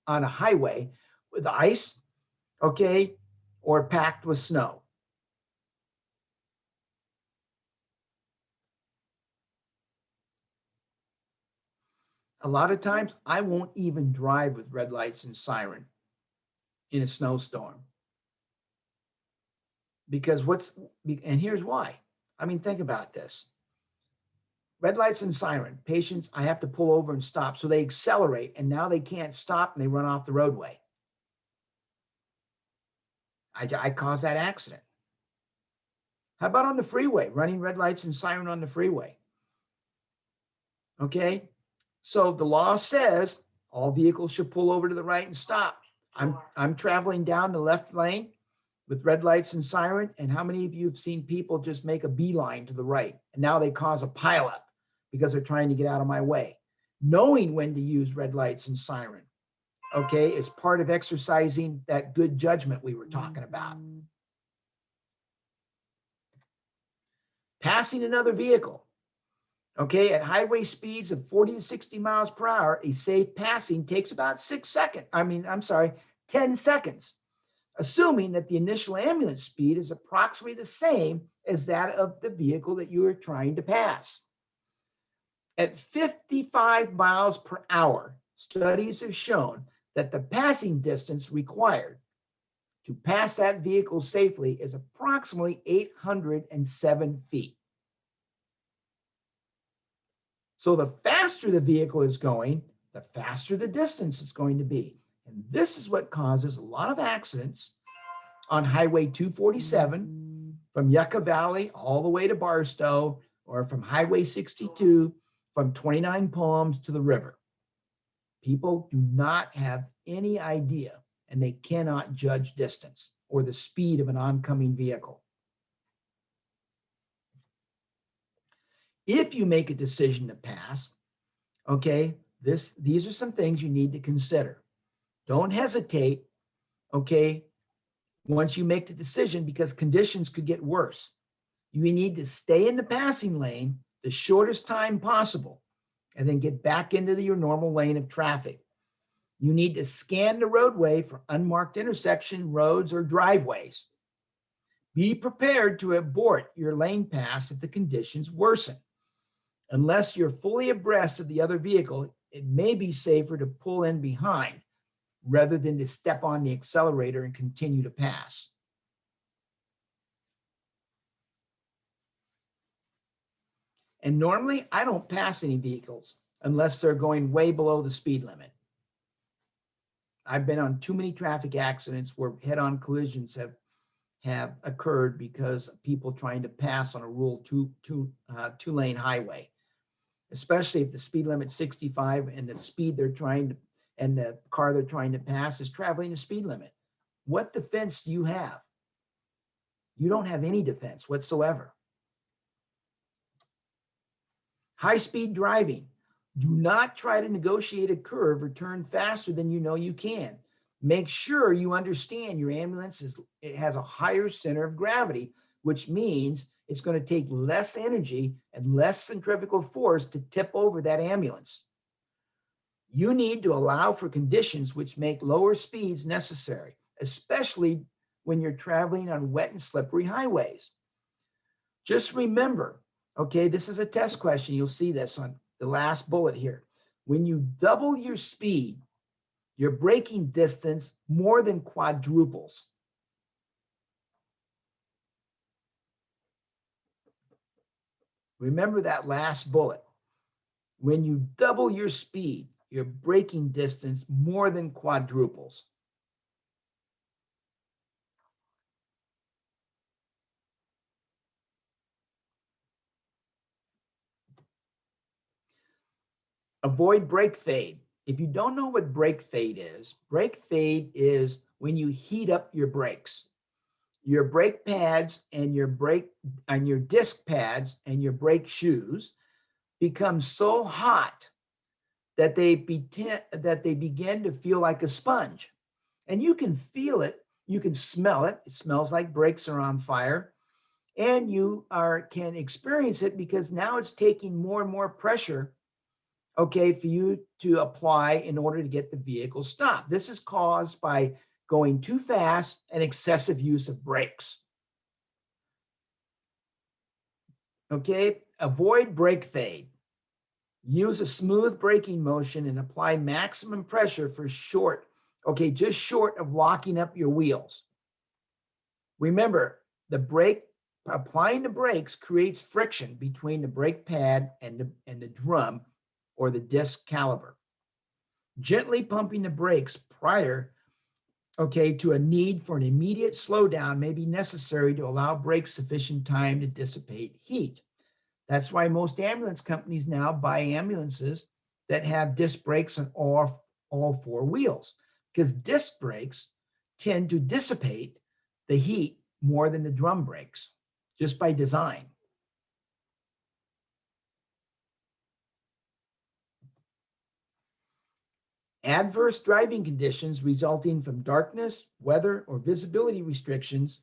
a highway with ice, okay, or packed with snow. A lot of times I won't even drive with red lights and siren in a snowstorm. Because and here's why. I mean, think about this. Red lights and siren, patients, I have to pull over and stop. So they accelerate and now they can't stop and they run off the roadway. I caused that accident. How about on the freeway, running red lights and siren on the freeway? Okay, so the law says all vehicles should pull over to the right and stop. I'm traveling down the left lane with red lights and siren, and how many of you have seen people just make a beeline to the right? And now they cause a pileup because they're trying to get out of my way. Knowing when to use red lights and siren, okay, is part of exercising that good judgment we were talking about. Passing another vehicle, okay, at highway speeds of 40 to 60 miles per hour, a safe passing takes about 10 seconds, assuming that the initial ambulance speed is approximately the same as that of the vehicle that you are trying to pass. At 55 miles per hour, studies have shown that the passing distance required to pass that vehicle safely is approximately 807 feet. So the faster the vehicle is going, the faster the distance it's going to be. And this is what causes a lot of accidents on Highway 247 from Yucca Valley all the way to Barstow, or from Highway 62 from 29 Palms to the river. People do not have any idea, and they cannot judge distance or the speed of an oncoming vehicle. If you make a decision to pass, okay, these are some things you need to consider. Don't hesitate, okay, once you make the decision, because conditions could get worse. You need to stay in the passing lane the shortest time possible and then get back into your normal lane of traffic. You need to scan the roadway for unmarked intersection roads or driveways. Be prepared to abort your lane pass if the conditions worsen. Unless you're fully abreast of the other vehicle, it may be safer to pull in behind rather than to step on the accelerator and continue to pass. And normally I don't pass any vehicles unless they're going way below the speed limit. I've been on too many traffic accidents where head-on collisions have occurred because of people trying to pass on a rural two-lane highway, especially if the speed limit's 65 and the speed they're trying to, and the car they're trying to pass is traveling the speed limit. What defense do you have? You don't have any defense whatsoever. High-speed driving. Do not try to negotiate a curve or turn faster than you know you can. Make sure you understand your ambulance it has a higher center of gravity, which means it's going to take less energy and less centrifugal force to tip over that ambulance. You need to allow for conditions which make lower speeds necessary, especially when you're traveling on wet and slippery highways. Just remember, okay, this is a test question. You'll see this on the last bullet here. When you double your speed, your braking distance more than quadruples. Remember that last bullet. When you double your speed, your braking distance more than quadruples. Avoid brake fade. If you don't know what brake fade is when you heat up your brakes. Your brake pads and your disc pads and your brake shoes become so hot that they begin to feel like a sponge. And you can feel it, you can smell it. It smells like brakes are on fire. And you can experience it because now it's taking more and more pressure, okay, for you to apply in order to get the vehicle stopped. This is caused by going too fast and excessive use of brakes. Okay, avoid brake fade. Use a smooth braking motion and apply maximum pressure for just short of locking up your wheels. Remember, applying the brakes creates friction between the brake pad and the drum or the disc caliper. Gently pumping the brakes prior, to a need for an immediate slowdown may be necessary to allow brakes sufficient time to dissipate heat. That's why most ambulance companies now buy ambulances that have disc brakes on all four wheels, because disc brakes tend to dissipate the heat more than the drum brakes, just by design. Adverse driving conditions resulting from darkness, weather, or visibility restrictions,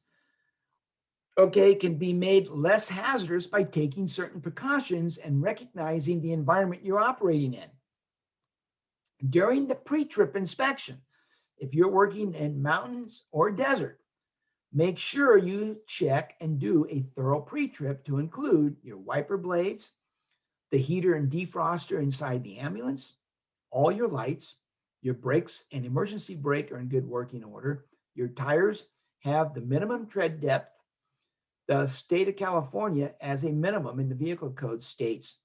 okay, can be made less hazardous by taking certain precautions and recognizing the environment you're operating in. During the pre-trip inspection, if you're working in mountains or desert, make sure you check and do a thorough pre-trip to include your wiper blades, the heater and defroster inside the ambulance, all your lights, your brakes and emergency brake are in good working order. Your tires have the minimum tread depth. The state of California, as a minimum in the vehicle code, states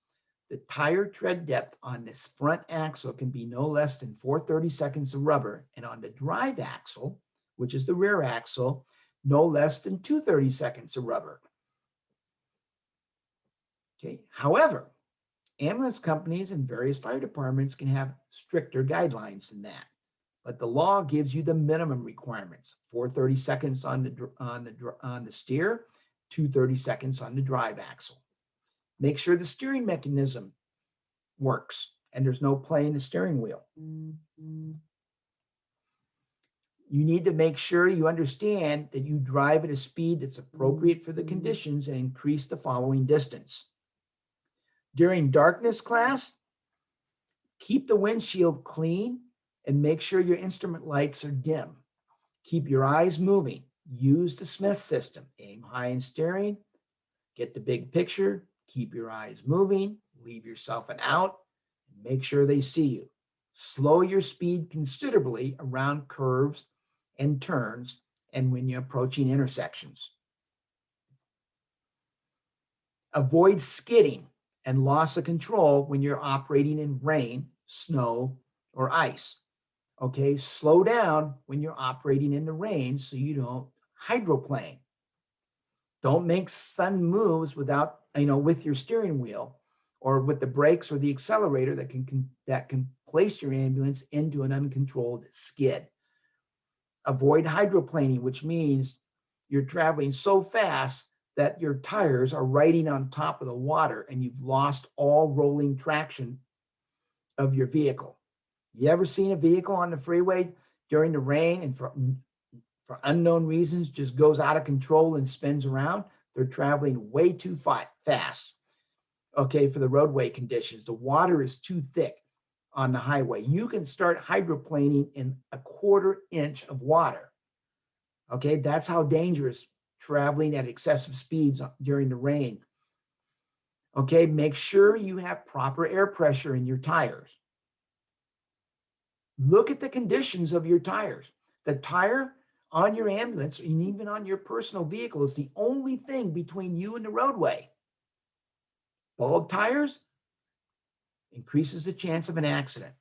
the tire tread depth on this front axle can be no less than 4/32 of rubber, and on the drive axle, which is the rear axle, no less than 2/32 of rubber. Okay. However, ambulance companies and various fire departments can have stricter guidelines than that, but the law gives you the minimum requirements: 4/32 on the steer, 2/32 on the drive axle. Make sure the steering mechanism works and there's no play in the steering wheel. You need to make sure you understand that you drive at a speed that's appropriate for the conditions and increase the following distance. During darkness class, keep the windshield clean and make sure your instrument lights are dim. Keep your eyes moving. Use the Smith system. Aim high in steering. Get the big picture. Keep your eyes moving. Leave yourself an out. And make sure they see you. Slow your speed considerably around curves and turns and when you're approaching intersections. Avoid skidding and loss of control when you're operating in rain, snow, or ice. Okay, slow down when you're operating in the rain so you don't hydroplane. Don't make sudden moves without, with your steering wheel or with the brakes or the accelerator that can place your ambulance into an uncontrolled skid. Avoid hydroplaning, which means you're traveling so fast that your tires are riding on top of the water and you've lost all rolling traction of your vehicle. You ever seen a vehicle on the freeway during the rain and for unknown reasons just goes out of control and spins around? They're traveling way too fast, okay, for the roadway conditions. The water is too thick on the highway. You can start hydroplaning in a 1/4 inch of water. Okay, that's how dangerous traveling at excessive speeds during the rain. Okay, make sure you have proper air pressure in your tires. Look at the conditions of your tires. The tire on your ambulance and even on your personal vehicle is the only thing between you and the roadway. Bald tires increases the chance of an accident.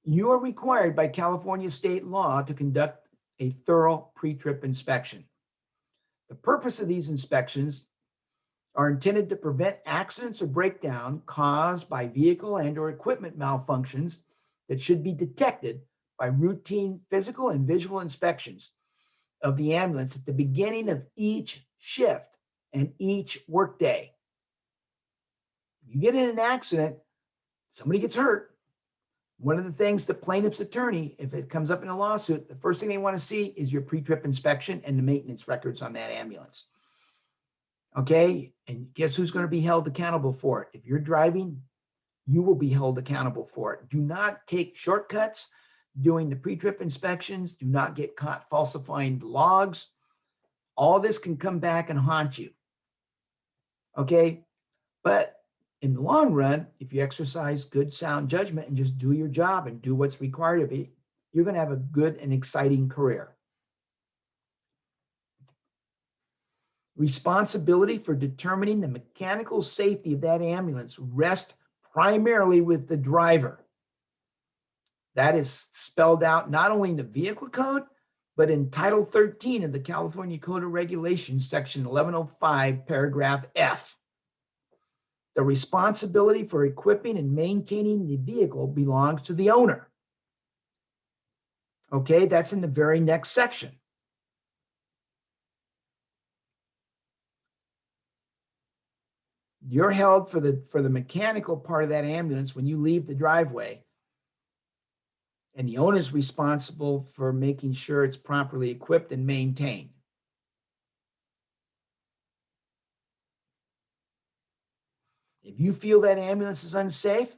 You are required by California state law to conduct a thorough pre-trip inspection. The purpose of these inspections are intended to prevent accidents or breakdown caused by vehicle and or equipment malfunctions that should be detected by routine physical and visual inspections of the ambulance at the beginning of each shift and each workday. You get in an accident, somebody gets hurt. One of the things the plaintiff's attorney, if it comes up in a lawsuit, the first thing they want to see is your pre-trip inspection and the maintenance records on that ambulance. Okay, and guess who's going to be held accountable for it? If you're driving, you will be held accountable for it. Do not take shortcuts doing the pre-trip inspections. Do not get caught falsifying the logs. All this can come back and haunt you. Okay, but in the long run, if you exercise good sound judgment and just do your job and do what's required of you, you're going to have a good and exciting career. Responsibility for determining the mechanical safety of that ambulance rests primarily with the driver. That is spelled out not only in the vehicle code, but in Title 13 of the California Code of Regulations, Section 1105, paragraph F. The responsibility for equipping and maintaining the vehicle belongs to the owner. Okay, that's in the very next section. You're held for the mechanical part of that ambulance when you leave the driveway. And the owner's responsible for making sure it's properly equipped and maintained. If you feel that ambulance is unsafe,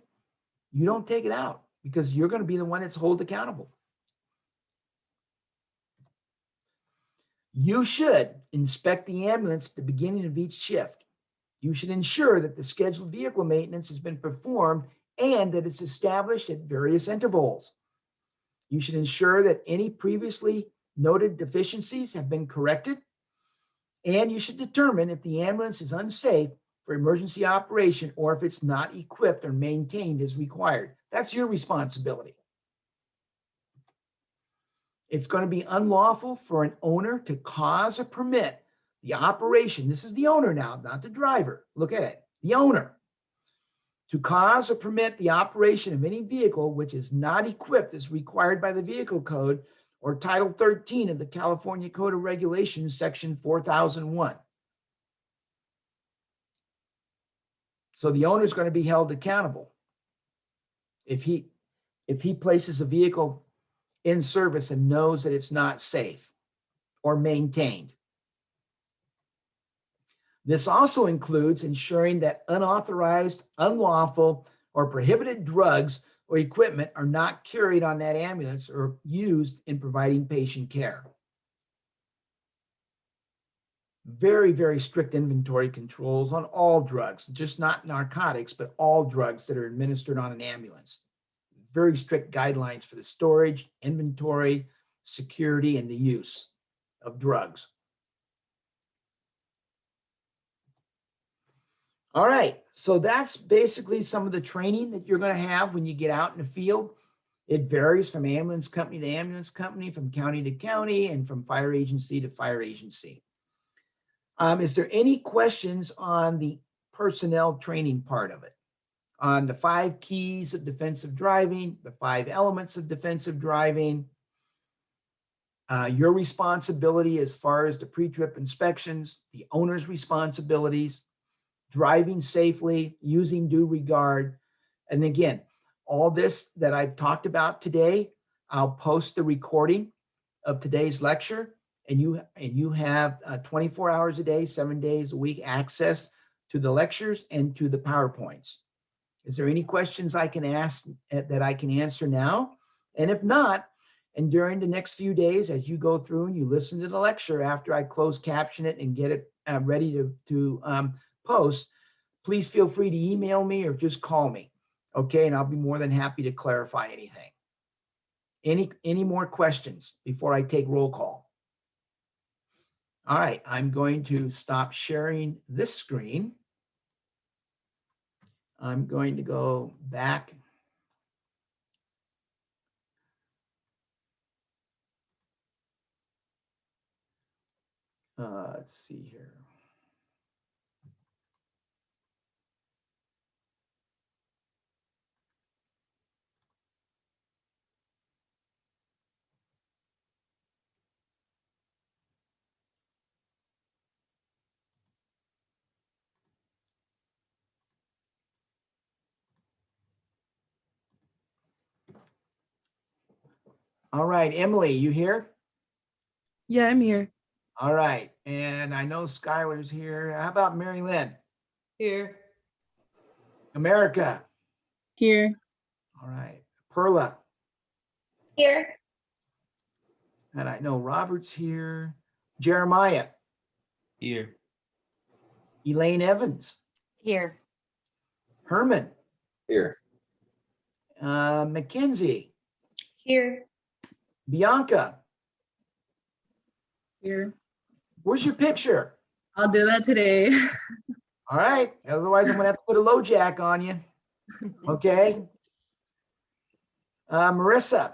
you don't take it out because you're going to be the one that's held accountable. You should inspect the ambulance at the beginning of each shift. You should ensure that the scheduled vehicle maintenance has been performed and that it's established at various intervals. You should ensure that any previously noted deficiencies have been corrected, and you should determine if the ambulance is unsafe for emergency operation or if it's not equipped or maintained as required. That's your responsibility. It's going to be unlawful for an owner to cause or permit the operation. This is the owner now, not the driver. Look at it, the owner. To cause or permit the operation of any vehicle which is not equipped as required by the Vehicle Code or Title 13 of the California Code of Regulations, Section 4001. So the owner is going to be held accountable if he places a vehicle in service and knows that it's not safe or maintained. This also includes ensuring that unauthorized, unlawful, or prohibited drugs or equipment are not carried on that ambulance or used in providing patient care. Very, very strict inventory controls on all drugs, just not narcotics, but all drugs that are administered on an ambulance. Very strict guidelines for the storage, inventory, security, and the use of drugs. All right, so that's basically some of the training that you're going to have when you get out in the field. It varies from ambulance company to ambulance company, from county to county, and from fire agency to fire agency. Is there any questions on the personnel training part of it? On the 5 keys of defensive driving, the 5 elements of defensive driving, your responsibility as far as the pre-trip inspections, the owner's responsibilities, driving safely, using due regard. And again, all this that I've talked about today, I'll post the recording of today's lecture, and you have 24 hours a day, 7 days a week access to the lectures and to the PowerPoints. Is there any questions I can ask that I can answer now? And if not, and during the next few days, as you go through and you listen to the lecture after I close caption it and get it ready to post, please feel free to email me or just call me, okay? And I'll be more than happy to clarify anything. Any more questions before I take roll call? All right, I'm going to stop sharing this screen. I'm going to go back. Let's see here. All right, Emily, you here? Yeah, I'm here. All right, and I know Skylar's here. How about Mary Lynn? Here. America? Here. All right, Perla? Here. And I know Robert's here. Jeremiah? Here. Elaine Evans? Here. Herman? Here. Mackenzie? Here. Bianca? Here. Where's your picture? I'll do that today. All right, otherwise I'm gonna have to put a low jack on you. Okay. Marissa?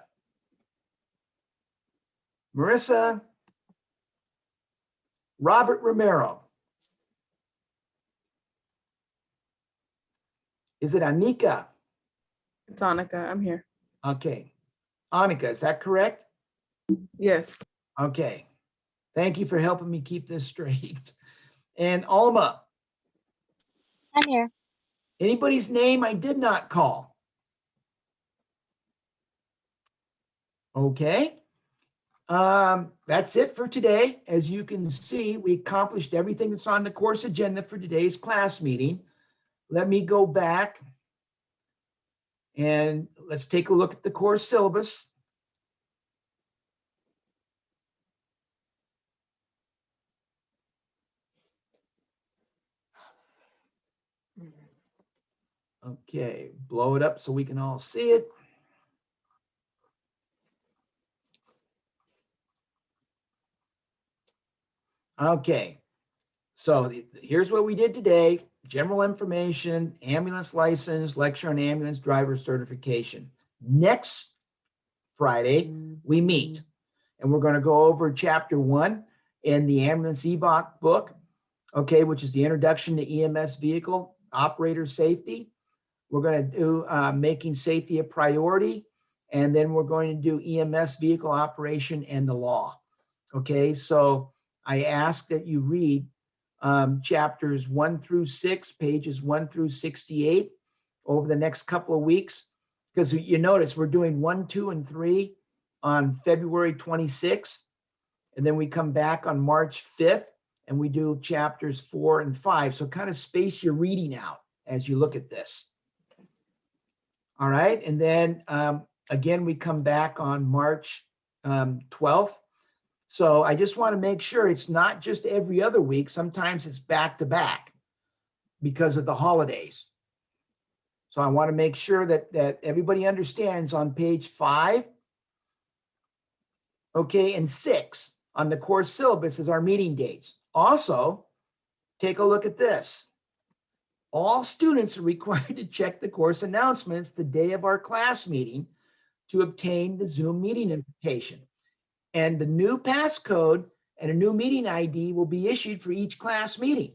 Robert Romero? Is it Anika? It's Annika. I'm here. Okay. Annika, is that correct? Yes. Okay. Thank you for helping me keep this straight. And Alma? I'm here. Anybody's name I did not call? Okay. That's it for today. As you can see, we accomplished everything that's on the course agenda for today's class meeting. Let me go back and let's take a look at the course syllabus. Okay, blow it up so we can all see it. Okay, so here's what we did today. General information, ambulance license, lecture on ambulance driver certification. Next Friday, we meet and we're going to go over chapter 1 in the Ambulance EVOC book, okay, which is the introduction to EMS vehicle operator safety. We're going to do making safety a priority, and then we're going to do EMS vehicle operation and the law. Okay, so I ask that you read chapters 1 through 6, pages 1 through 68 over the next couple of weeks, because you notice we're doing 1, 2, and 3 on February 26th, and then we come back on March 5th, and we do chapters 4 and 5. So kind of space your reading out as you look at this. All right, and then again, we come back on March 12th. So I just want to make sure it's not just every other week. Sometimes it's back to back because of the holidays. So I want to make sure that everybody understands on page 5, okay, and 6 on the course syllabus is our meeting dates. Also, take a look at this. All students are required to check the course announcements the day of our class meeting to obtain the Zoom meeting invitation. And the new passcode and a new meeting ID will be issued for each class meeting.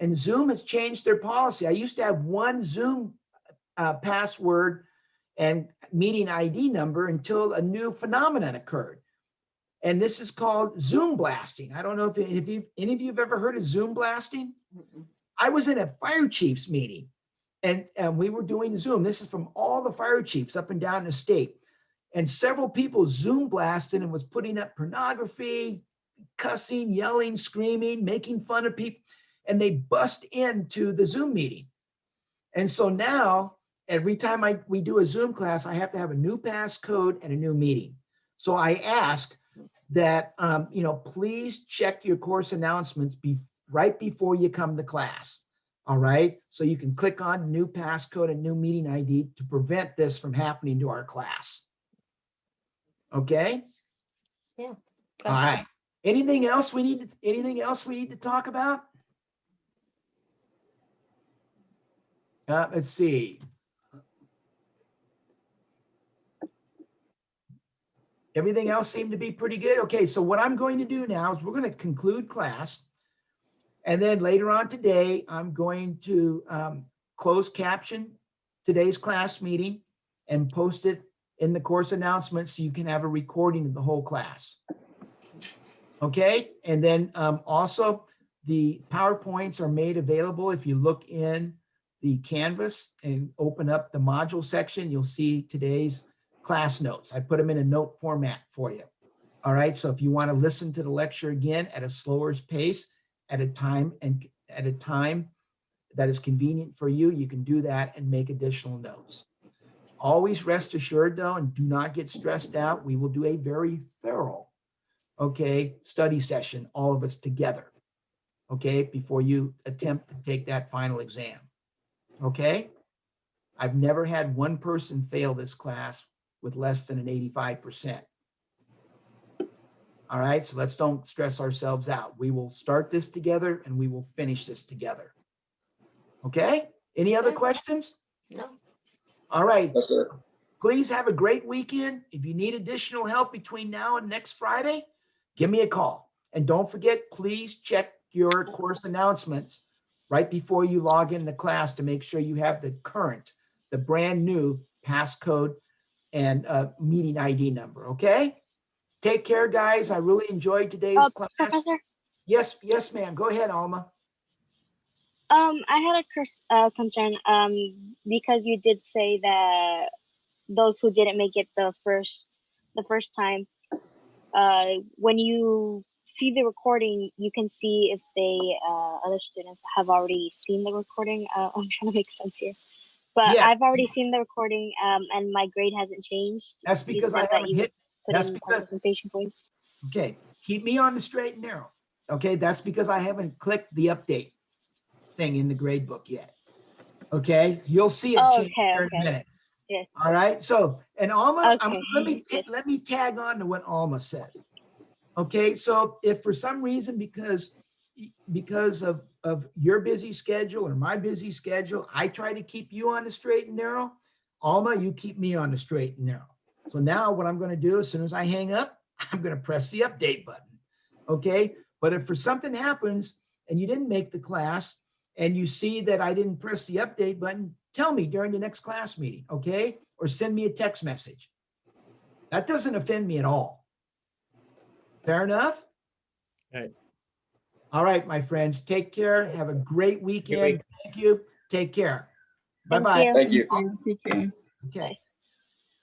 And Zoom has changed their policy. I used to have one Zoom password and meeting ID number until a new phenomenon occurred. And this is called Zoom blasting. I don't know if any of you have ever heard of Zoom blasting? I was in a fire chiefs meeting and we were doing Zoom. This is from all the fire chiefs up and down the state. And several people Zoom blasted and was putting up pornography, cussing, yelling, screaming, making fun of people. And they bust into the Zoom meeting. And so now every time we do a Zoom class, I have to have a new passcode and a new meeting. So I ask that, please check your course announcements right before you come to class. All right. So you can click on new passcode and new meeting ID to prevent this from happening to our class. Okay. Yeah. All right. Anything else we need to talk about? Let's see. Everything else seemed to be pretty good. Okay, so what I'm going to do now is we're going to conclude class. And then later on today, I'm going to close caption today's class meeting and post it in the course announcements so you can have a recording of the whole class. Okay, and then also the PowerPoints are made available. If you look in the Canvas and open up the module section, you'll see today's class notes. I put them in a note format for you. All right, so if you want to listen to the lecture again at a slower pace, at a time that is convenient for you, you can do that and make additional notes. Always rest assured though, and do not get stressed out. We will do a very thorough, okay, study session, all of us together, okay, before you attempt to take that final exam, okay? I've never had one person fail this class with less than an 85%. All right, so let's don't stress ourselves out. We will start this together and we will finish this together. Okay, any other Okay. questions? No. All right, Yes, sir. please have a great weekend. If you need additional help between now and next Friday, give me a call. And don't forget, please check your course announcements right before you log into class to make sure you have the brand new passcode and meeting ID number, okay? Take care, guys. I really enjoyed today's class. Professor, Yes, ma'am. Go ahead, Alma. I had a concern, because you did say that those who didn't make it the first time, when you see the recording, you can see if other students have already seen the recording. I'm trying to make sense here, but Yeah. I've already seen the recording, and my grade hasn't changed. That's You because I said that haven't you would hit, put that's in because, participation points. okay, keep me on the straight and narrow. Okay, that's because I haven't clicked the update thing in the grade book yet. Okay, you'll see it Oh, change okay, here in a okay. minute. Yes. All right, so, and Alma, Okay. let me tag on to what Alma says. Okay, so if for some reason, because of your busy schedule or my busy schedule, I try to keep you on the straight and narrow, Alma, you keep me on the straight and narrow. So now what I'm going to do, as soon as I hang up, I'm going to press the update button. Okay, but if for something happens and you didn't make the class and you see that I didn't press the update button, tell me during the next class meeting, okay? Or send me a text message. That doesn't offend me at all. Fair enough? Right. All right, my friends, take care. Have a great weekend. week. Thank you. Take care. Thank Bye-bye. you. Thank you. Take care. Okay.